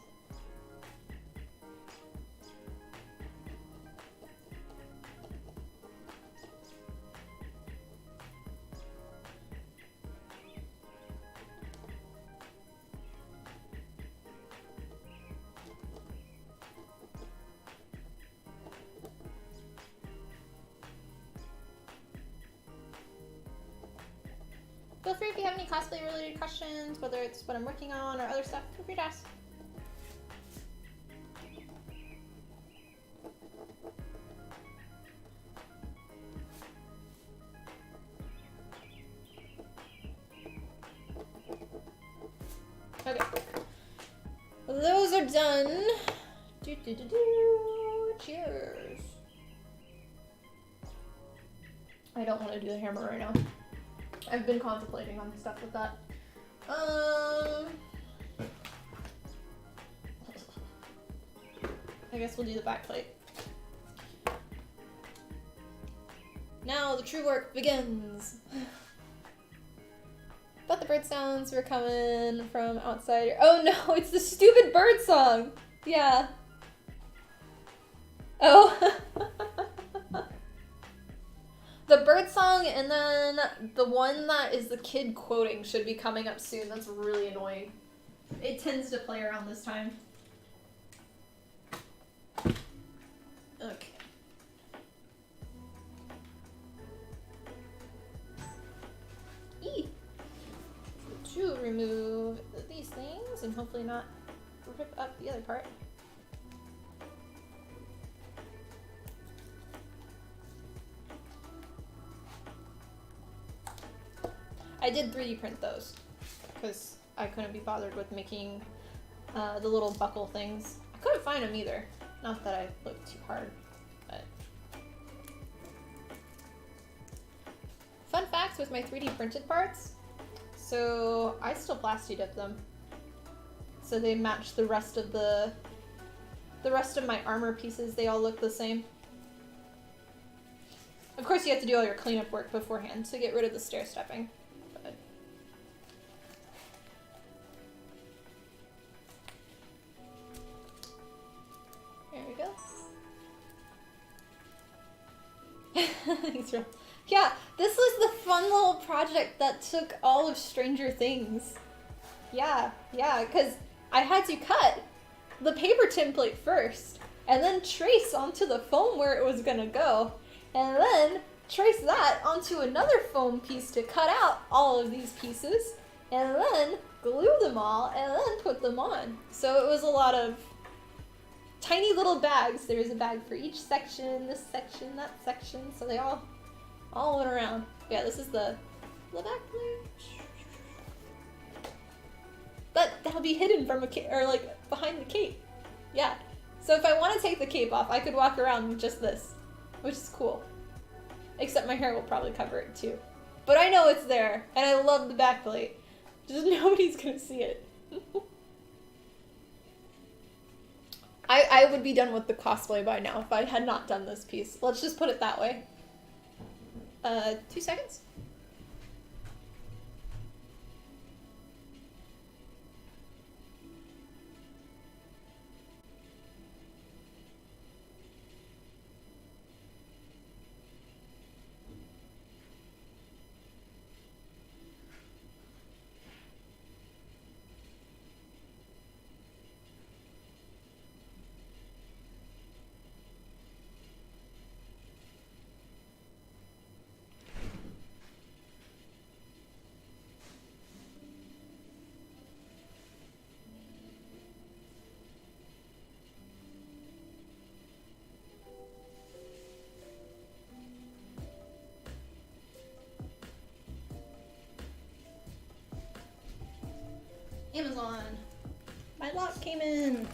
Feel free if you have any cosplay related questions, whether it's what I'm working on or other stuff, feel free to ask. Okay. Those are done. Cheers. I don't want to do the hammer right now. I've been contemplating on stuff with that. I guess we'll do the backplate. Now the true work begins. Thought the bird sounds were coming from outside. Oh no, it's the stupid bird song! Yeah. Oh. The bird song and then the one that is the kid quoting should be coming up soon. That's really annoying. It tends to play around this time. Okay. To remove these things and hopefully not rip up the other part. I did 3D print those because I couldn't be bothered with making the little buckle things. I couldn't find them either. Not that I looked too hard, but. Fun facts with my 3D printed parts. So I still plasti dip them. So they match the rest of my armor pieces. They all look the same. Of course you have to do all your cleanup work beforehand to get rid of the stair stepping. There we go. Thanks, Ro. Yeah, this was the fun little project that took all of Stranger Things. Yeah, because I had to cut the paper template first, and then trace onto the foam where it was gonna go, and then trace that onto another foam piece to cut out all of these pieces, and then glue them all, and then put them on. So it was a lot of tiny little bags. There was a bag for each section, this section, that section, so they all went around. Yeah, this is the back blue. But that'll be hidden from a cape, or like behind the cape. Yeah. So if I want to take the cape off, I could walk around with just this, which is cool. Except my hair will probably cover it too. But I know it's there, and I love the backplate. Just nobody's gonna see it. I would be done with the cosplay by now if I had not done this piece. Let's just put it that way. 2 seconds? Amazon. My lot came in.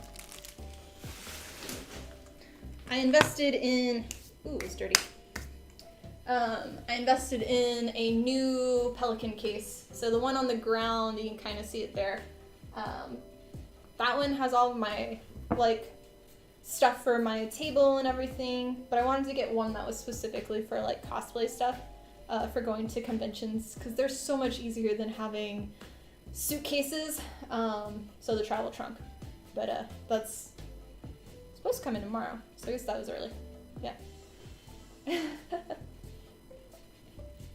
I invested in, ooh, it's dirty. I invested in a new Pelican case. So the one on the ground, you can kind of see it there. That one has all of my, like, stuff for my table and everything, but I wanted to get one that was specifically for, like, cosplay stuff, for going to conventions, because they're so much easier than having suitcases, so the travel trunk. But that's supposed to come in tomorrow, so I guess that was early. Yeah.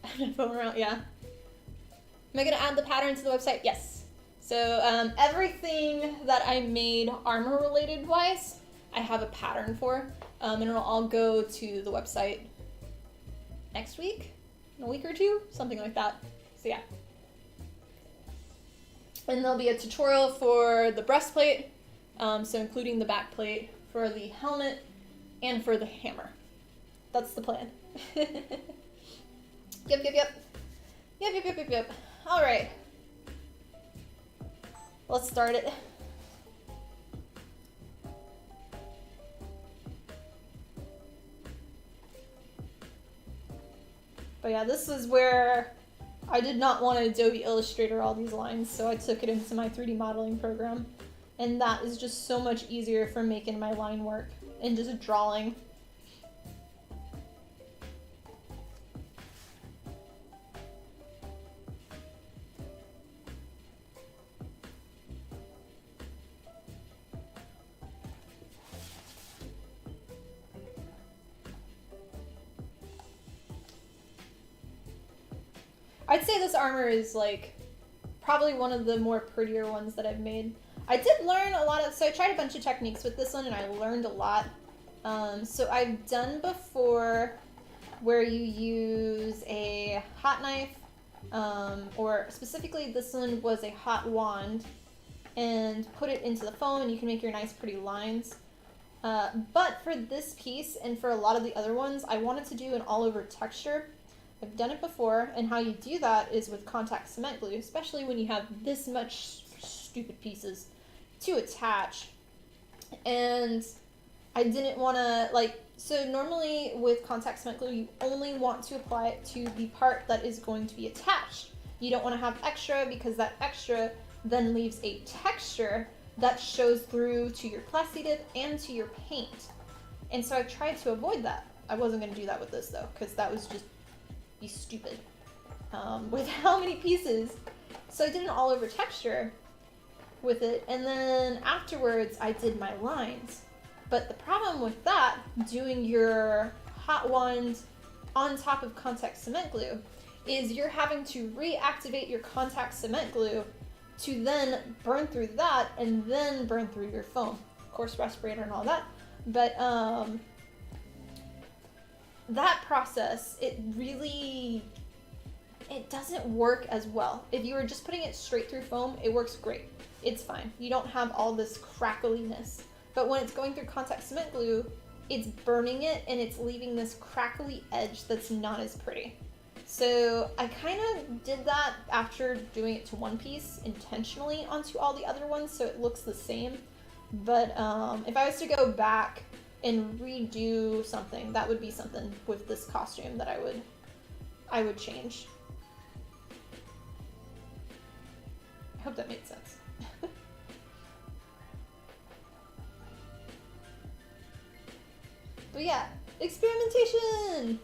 I'm phone around, yeah. Am I gonna add the pattern to the website? Yes. So everything that I made armor related wise, I have a pattern for, and it'll all go to the website next week, in a week or two, something like that. So yeah. And there'll be a tutorial for the breastplate, so including the back plate, for the helmet, and for the hammer. That's the plan. Yep. All right. Let's start it. But yeah, this is where I did not want to Adobe Illustrator all these lines, so I took it into my 3D modeling program. And that is just so much easier for making my line work and just drawing. I'd say this armor is like probably one of the more prettier ones that I've made. I did learn a lot of, so I tried a bunch of techniques with this one and I learned a lot. So I've done before where you use a hot knife, or specifically this one was a hot wand, and put it into the foam and you can make your nice pretty lines. But for this piece and for a lot of the other ones, I wanted to do an all over texture. I've done it before, and how you do that is with contact cement glue, especially when you have this much stupid pieces to attach. And I didn't want to, like, so normally with contact cement glue, you only want to apply it to the part that is going to be attached. You don't want to have extra, because that extra then leaves a texture that shows through to your plasti dip and to your paint. And so I tried to avoid that. I wasn't going to do that with this though, because that was just be stupid with how many pieces. So I did an all over texture with it, and then afterwards I did my lines. But the problem with that, doing your hot wand on top of contact cement glue, is you're having to reactivate your contact cement glue to then burn through that and then burn through your foam. Of course, respirator and all that. But that process, it doesn't work as well. If you were just putting it straight through foam, it works great. It's fine. You don't have all this crackliness. But when it's going through contact cement glue, it's burning it and it's leaving this crackly edge that's not as pretty. So I kind of did that after doing it to one piece intentionally onto all the other ones so it looks the same. But if I was to go back and redo something, that would be something with this costume that I would change. I hope that made sense. But yeah, experimentation!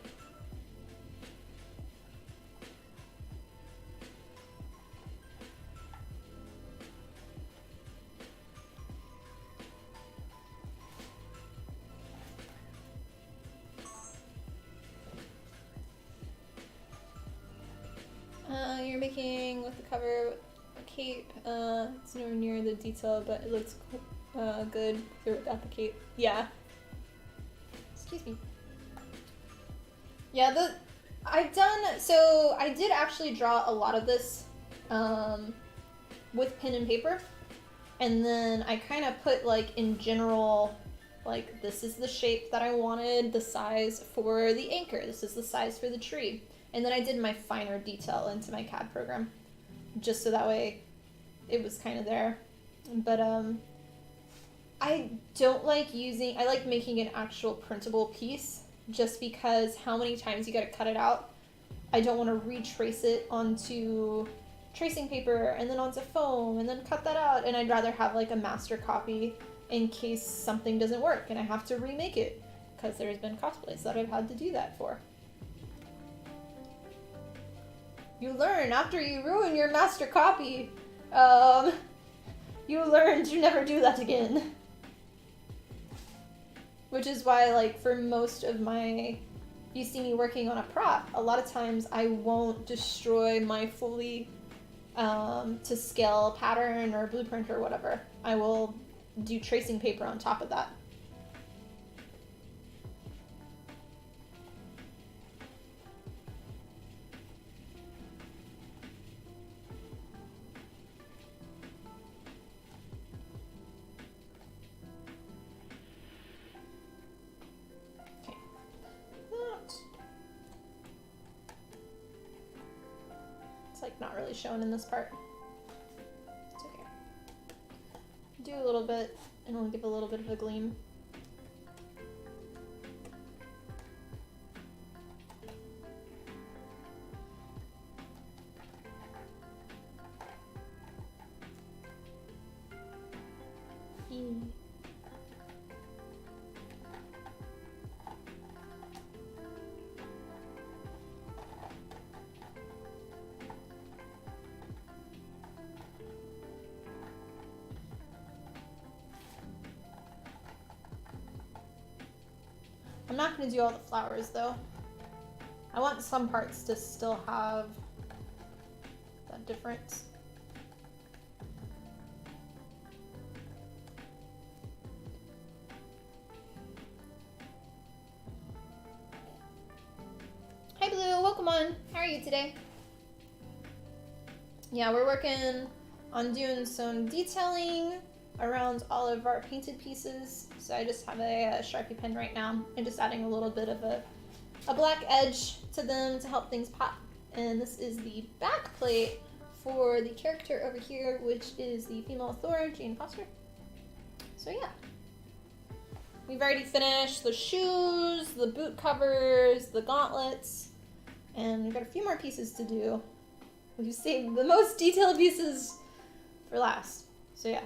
You're making with the cover a cape. It's nowhere near the detail, but it looks good without the cape. Yeah. Excuse me. Yeah, I did actually draw a lot of this with pen and paper. And then I kind of put like in general, like this is the shape that I wanted, the size for the anchor, this is the size for the tree. And then I did my finer detail into my CAD program, just so that way it was kind of there. But I like making an actual printable piece, just because how many times you gotta cut it out. I don't want to retrace it onto tracing paper and then onto foam and then cut that out, and I'd rather have like a master copy in case something doesn't work and I have to remake it, because there's been cosplays that I've had to do that for. You learn after you ruin your master copy. You learn to never do that again. Which is why, like, for most of my, you see me working on a prop, a lot of times I won't destroy my fully to scale pattern or blueprint or whatever. I will do tracing paper on top of that. Not really shown in this part. It's okay. Do a little bit, and we'll give a little bit of a gleam. I'm not going to do all the flowers though. I want some parts to still have that difference. Hi Blue, welcome on. How are you today? Yeah, we're working on doing some detailing around all of our painted pieces. So I just have a Sharpie pen right now and just adding a little bit of a black edge to them to help things pop. And this is the back plate for the character over here, which is the female Thor, Jane Foster. So yeah. We've already finished the shoes, the boot covers, the gauntlets, and we've got a few more pieces to do. We've saved the most detailed pieces for last. So yeah.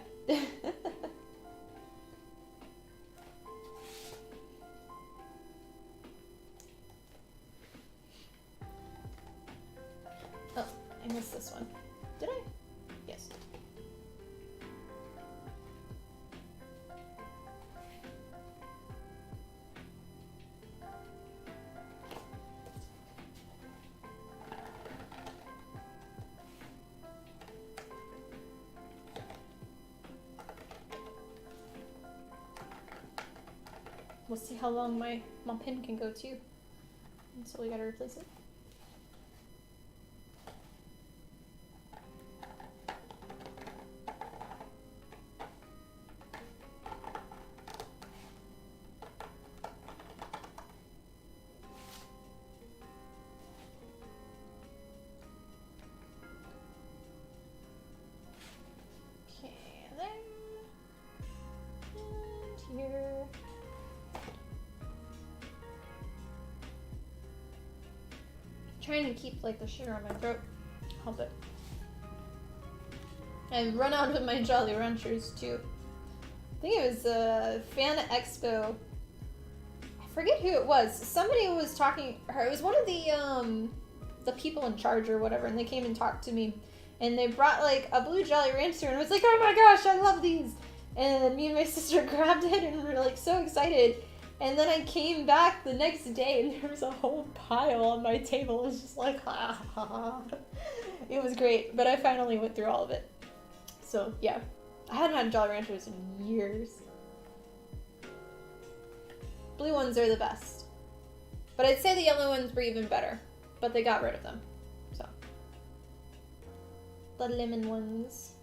Oh, I missed this one. Did I? Yes. We'll see how long my pin can go too. And so we gotta replace it. Okay, there. And here. Trying to keep like the sugar on my throat. Help it. I've run out of my Jolly Ranchers too. I think it was Fan Expo. I forget who it was. Somebody was talking, or it was one of the people in charge or whatever, and they came and talked to me. And they brought like a blue Jolly Rancher, and I was like, oh my gosh, I love these. And me and my sister grabbed it and we were like so excited. And then I came back the next day and there was a whole pile on my table. It was just like, ha ha ha. It was great, but I finally went through all of it. So yeah, I hadn't had Jolly Ranchers in years. Blue ones are the best. But I'd say the yellow ones were even better, but they got rid of them. So the lemon ones.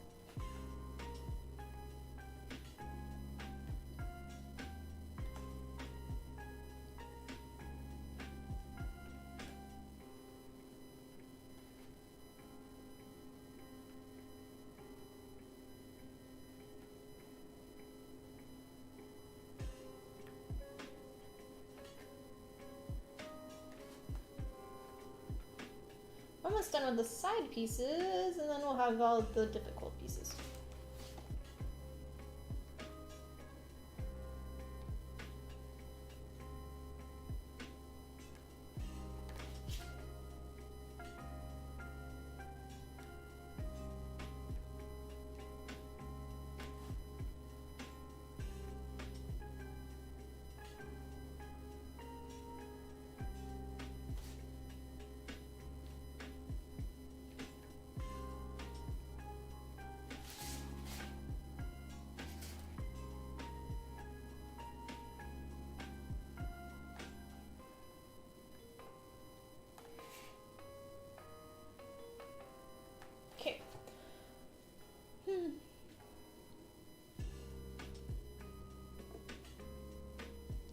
Almost done with the side pieces, and then we'll have all the difficult pieces.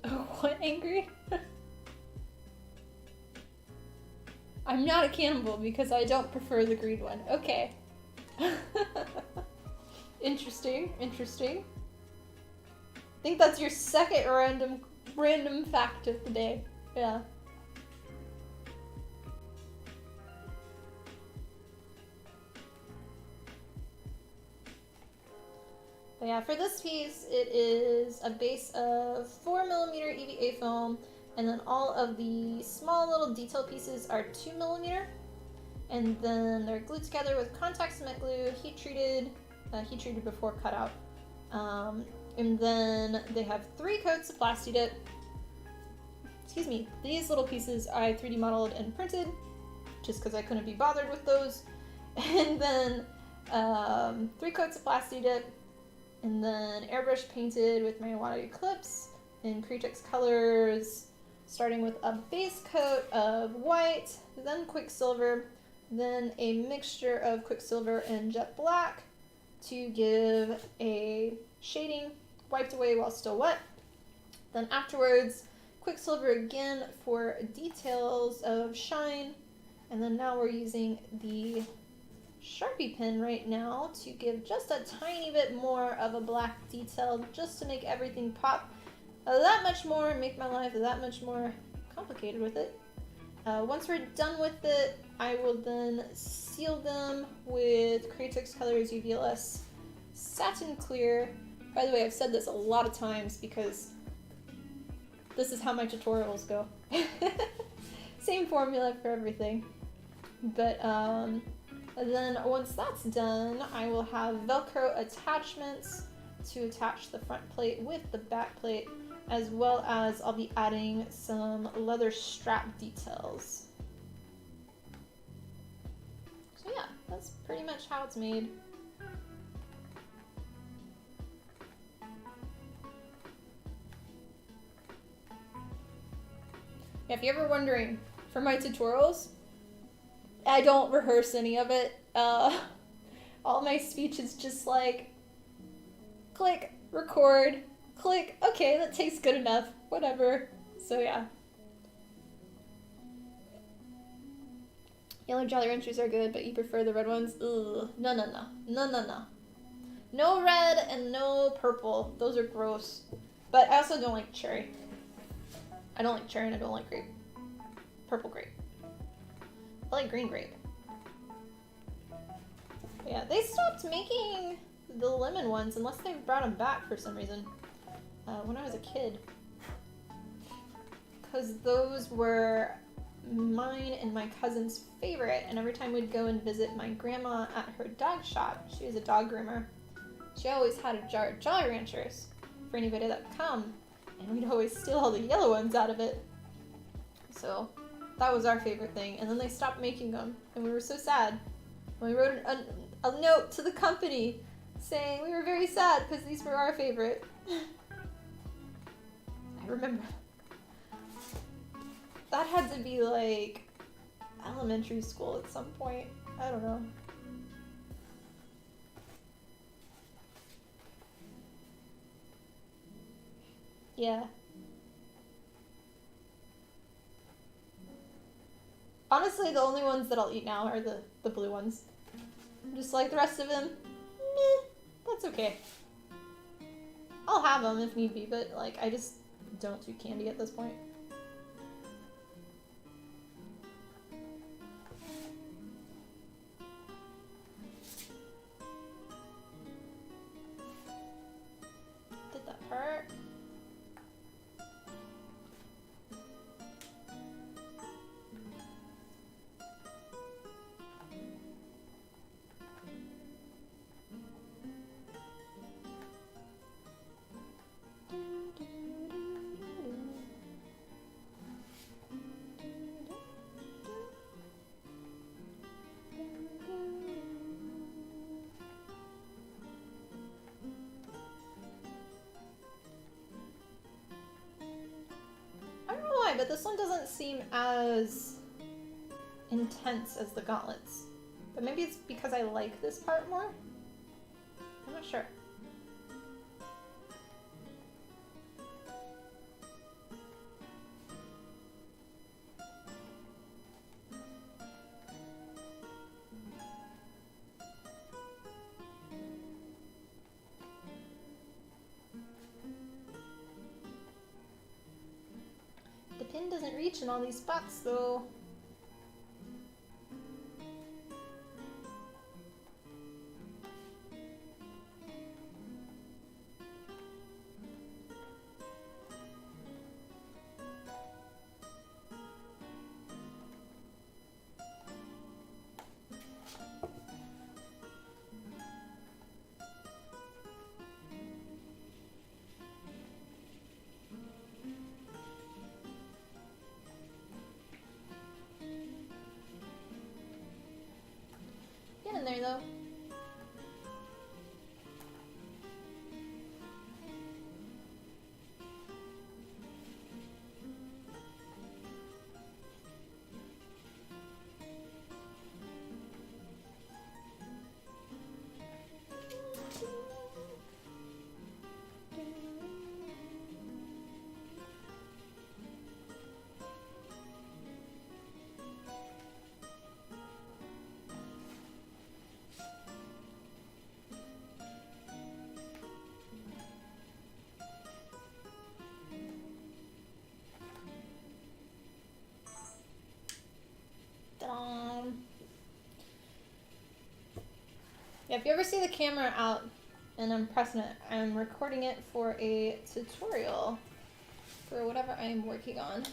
Oh, what, angry? I'm not a cannibal because I don't prefer the green one. Okay. Interesting, interesting. I think that's your second random fact of the day. Yeah. But yeah, for this piece, it is a base of 4mm EVA foam, and then all of the small little detail pieces are 2mm, and then they're glued together with contact cement glue, heat treated before cutout. And then they have 3 coats of Plasti Dip. Excuse me, these little pieces I 3D modeled and printed, just because I couldn't be bothered with those. And then 3 coats of Plasti Dip, and then airbrush painted with marijuana clips in Createx colors, starting with a base coat of white, then Quicksilver, then a mixture of Quicksilver and Jet Black to give a shading, wiped away while still wet. Then afterwards, Quicksilver again for details of shine, and then now we're using the Sharpie pen right now to give just a tiny bit more of a black detail, just to make everything pop that much more, make my life that much more complicated with it. Once we're done with it, I will then seal them with Createx Colors UVLS Satin Clear. By the way, I've said this a lot of times because this is how my tutorials go. Same formula for everything. But then once that's done, I will have Velcro attachments to attach the front plate with the back plate, as well as I'll be adding some leather strap details. So yeah, that's pretty much how it's made. Yeah, if you're ever wondering, for my tutorials, I don't rehearse any of it. All my speech is just like, click, record, click, okay, that tastes good enough, whatever. So yeah. Yellow Jolly Ranchers are good, but you prefer the red ones? Ugh, no, no, no, no, no, no. No red and no purple, those are gross. But I also don't like cherry. I don't like cherry and I don't like grape. Purple grape. I like green grape. But yeah, they stopped making the lemon ones unless they brought them back for some reason when I was a kid. because those were mine and my cousin's favorite, and every time we'd go and visit my grandma at her dog shop, she was a dog groomer, she always had a jar of Jolly Ranchers for anybody that would come, and we'd always steal all the yellow ones out of it. So that was our favorite thing, and then they stopped making them, and we were so sad. And we wrote a note to the company saying we were very sad because these were our favorite. I remember. That had to be like elementary school at some point. I don't know. Yeah. Honestly, the only ones that I'll eat now are the blue ones. Just like the rest of them, meh, that's okay. I'll have them if need be, but like I just don't do candy at this point. Did that hurt? But this one doesn't seem as intense as the gauntlets. But maybe it's because I like this part more? I'm not sure. The pin doesn't reach in all these spots though. In there though. Yeah, if you ever see the camera out and I'm pressing it, I'm recording it for a tutorial for whatever I am working on.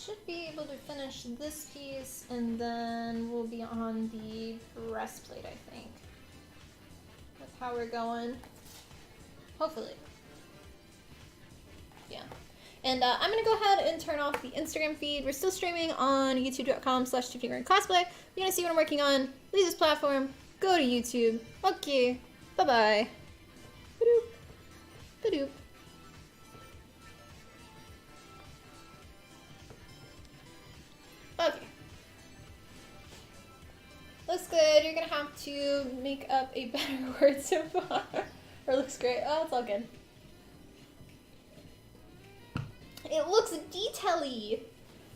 Should be able to finish this piece and then we'll be on the breastplate, I think. That's how we're going. Hopefully. Yeah. And I'm going to go ahead and turn off the Instagram feed. We're still streaming on youtube.com/TiffanyCosplay. If you want to see what I'm working on, leave this platform, go to YouTube. Okay. Bye-bye. Ba-doop. Ba-doop. Okay. Let's you're gonna have to make up a better word so far. Or looks great. Oh, it's all good. It looks detail-y.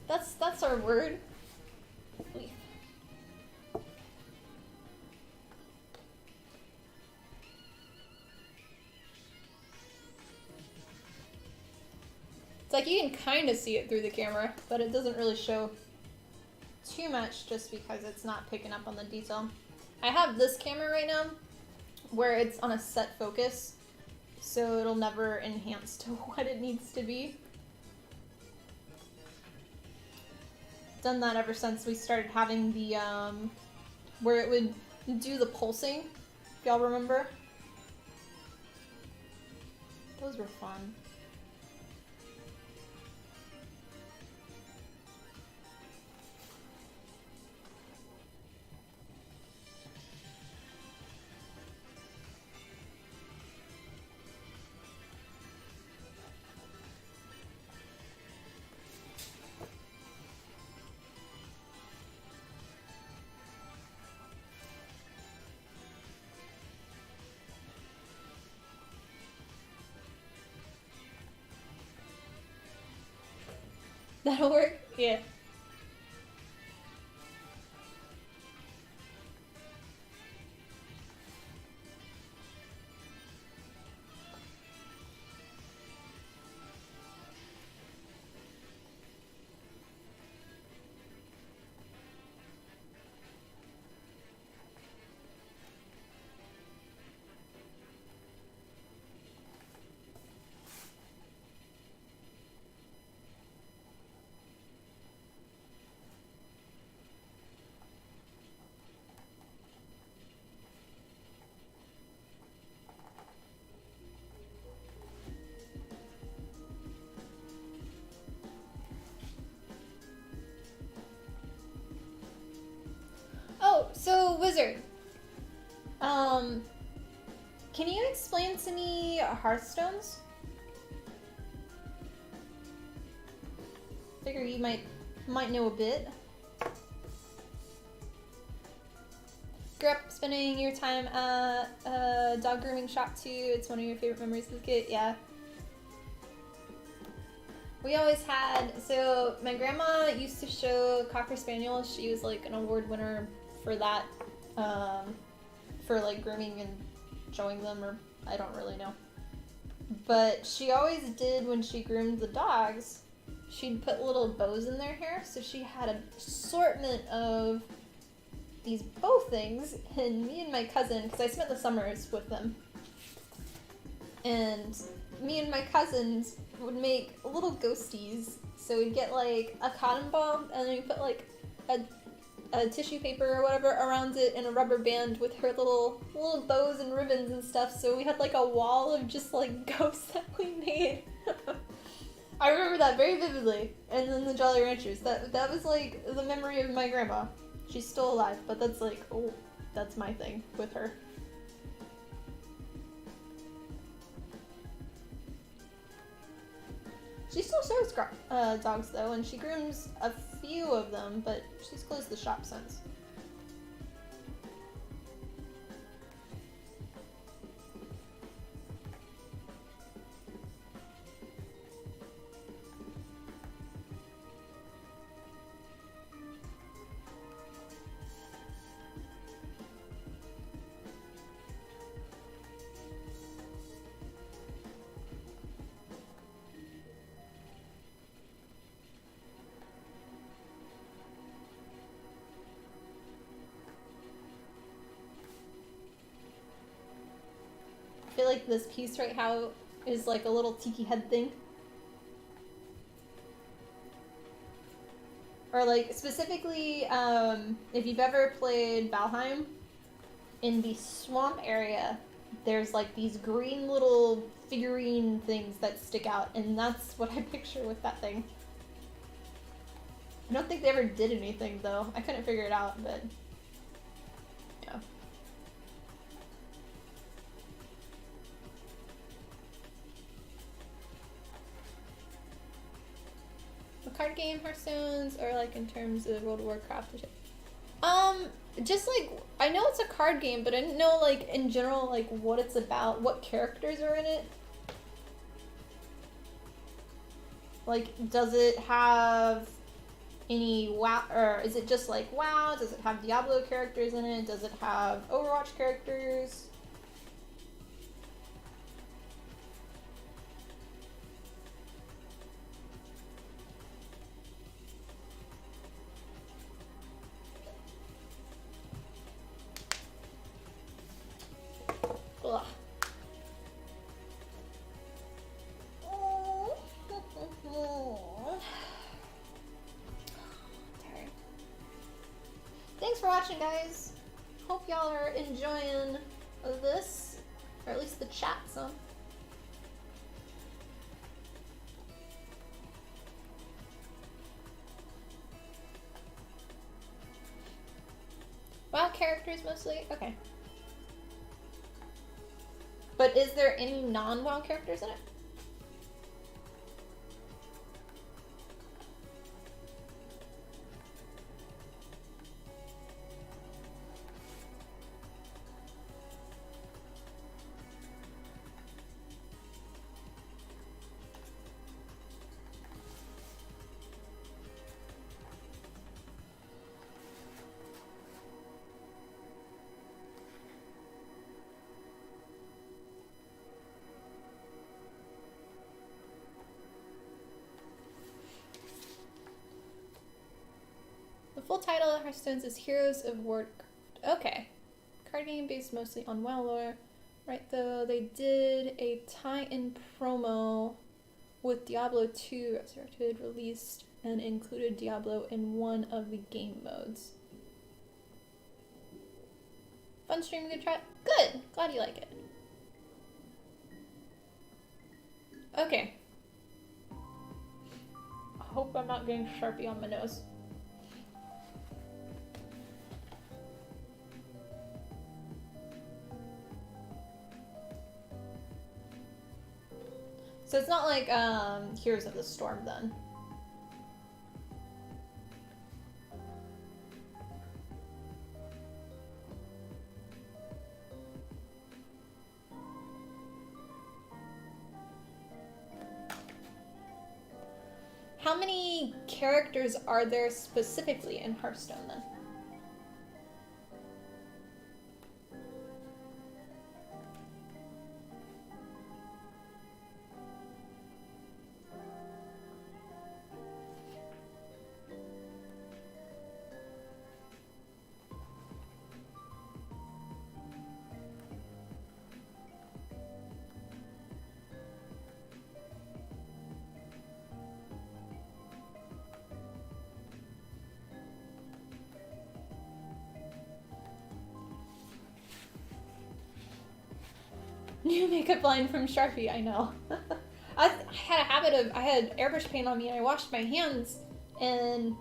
That's our word. Leaf. It's like you can kind of see it through the camera, but it doesn't really show too much just because it's not picking up on the detail. I have this camera right now where it's on a set focus, so it'll never enhance to what it needs to be. Done that ever since we started having the where it would do the pulsing, if y'all remember. Those were fun. That'll work? Yeah. Oh, so Wizard. Can you explain to me Hearthstones? Figure you might know a bit. Grew up spending your time at a dog grooming shop too. It's one of your favorite memories as a kid. Yeah. We always had, so my grandma used to show Cocker Spaniels. She was like an award winner for that, for like grooming and showing them, or I don't really know. But she always did, when she groomed the dogs, she'd put little bows in their hair. So she had an assortment of these bow things, and me and my cousin, because I spent the summers with them, and me and my cousins would make little ghosties. So we'd get like a cotton ball, and then we put like a tissue paper or whatever around it and a rubber band with her little bows and ribbons and stuff. So we had like a wall of just like ghosts that we made. I remember that very vividly. And then the Jolly Ranchers. That was like the memory of my grandma. She's still alive, but that's like, oh, that's my thing with her. She still shows dogs though, and she grooms a few of them, but she's closed the shop since. I feel like this piece right now is like a little tiki head thing. Or like specifically, if you've ever played Valheim, in the swamp area, there's like these green little figurine things that stick out, and that's what I picture with that thing. I don't think they ever did anything though. I couldn't figure it out, but yeah. Card game Hearthstones, or like in terms of World of Warcraft? Just like, I know it's a card game, but I didn't know like in general like what it's about, what characters are in it. Like, does it have any WoW, or is it just like WoW? Does it have Diablo characters in it? Does it have Overwatch characters? Ugh. Tired. Thanks for watching, guys. Hope y'all are enjoying this, or at least the chat some. WoW characters mostly? Okay. But is there any non-WoW characters in it? The full title of Hearthstone's is Heroes of War. Okay. Card game based mostly on WoW lore. Right, though, they did a tie-in promo with Diablo 2 Resurrected released and included Diablo in one of the game modes. Fun stream, good try. Good! Glad you like it. Okay. I hope I'm not getting Sharpie on my nose. So it's not like Heroes of the Storm then. How many characters are there specifically in Hearthstone then? New makeup line from Sharpie, I know. I had a habit of, I had airbrush paint on me and I washed my hands and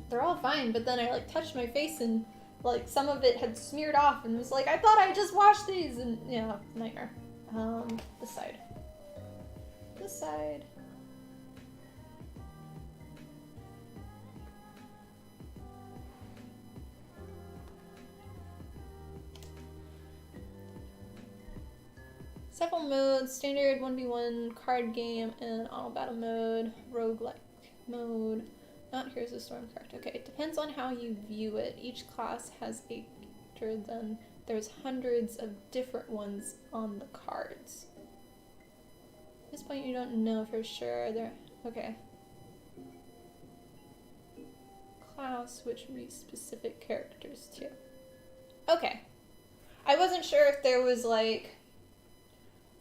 they're all fine, but then I like touched my face and like some of it had smeared off and was like, I thought I just washed these, and yeah, nightmare. This side. This side. Several modes, standard 1v1 card game and auto battle mode, roguelike mode, not Heroes of the Storm card. Okay, it depends on how you view it. Each class has a character, then there's hundreds of different ones on the cards. At this point you don't know for sure. Okay. Class, which would be specific characters too. Okay. I wasn't sure if there was like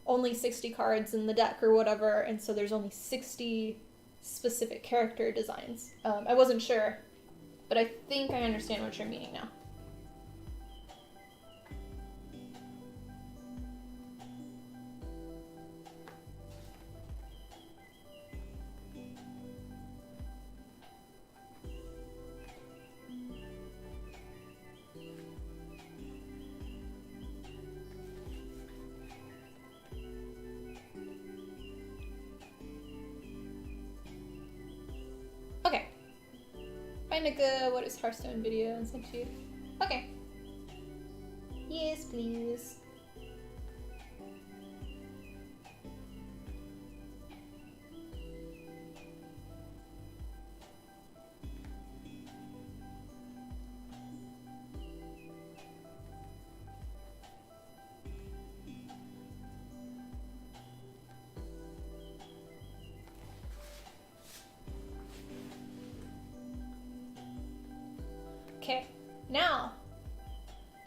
only 60 cards in the deck or whatever, and so there's only 60 specific character designs. I wasn't sure, but I think I understand what you're meaning now. Okay. Find a good What is Hearthstone video and send to you. Okay. Yes, please. Okay, now,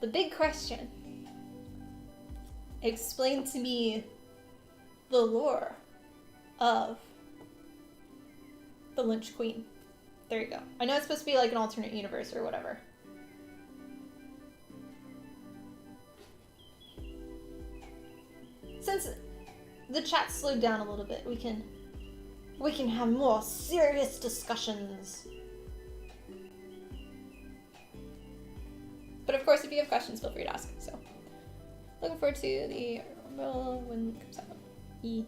the big question. Explain to me the lore of the Lynch Queen. There you go. I know it's supposed to be like an alternate universe or whatever. Since the chat slowed down a little bit, we can have more serious discussions. But of course, if you have questions, feel free to ask. So, looking forward to the Rumble when it comes out. E.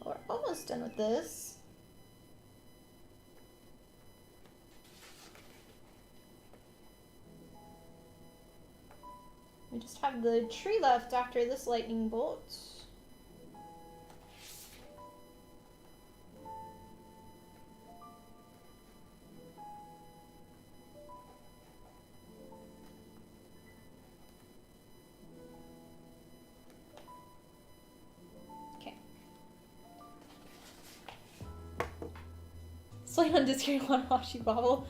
We're almost done with this. We just have the tree left after this lightning bolt. Slate on Discord on Washi Bobble.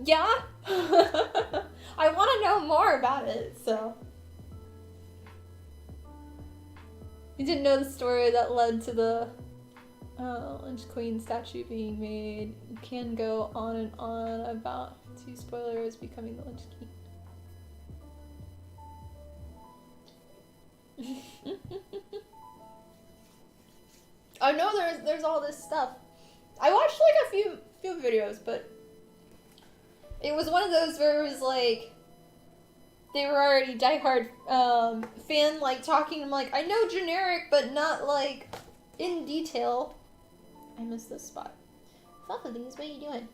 Yeah. I want to know more about it, so. You didn't know the story that led to the Lynch Queen statue being made. You can go on and on about two spoilers becoming the Lynch Queen. I know there's all this stuff. I watched like a few videos, but it was one of those where it was like they were already diehard fan like talking. I'm like, I know generic, but not like in detail. I missed this spot. Fluffalies, what are you doing?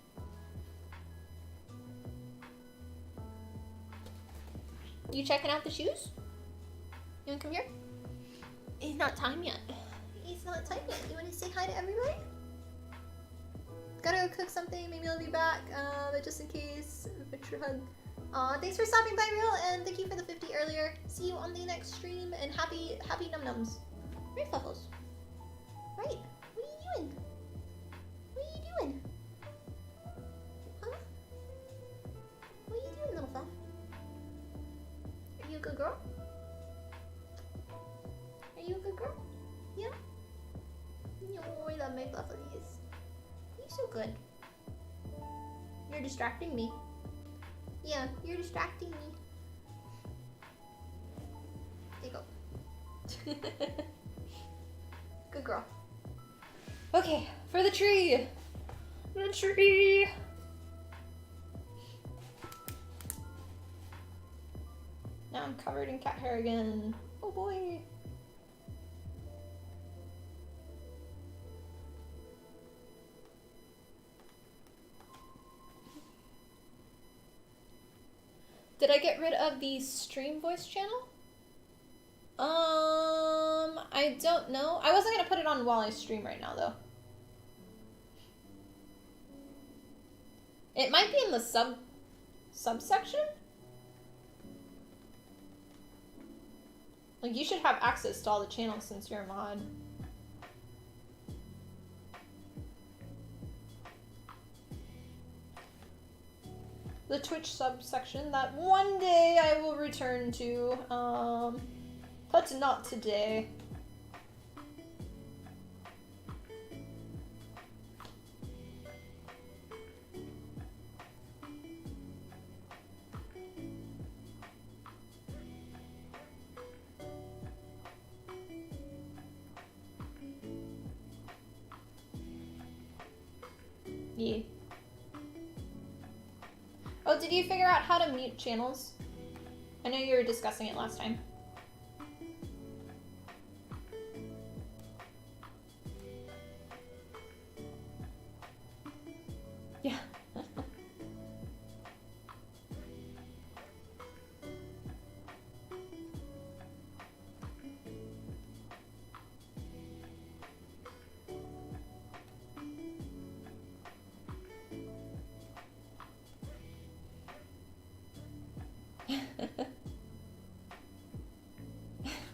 You checking out the shoes? You wanna come here? It's not time yet. It's not time yet. You wanna say hi to everybody? Gotta go cook something, maybe I'll be back, but just in case, picture hug. Thanks for stopping by, Real, and thank you for the 50 earlier. See you on the next stream, and happy num-nums. Right, Fluffles? Right, what are you doing? What are you doing? Huh? What are you doing, little Fluff? Are you a good girl? Are you a good girl? Yeah? Oh, I love my Fluffles. So good. You're distracting me. Yeah, you're distracting me. There you go. Good girl. Okay, for the tree. The tree. Now I'm covered in cat hair again. Oh boy. Did I get rid of the stream voice channel? I don't know. I wasn't gonna put it on while I stream right now though. It might be in the subsection? Like you should have access to all the channels since you're a mod. The Twitch subsection that one day I will return to, but not today. Yeah. Oh, did you figure out how to mute channels? I know you were discussing it last time. Yeah.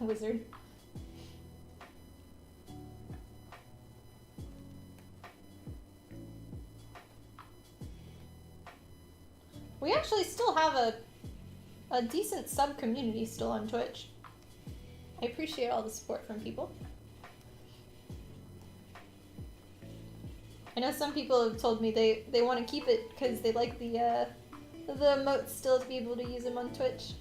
Wizard. We actually still have a decent sub community still on Twitch. I appreciate all the support from people. I know some people have told me they want to keep it because they like the emotes still to be able to use them on Twitch.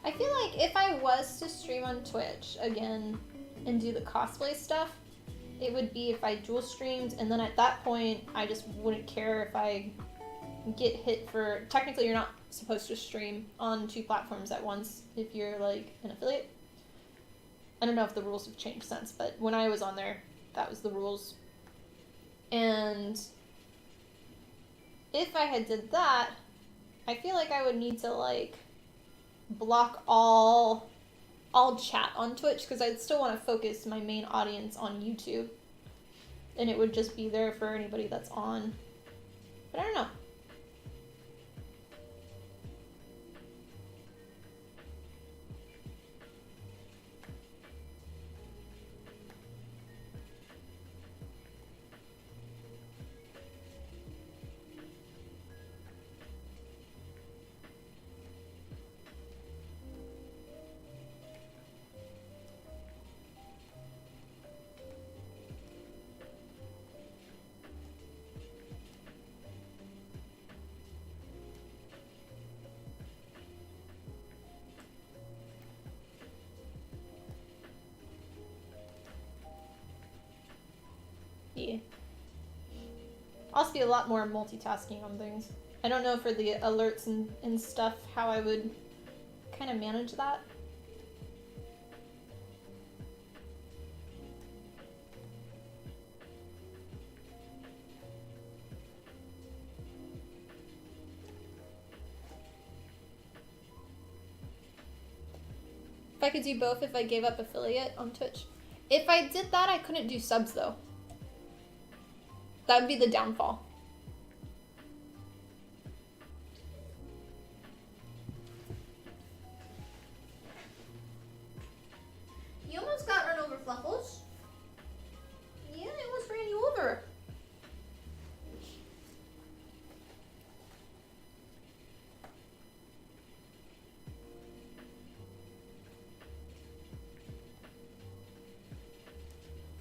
I feel like if I was to stream on Twitch again and do the cosplay stuff, it would be if I dual streamed, and then at that point I just wouldn't care if I get hit for... Technically you're not supposed to stream on 2 platforms at once if you're like an affiliate. I don't know if the rules have changed since, but when I was on there, that was the rules. And if I had did that, I feel like I would need to like block all chat on Twitch because I'd still want to focus my main audience on YouTube, and it would just be there for anybody that's on. But I don't know. Yeah. I'll also be a lot more multitasking on things. I don't know for the alerts and stuff how I would kind of manage that. If I could do both if I gave up affiliate on Twitch. If I did that, I couldn't do subs though. That would be the downfall. You almost got run over, Fluffles. Yeah, I almost ran you over.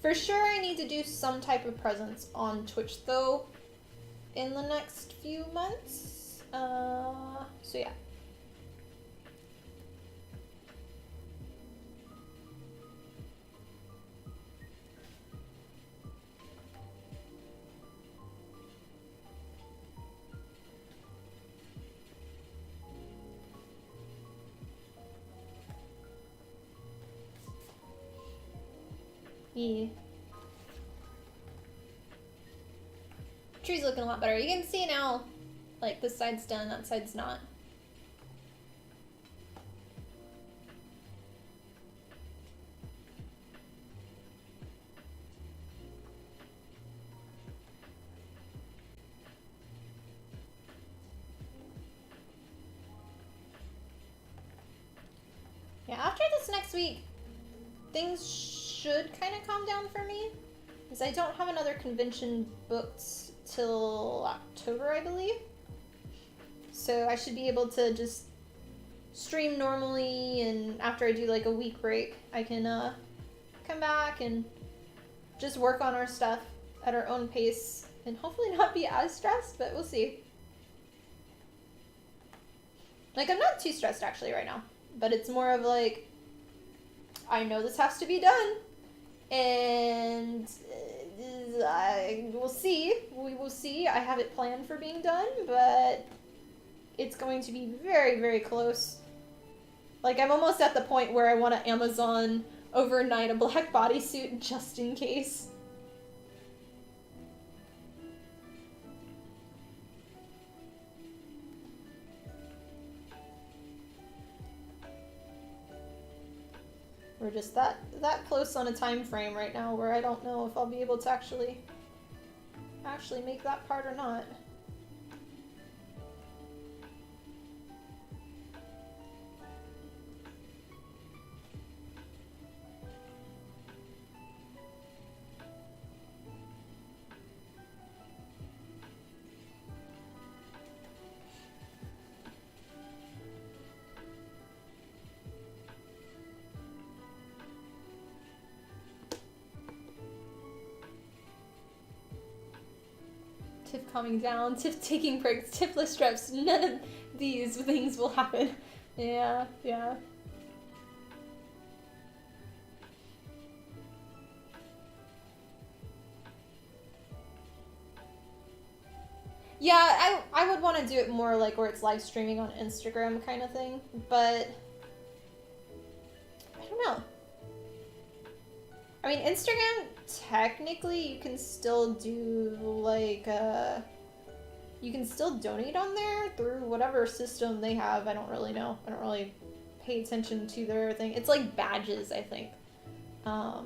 For sure I need to do some type of presence on Twitch though in the next few months. So yeah. Yeah. Tree's looking a lot better. You can see now, like, this side's done, that side's not. Yeah, after this next week, things should kind of calm down for me, because I don't have another convention booked till October, I believe. So I should be able to just stream normally, and after I do like a week break, I can come back and just work on our stuff at our own pace, and hopefully not be as stressed, but we'll see. Like, I'm not too stressed actually right now. But it's more of like, I know this has to be done, and we'll see. We will see. I have it planned for being done, but it's going to be very, very close. Like, I'm almost at the point where I want to Amazon overnight a black bodysuit just in case. We're just that close on a time frame right now where I don't know if I'll be able to actually make that part or not. Tiff calming down, Tiff taking breaks, Tiffless strips, none of these things will happen. Yeah, yeah. Yeah, I would want to do it more like where it's live streaming on Instagram kind of thing, but I don't know. I mean, Instagram, technically, you can still do, like, you can still donate on there through whatever system they have. I don't really know. I don't really pay attention to their thing. It's like badges, I think. But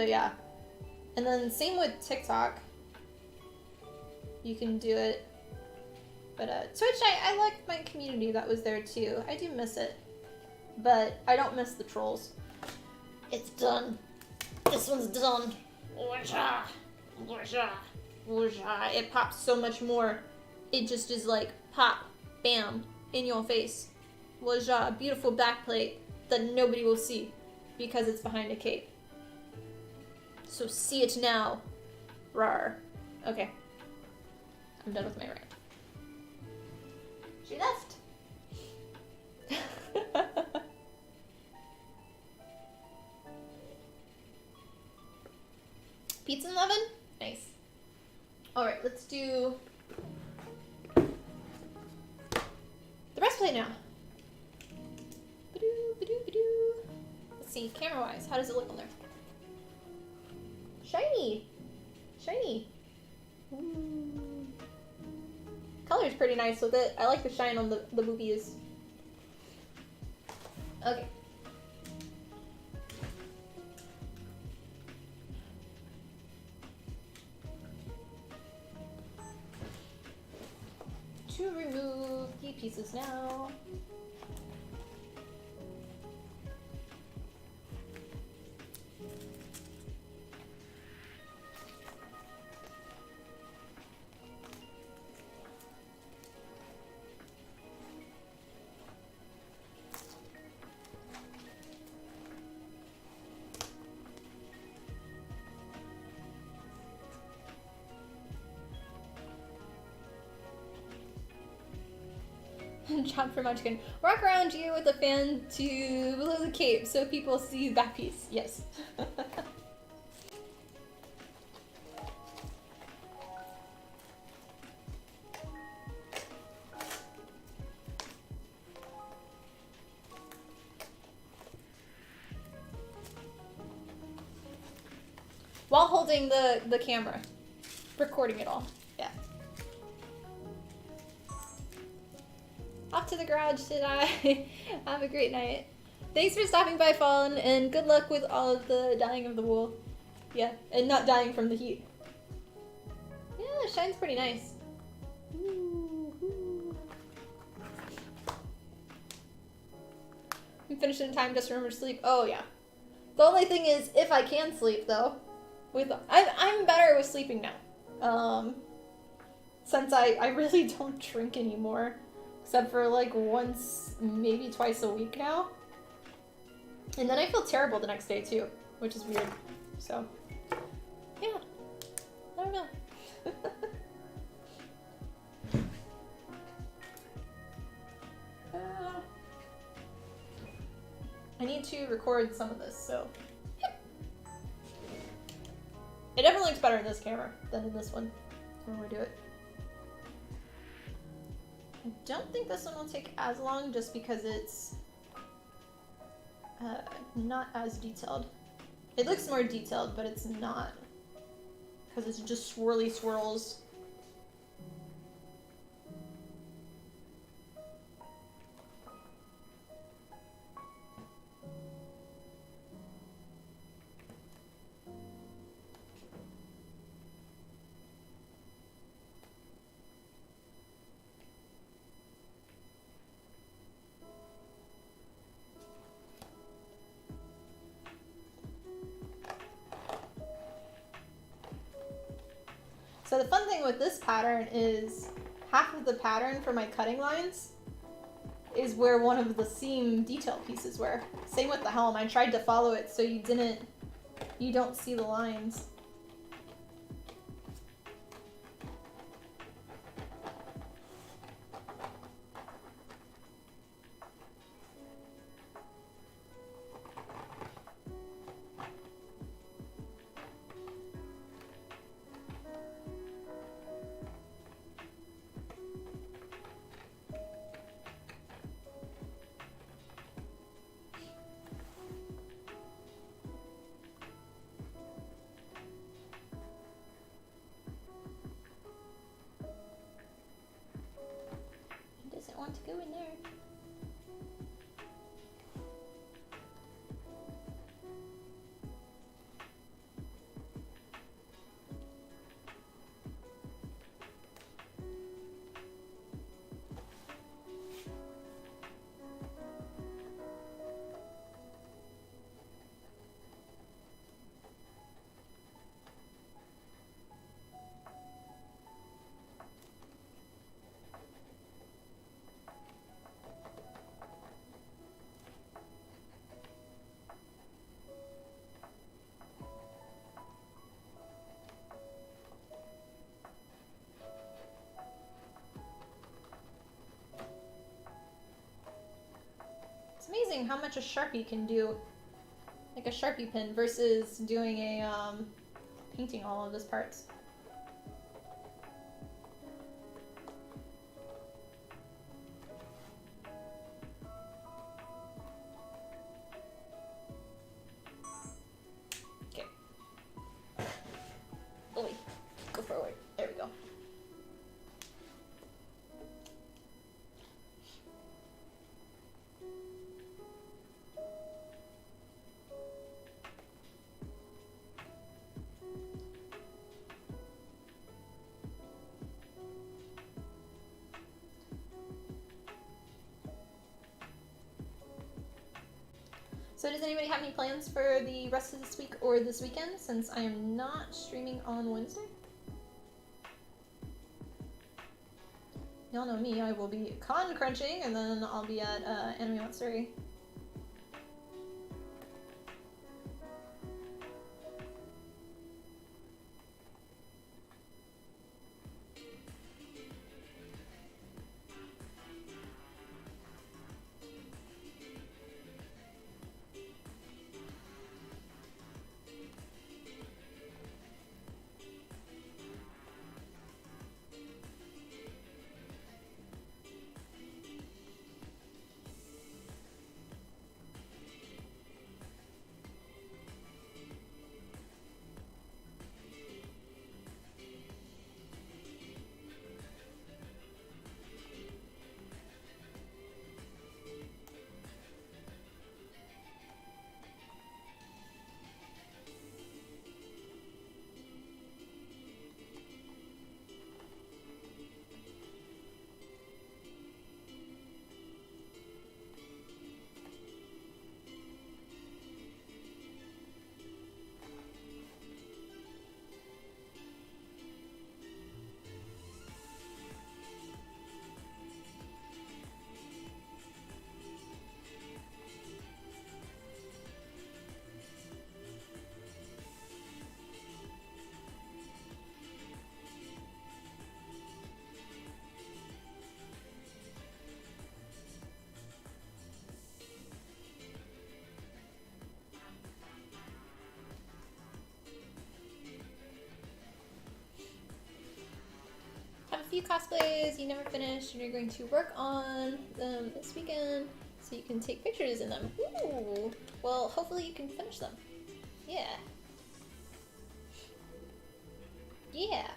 yeah. And then same with TikTok. You can do it. But Twitch, I like my community that was there too. I do miss it. But I don't miss the trolls. It's done. This one's done. It pops so much more. It just is like pop, bam, in your face. Beautiful backplate that nobody will see because it's behind a cape. So see it now. Rawr. Okay. I'm done with my rant. She left. Pizza in the oven? Nice. Alright, let's do the breastplate now. Let's see, camera-wise, how does it look on there? Shiny! Shiny! Ooh. Color's pretty nice with it. I like the shine on the boobies. Okay. To remove the pieces now. John for Munchkin. Walk around you with a fan to below the cape so people see that piece. Yes. While holding the camera. Recording it all. Yeah. Off to the garage today. Have a great night. Thanks for stopping by, Fallen, and good luck with all of the dyeing of the wool. Yeah, and not dying from the heat. Yeah, it shines pretty nice. I'm finished in time, just remember to sleep. Oh yeah. The only thing is, if I can sleep though, I'm better with sleeping now. Since I really don't drink anymore. Except for like once, maybe twice a week now. And then I feel terrible the next day too, which is weird. So, yeah. I don't know. need to record some of this, so. Yep. It definitely looks better in this camera than in this one when we do it. I don't think this one will take as long just because it's not as detailed. It looks more detailed, but it's not. Because it's just swirly swirls. So the fun thing with this pattern is half of the pattern for my cutting lines is where one of the seam detail pieces were. Same with the helm. I tried to follow it so you don't see the lines. Want to go in there. It's amazing how much a Sharpie can do, like a Sharpie pen, versus doing a painting all of those parts. Okay. Oh wait, go forward. There we go. So does anybody have any plans for the rest of this week or this weekend, since I am not streaming on Wednesday? Y'all know me, I will be con crunching, and then I'll be at Anime Matsuri. a few cosplays you never finished and you're going to work on them this weekend so you can take pictures in them. Ooh. Well, hopefully you can finish them. Yeah. Yeah.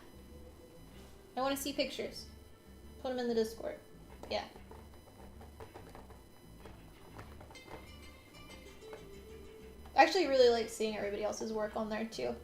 I want to see pictures. Put them in the Discord. Yeah. I actually really like seeing everybody else's work on there too.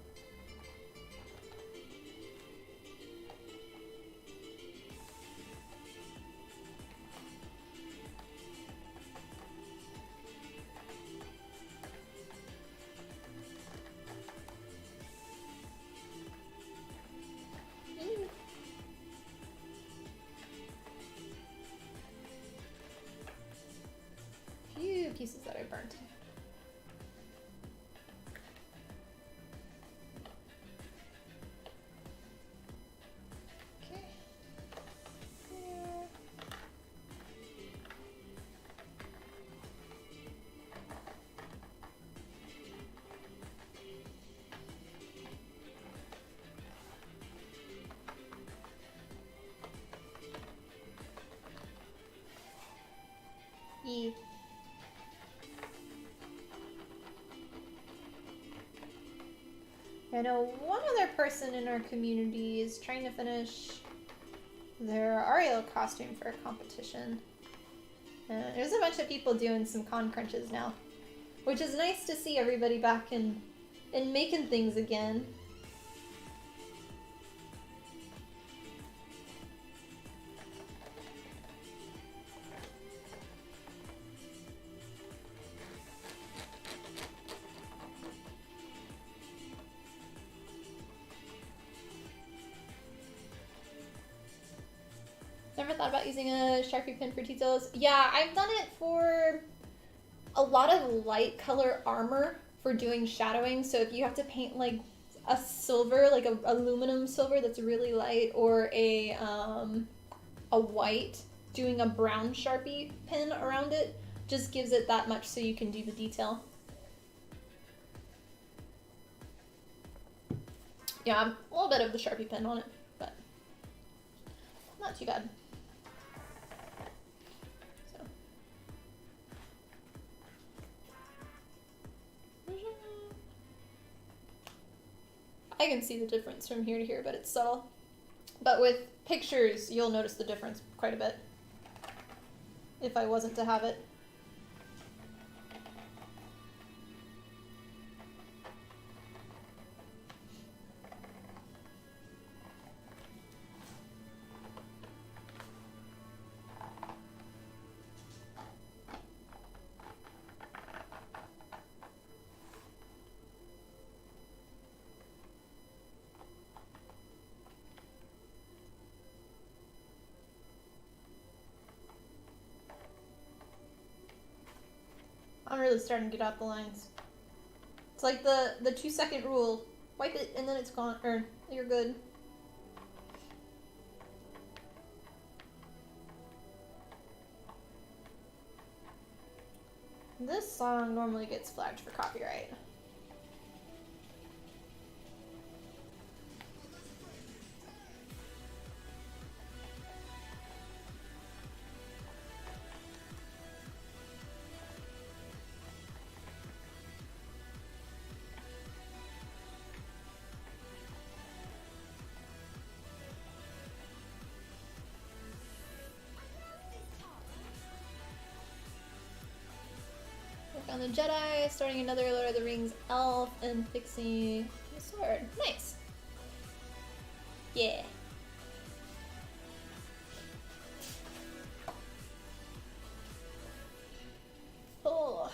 Few pieces that I burnt. Yeah. I know one other person in our community is trying to finish their Ariel costume for a competition. There's a bunch of people doing some con crunches now, which is nice to see everybody back in making things again. Never thought about using a Sharpie pen for details. Yeah, I've done it for a lot of light color armor for doing shadowing. So if you have to paint like a silver, like a aluminum silver that's really light, or a white, doing a brown Sharpie pen around it just gives it that much so you can do the detail. Yeah, a little bit of the Sharpie pen on it, but not too bad. I can see the difference from here to here, but it's subtle. But with pictures, you'll notice the difference quite a bit if I wasn't to have it. I'm really starting to get out the lines. It's like the 2-second rule. Wipe it and then it's gone, or you're good. This song normally gets flagged for copyright. On the Jedi, starting another Lord of the Rings elf, and fixing the sword. Nice. Yeah. Oh,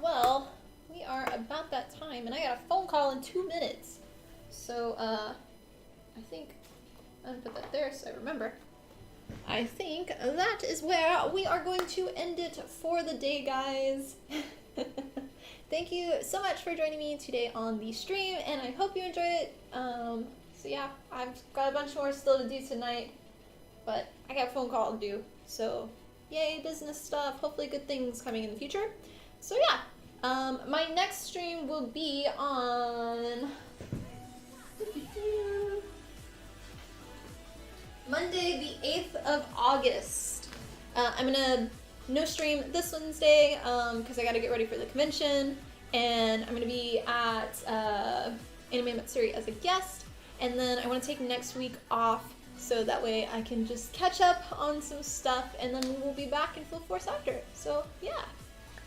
well, we are about that time, and I got a phone call in 2 minutes. So, I think I'm gonna put that there so I remember. I think that is where we are going to end it for the day, guys. Thank you so much for joining me today on the stream, and I hope you enjoyed it. So yeah, I've got a bunch more still to do tonight, but I got a phone call to do. So yay, business stuff. Hopefully good things coming in the future. So yeah, my next stream will be on Monday, the 8th of August. I'm gonna no stream this Wednesday because I gotta get ready for the convention, and I'm gonna be at Anime Matsuri as a guest, and then I want to take next week off so that way I can just catch up on some stuff, and then we'll be back in full force after. So yeah.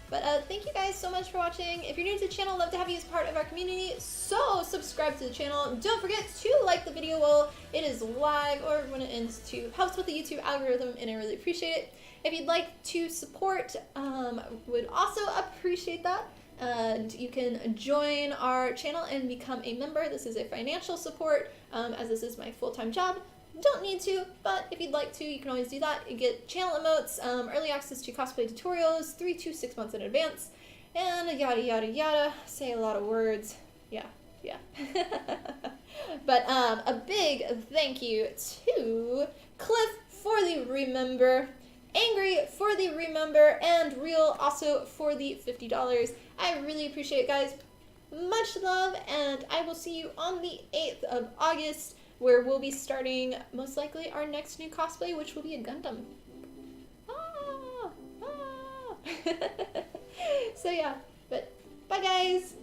But thank you guys so much for watching. If you're new to the channel, love to have you as part of our community. So subscribe to the channel. Don't forget to like the video while it is live or when it ends too. Helps with the YouTube algorithm and I really appreciate it. If you'd like to support, would also appreciate that. And you can join our channel and become a member. This is a financial support as this is my full-time job. Don't need to, but if you'd like to, you can always do that. You get channel emotes, early access to cosplay tutorials, 3 to 6 months in advance, and yada yada yada. Say a lot of words. Yeah. But a big thank you to Cliff for the remember, Angry for the remember, and Real also for the $50. I really appreciate it, guys. Much love, and I will see you on the 8th of August. Where we'll be starting, most likely, our next new cosplay, which will be a Gundam. So yeah, but bye guys!